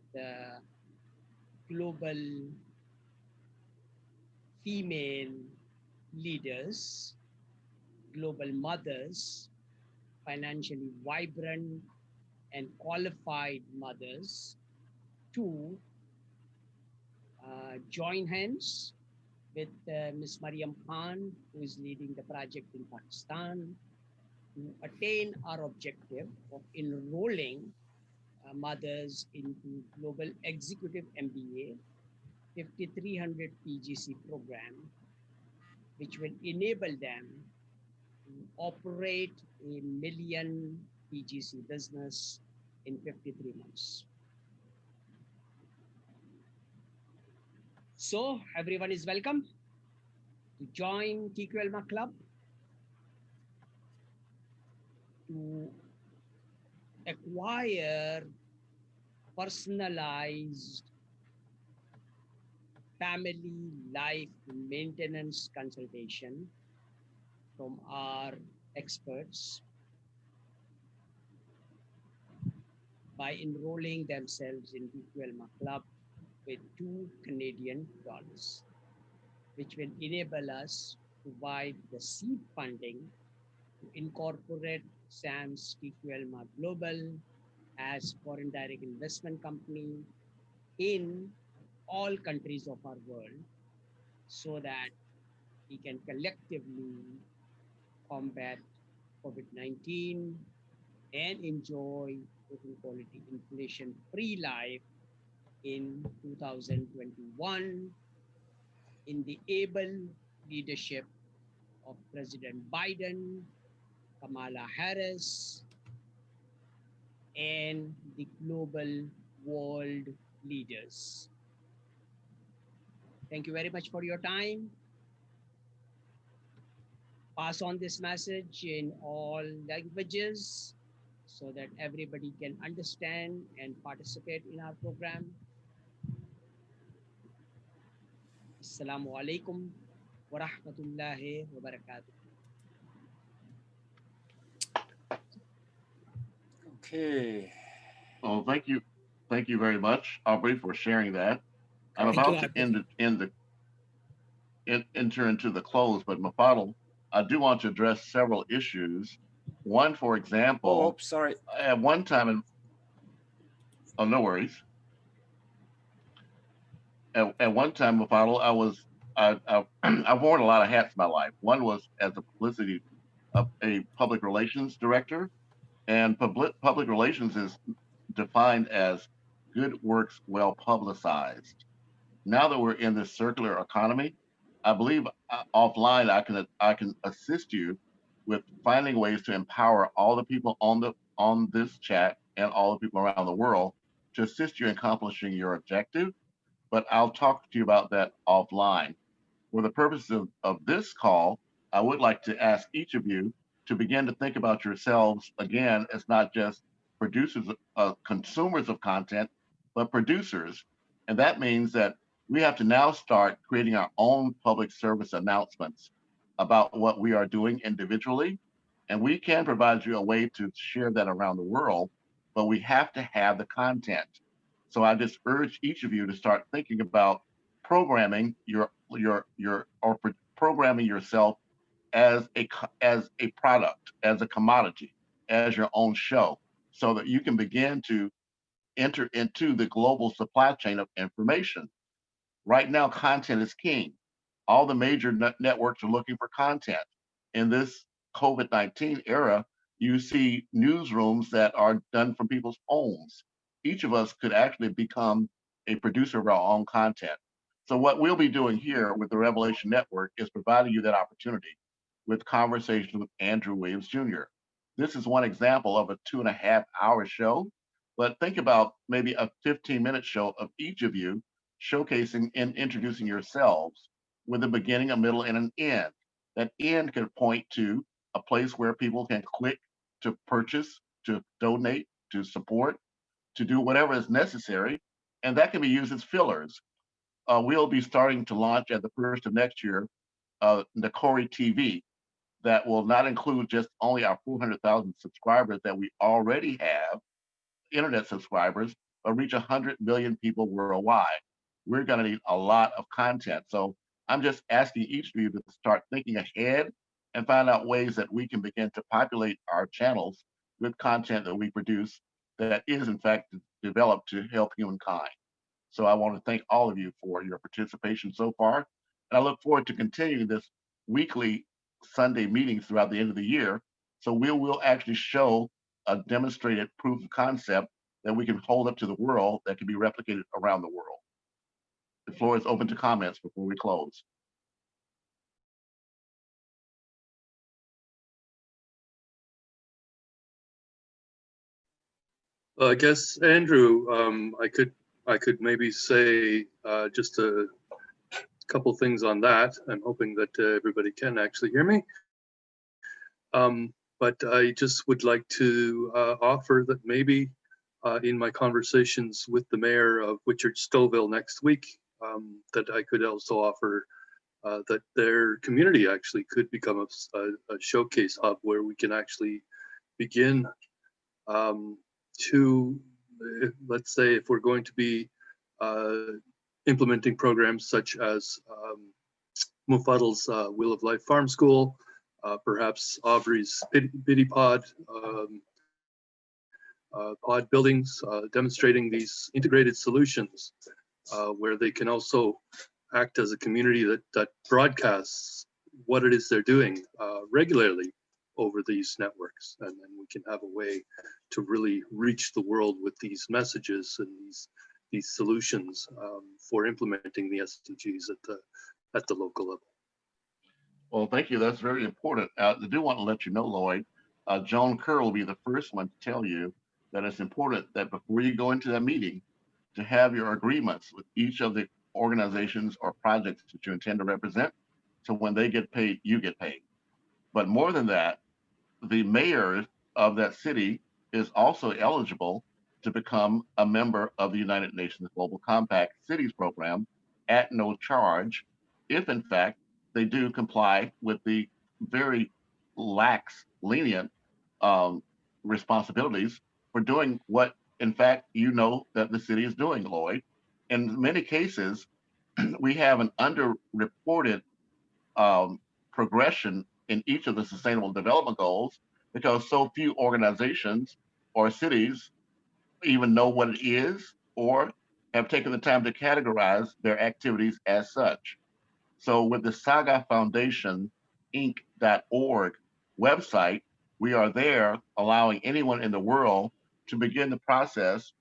global female leaders, global mothers, financially vibrant and qualified mothers to join hands with Ms. Mariam Khan, who is leading the project in Pakistan, to attain our objective of enrolling mothers into Global Executive MBA 5300 PGC program, which will enable them to operate a million PGC business in 53 months. So everyone is welcome to join TQLMA Club to acquire personalized family life maintenance consultation from our experts by enrolling themselves in TQLMA Club with $2 Canadian, which will enable us to provide the seed funding to incorporate SAM's TQLMA Global as foreign direct investment company in all countries of our world, so that we can collectively combat COVID-19 and enjoy total quality inflation-free life in 2021 in the able leadership of President Biden, Kamala Harris, and the global world leaders. Thank you very much for your time. Pass on this message in all languages so that everybody can understand and participate in our program. Assalamu alaikum wa rahmatullahi wa barakatuh. Okay. Well, thank you very much, Aubrey, for sharing that. I'm Thank you, about to enter into the close, but Mafadal, I do want to address several issues. One, for example, sorry. at one time, oh, no worries. At one time, Mafadal, I've worn a lot of hats in my life. One was as a public relations director, and public relations is defined as good works well publicized. Now that we're in this circular economy, I believe offline I can assist you with finding ways to empower all the people on this chat and all the people around the world to assist you in accomplishing your objective. But I'll talk to you about that offline. For the purpose of this call, I would like to ask each of you to begin to think about yourselves again as not just producers, consumers of content, but producers. And that means that we have to now start creating our own public service announcements about what we are doing individually. And we can provide you a way to share that around the world, but we have to have the content. So I just urge each of you to start thinking about programming programming yourself as a product, as a commodity, as your own show, so that you can begin to enter into the global supply chain of information. Right now, content is king. All the major networks are looking for content. In this COVID-19 era, you see newsrooms that are done from people's homes. Each of us could actually become a producer of our own content. So what we'll be doing here with the Revelation Network is providing you that opportunity with conversations with Andrew Williams Jr. This is one example of a 2.5-hour show, but think about maybe a 15-minute show of each of you showcasing and introducing yourselves with a beginning, a middle, and an end. That end can point to a place where people can click to purchase, to donate, to support, to do whatever is necessary, and that can be used as fillers. We'll be starting to launch at the first of next year, Nakori TV, that will not include just only our 400,000 subscribers that we already have, internet subscribers, but reach 100 million people worldwide. We're going to need a lot of content. So I'm just asking each of you to start thinking ahead and find out ways that we can begin to populate our channels with content that we produce that is in fact developed to help humankind. So I want to thank all of you for your participation so far. And I look forward to continuing this weekly Sunday meetings throughout the end of the year. So we will actually show a demonstrated proof of concept that we can hold up to the world that can be replicated around the world. The floor is open to comments before we close. I guess, Andrew, I could maybe say just a couple things on that. I'm hoping that everybody can actually hear me. But I just would like to offer that maybe in my conversations with the mayor of Wichert Stouffville next week, that I could also offer that their community actually could become a showcase hub where we can actually begin to, let's say, if we're going to be implementing programs such as Mufaddal's Wheel of Life Farm School, perhaps Aubrey's Biddy Pod, pod buildings, demonstrating these integrated solutions where they can also act as a community that broadcasts what it is they're doing regularly over these networks. And then we can have a way to really reach the world with these messages and these solutions for implementing the SDGs at the local level. Well, thank you. That's very important. I do want to let you know, Lloyd, Joan Kerr will be the first one to tell you that it's important that before you go into that meeting, to have your agreements with each of the organizations or projects that you intend to represent. So when they get paid, you get paid. But more than that, the mayor of that city is also eligible to become a member of the United Nations Global Compact Cities Program at no charge, if in fact they do comply with the very lax, lenient responsibilities for doing what, in fact, you know that the city is doing, Lloyd. In many cases, we have an underreported progression in each of the Sustainable Development Goals because so few organizations or cities even know what it is or have taken the time to categorize their activities as such. So with the Saga Foundation Inc.org website, we are there allowing anyone in the world to begin the process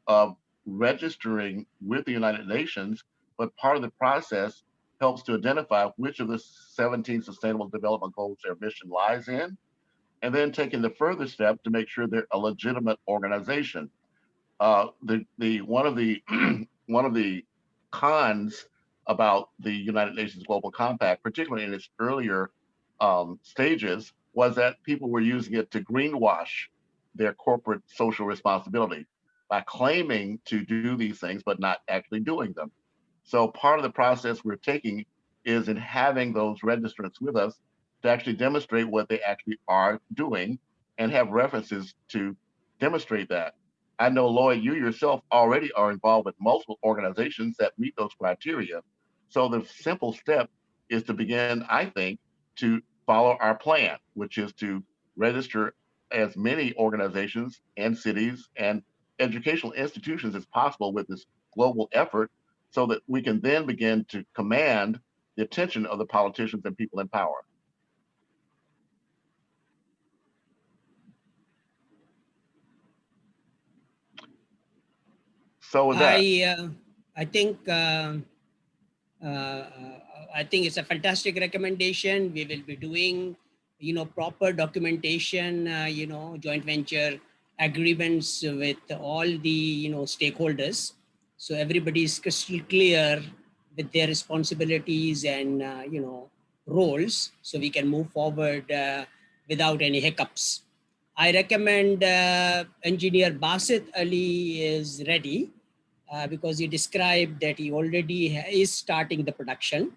of registering with the United Nations, but part of the process helps to identify which of the 17 Sustainable Development Goals their mission lies in, and then taking the further step to make sure they're a legitimate organization. One of the cons about the United Nations Global Compact, particularly in its earlier stages, was that people were using it to greenwash their corporate social responsibility by claiming to do these things but not actually doing them. So part of the process we're taking is in having those registrants with us to actually demonstrate what they actually are doing and have references to demonstrate that. I know, Lloyd, you yourself already are involved with multiple organizations that meet those criteria. So the simple step is to begin, I think, to follow our plan, which is to register as many organizations and cities and educational institutions as possible with this global effort, so that we can then begin to command the attention of the politicians and people in power. So with that, I think it's a fantastic recommendation. We will be doing, proper documentation, joint venture agreements with all the, stakeholders. So everybody is crystal clear with their responsibilities and, roles, so we can move forward without any hiccups. I recommend Engineer Basit Ali is ready. Because he described that he already is starting the production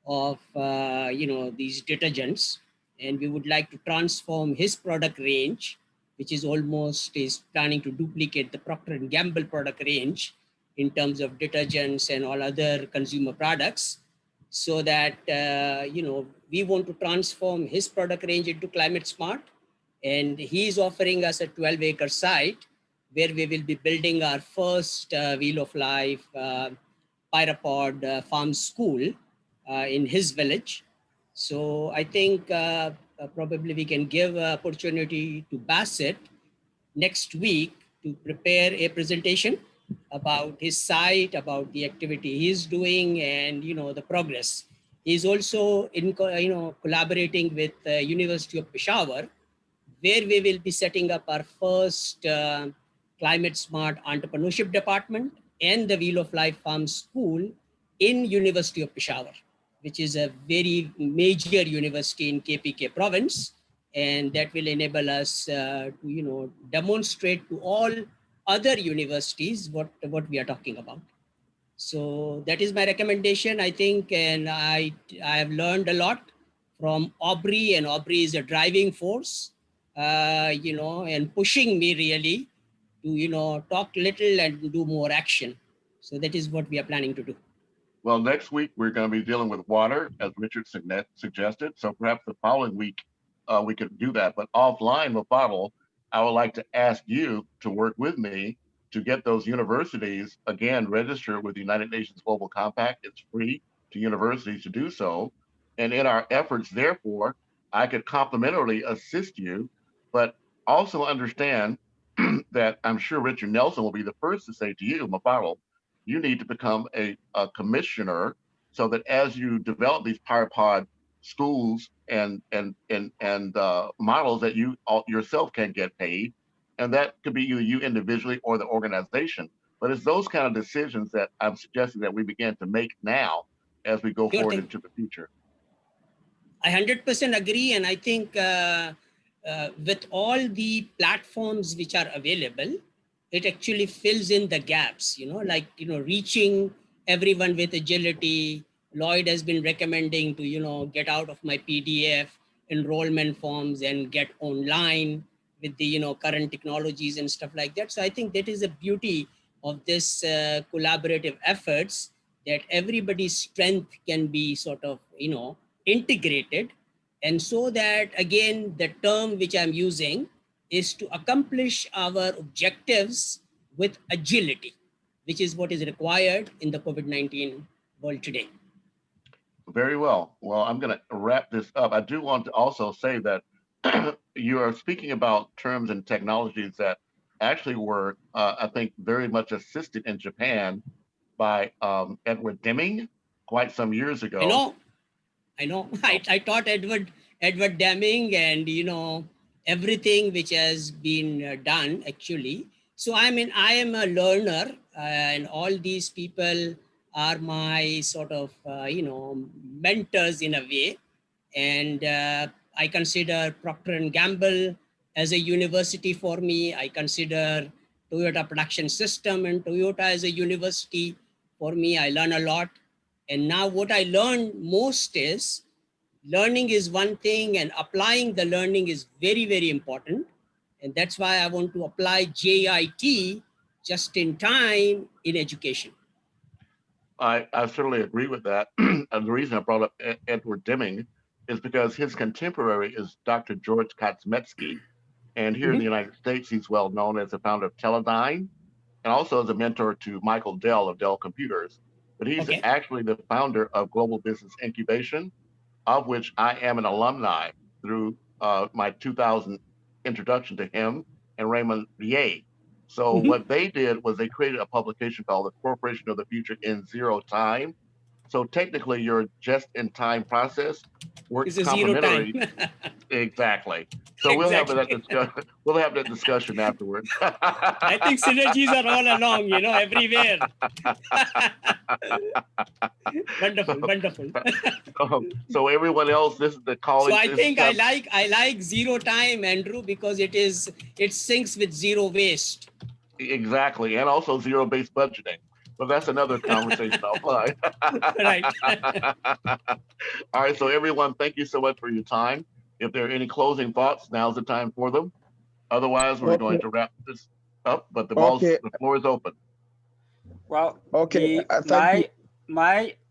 of these detergents, and we would like to transform his product range, which is planning to duplicate the Procter & Gamble product range in terms of detergents and all other consumer products, so that we want to transform his product range into climate smart. And he's offering us a 12-acre site where we will be building our first Wheel of Life Pyropod farm school in his village. So I think probably we can give opportunity to Bassett next week to prepare a presentation about his site, about the activity he's doing, and the progress. He's also collaborating with University of Peshawar, where we will be setting up our first climate smart entrepreneurship department and the Wheel of Life Farm School in University of Peshawar, which is a very major university in KPK province. And that will enable us to, demonstrate to all other universities what we are talking about. So that is my recommendation, I think, and I have learned a lot from Aubrey, and Aubrey is a driving force, and pushing me really to, talk little and do more action. So that is what we are planning to do. Well, next week we're going to be dealing with water, as Richard suggested. So perhaps the following week we could do that. But offline with Bottle, I would like to ask you to work with me to get those universities, again, registered with the United Nations Global Compact. It's free to universities to do so. And in our efforts, therefore, I could complementarily assist you, but also understand that I'm sure Richard Nelson will be the first to say to you, Mafaro, you need to become a commissioner, so that as you develop these Pyropod schools and models, that you yourself can get paid. And that could be either you individually or the organization. But it's those kind of decisions that I'm suggesting that we begin to make now as we go forward into the future. I 100% agree. And I think with all the platforms which are available, it actually fills in the gaps, reaching everyone with agility. Lloyd has been recommending to, get out of my PDF enrollment forms and get online with the, current technologies and stuff like that. So I think that is the beauty of this collaborative efforts, that everybody's strength can be sort of, integrated. And so that, again, the term which I'm using is to accomplish our objectives with agility, which is what is required in the COVID-19 world today. Very well. Well, I'm going to wrap this up. I do want to also say that you are speaking about terms and technologies that actually were, I think, very much assisted in Japan by Edward Deming quite some years ago. I know. I taught Edward Deming, and everything which has been done actually. So I am a learner, and all these people are my sort of mentors in a way. And I consider Procter & Gamble as a university for me. I consider Toyota Production System and Toyota as a university for me. I learn a lot. And now what I learned most is learning is one thing and applying the learning is very, very important. And that's why I want to apply JIT, just in time, in education. I certainly agree with that. And the reason I brought up Edward Deming is because his contemporary is Dr. George Kosmetsky. And here in the United States, he's well known as the founder of Teledyne and also as a mentor to Michael Dell of Dell Computers. But he's actually the founder of Global Business Incubation, of which I am an alumni through my 2000 introduction to him and Raymond Rie. So what they did was they created a publication called the Corporation of the Future in Zero Time. So technically your just-in-time process works complementary. Exactly. So we'll have that discussion. We'll have that discussion afterwards. I think synergies are all along, you know, everywhere. Wonderful, wonderful. So everyone else, this is the college. So I think I like zero time, Andrew, because it syncs with zero waste. Exactly, and also zero-based budgeting. But that's another conversation offline. Right. All right, so everyone, thank you so much for your time. If there are any closing thoughts, now's the time for them. Otherwise, we're going to wrap this up, but the floor is open. Well,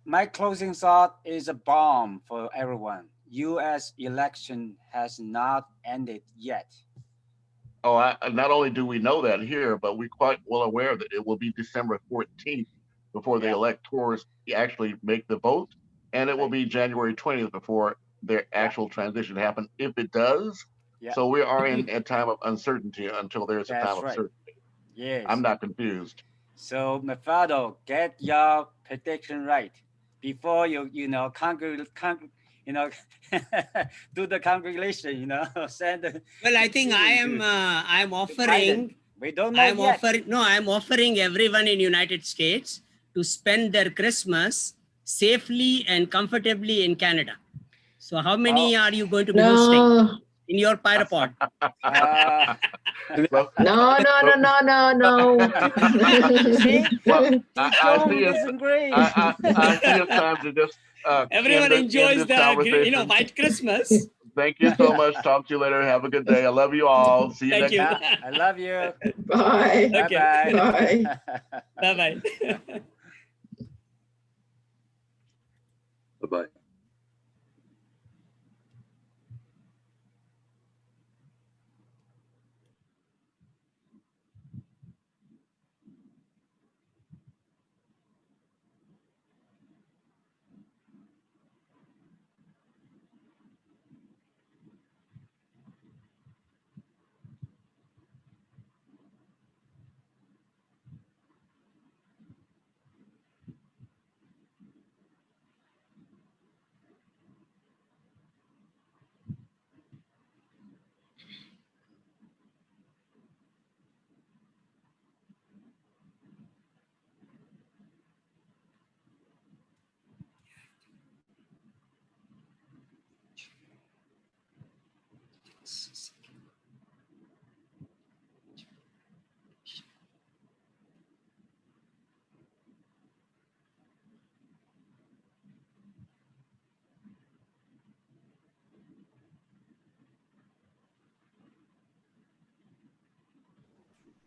my closing thought is a bomb for everyone. U.S. election has not ended yet. Oh, not only do we know that here, but we're quite well aware that it will be December 14th before the electors actually make the vote, and it will be January 20th before their actual transition happen, if it does. So we are in a time of uncertainty until there's a time of certainty. Yes. I'm not confused. So, Mafado, get your prediction right before you do the congregation, send the, well, I think I'm offering. We don't know yet. I'm offering everyone in United States to spend their Christmas safely and comfortably in Canada. So how many are you going to be hosting in your pyropod? No. See? I see it's time to just everyone enjoys the White Christmas. Thank you so much. Talk to you later. Have a good day. I love you all. See you next time. I love you. Bye. Okay. Bye. Bye-bye. Bye-bye.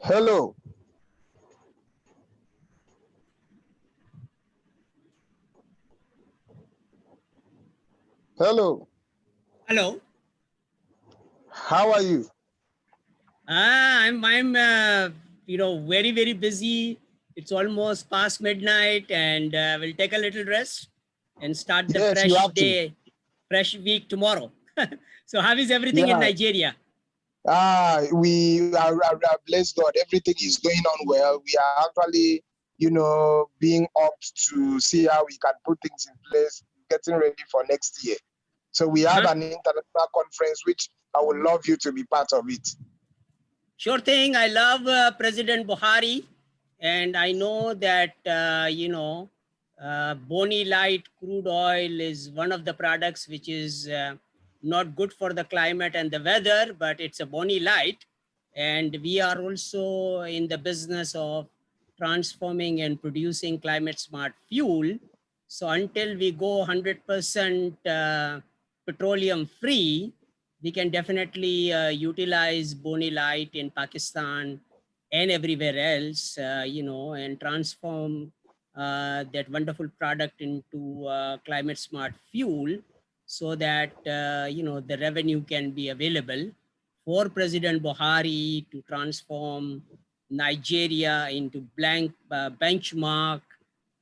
Hello. Hello. Hello. How are you? I'm very, very busy. It's almost past midnight, and we'll take a little rest and start the fresh day, fresh week tomorrow. So how is everything in Nigeria? We are blessed God. Everything is going on well. We are actually, being up to see how we can put things in place, getting ready for next year. So we have an international conference, which I would love you to be part of it. Sure thing. I love President Buhari, and I know that, Bonny Light crude oil is one of the products which is not good for the climate and the weather, but it's a Bonny Light. And we are also in the business of transforming and producing climate smart fuel. So until we go 100% petroleum free, we can definitely utilize Boni Light in Pakistan and everywhere else, and transform that wonderful product into climate smart fuel, so that the revenue can be available for President Buhari to transform Nigeria into benchmark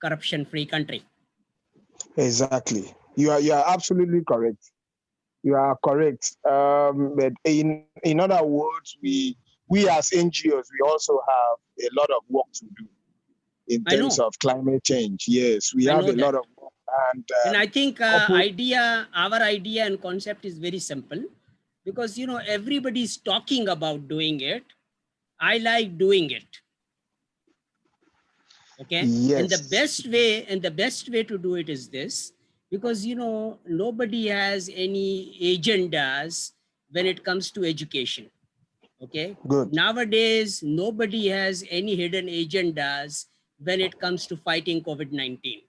corruption-free country. Exactly. You are absolutely correct. You are correct. But in other words, we as NGOs, we also have a lot of work to do in terms of climate change. Yes, we have a lot of work. And I think our idea and concept is very simple, because everybody's talking about doing it. I like doing it. Okay. Yes. And the best way to do it is this, because nobody has any agendas when it comes to education. Okay. Good. Nowadays, nobody has any hidden agendas when it comes to fighting COVID-19,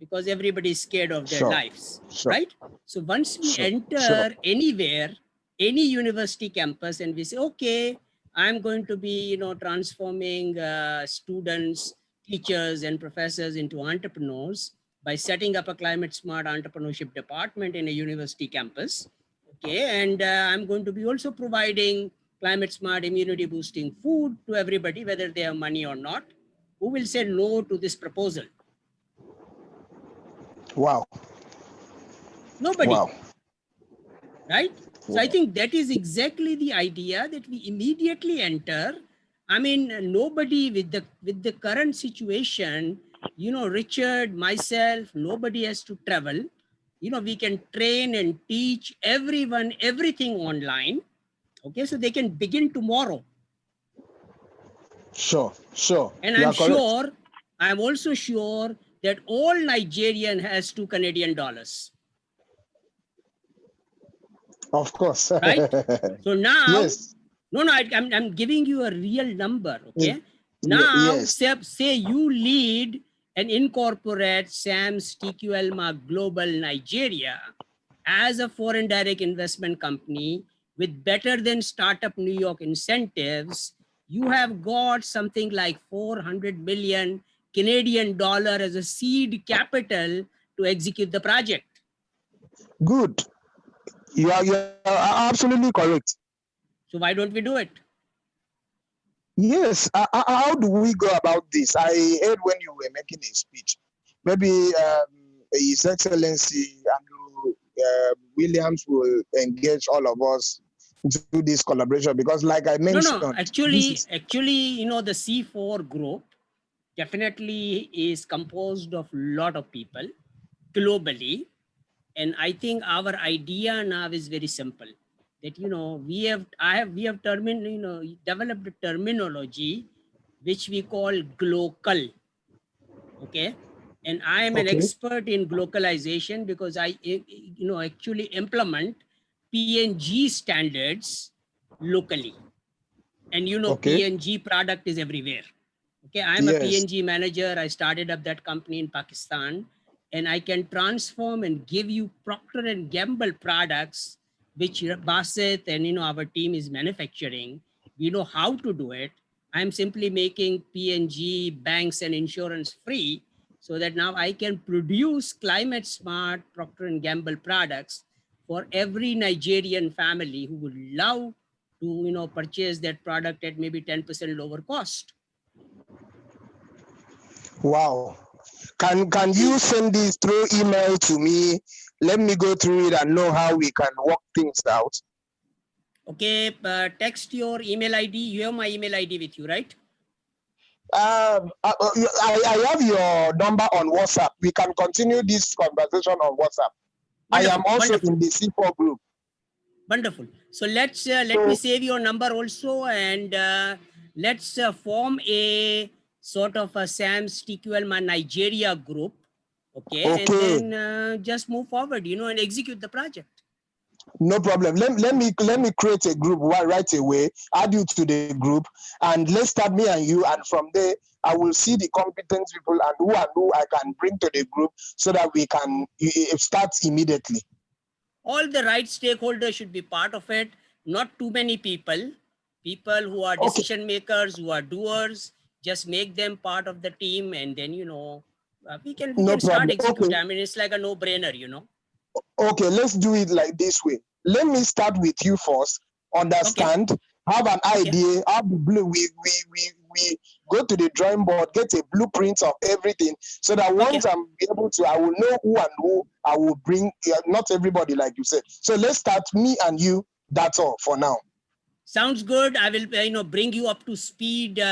because everybody is scared of their lives, right? So once we enter anywhere, any university campus, and we say, okay, I'm going to be, transforming students, teachers, and professors into entrepreneurs by setting up a climate smart entrepreneurship department in a university campus. Okay, and I'm going to be also providing climate smart immunity boosting food to everybody, whether they have money or not. Who will say no to this proposal? Wow. Nobody. Wow. Right? So I think that is exactly the idea, that we immediately enter. I mean, nobody with the current situation, Richard, myself, nobody has to travel. We can train and teach everyone everything online. Okay, so they can begin tomorrow. Sure. And I'm also sure that all Nigerian has $2 Canadian. Of course. Right? So now, yes. I'm giving you a real number. Okay. Now, say you lead and incorporate SAM's TQLMA Global Nigeria as a foreign direct investment company with better than startup New York incentives. You have got something like 400 million Canadian dollar as a seed capital to execute the project. Good. You are absolutely correct. So why don't we do it? Yes. How do we go about this? I heard when you were making a speech, maybe His Excellency Andrew Williams will engage all of us to do this collaboration, because like I mentioned. No, actually, the C4 group definitely is composed of a lot of people globally. And I think our idea now is very simple, that, we have developed a terminology which we call glocal. Okay. And I am an expert in globalization, because I, actually implement PNG standards locally. And PNG product is everywhere. Okay, I'm a PNG manager. I started up that company in Pakistan, and I can transform and give you Procter & Gamble products, which Basit and our team is manufacturing. We know how to do it. I'm simply making PNG banks and insurance free, so that now I can produce climate smart Procter & Gamble products for every Nigerian family who would love to purchase that product at maybe 10% lower cost. Wow. Can you send this through email to me? Let me go through it and know how we can work things out. Okay, text your email ID. You have my email ID with you, right? I have your number on WhatsApp. We can continue this conversation on WhatsApp. Wonderful, I am also in the C4 group. Wonderful. So let me save your number also, and let's form a sort of a SAM's TQLMA Nigeria group. Okay. And then just move forward, and execute the project. No problem. Let me create a group right away, add you to the group, and let's start me and you, and from there I will see the competent people and who I can bring to the group so that we can start immediately. All the right stakeholders should be part of it, not too many people who are decision makers, who are doers. Just make them part of the team, and then we can start executing. Okay. I mean, it's like a no-brainer, Okay, let's do it like this way. Let me start with you first. Understand, have an idea, have the blue. We go to the drawing board, get a blueprint of everything, so that once I'm able to, I will know who I will bring. Not everybody, like you said. So let's start me and you. That's all for now. Sounds good. I will, bring you up to speed.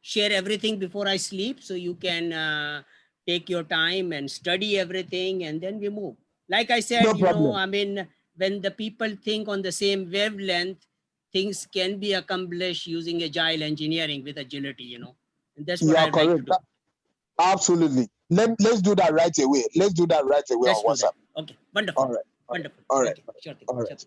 Share everything before I sleep, so you can take your time and study everything, and then we move. Like I said, I mean, when the people think on the same wavelength, things can be accomplished using agile engineering with agility, and that's what I like to do. Absolutely. Let's do that right away. Let's do that right away on WhatsApp. Okay, wonderful. All right. Wonderful. All right. Sure thing. All right.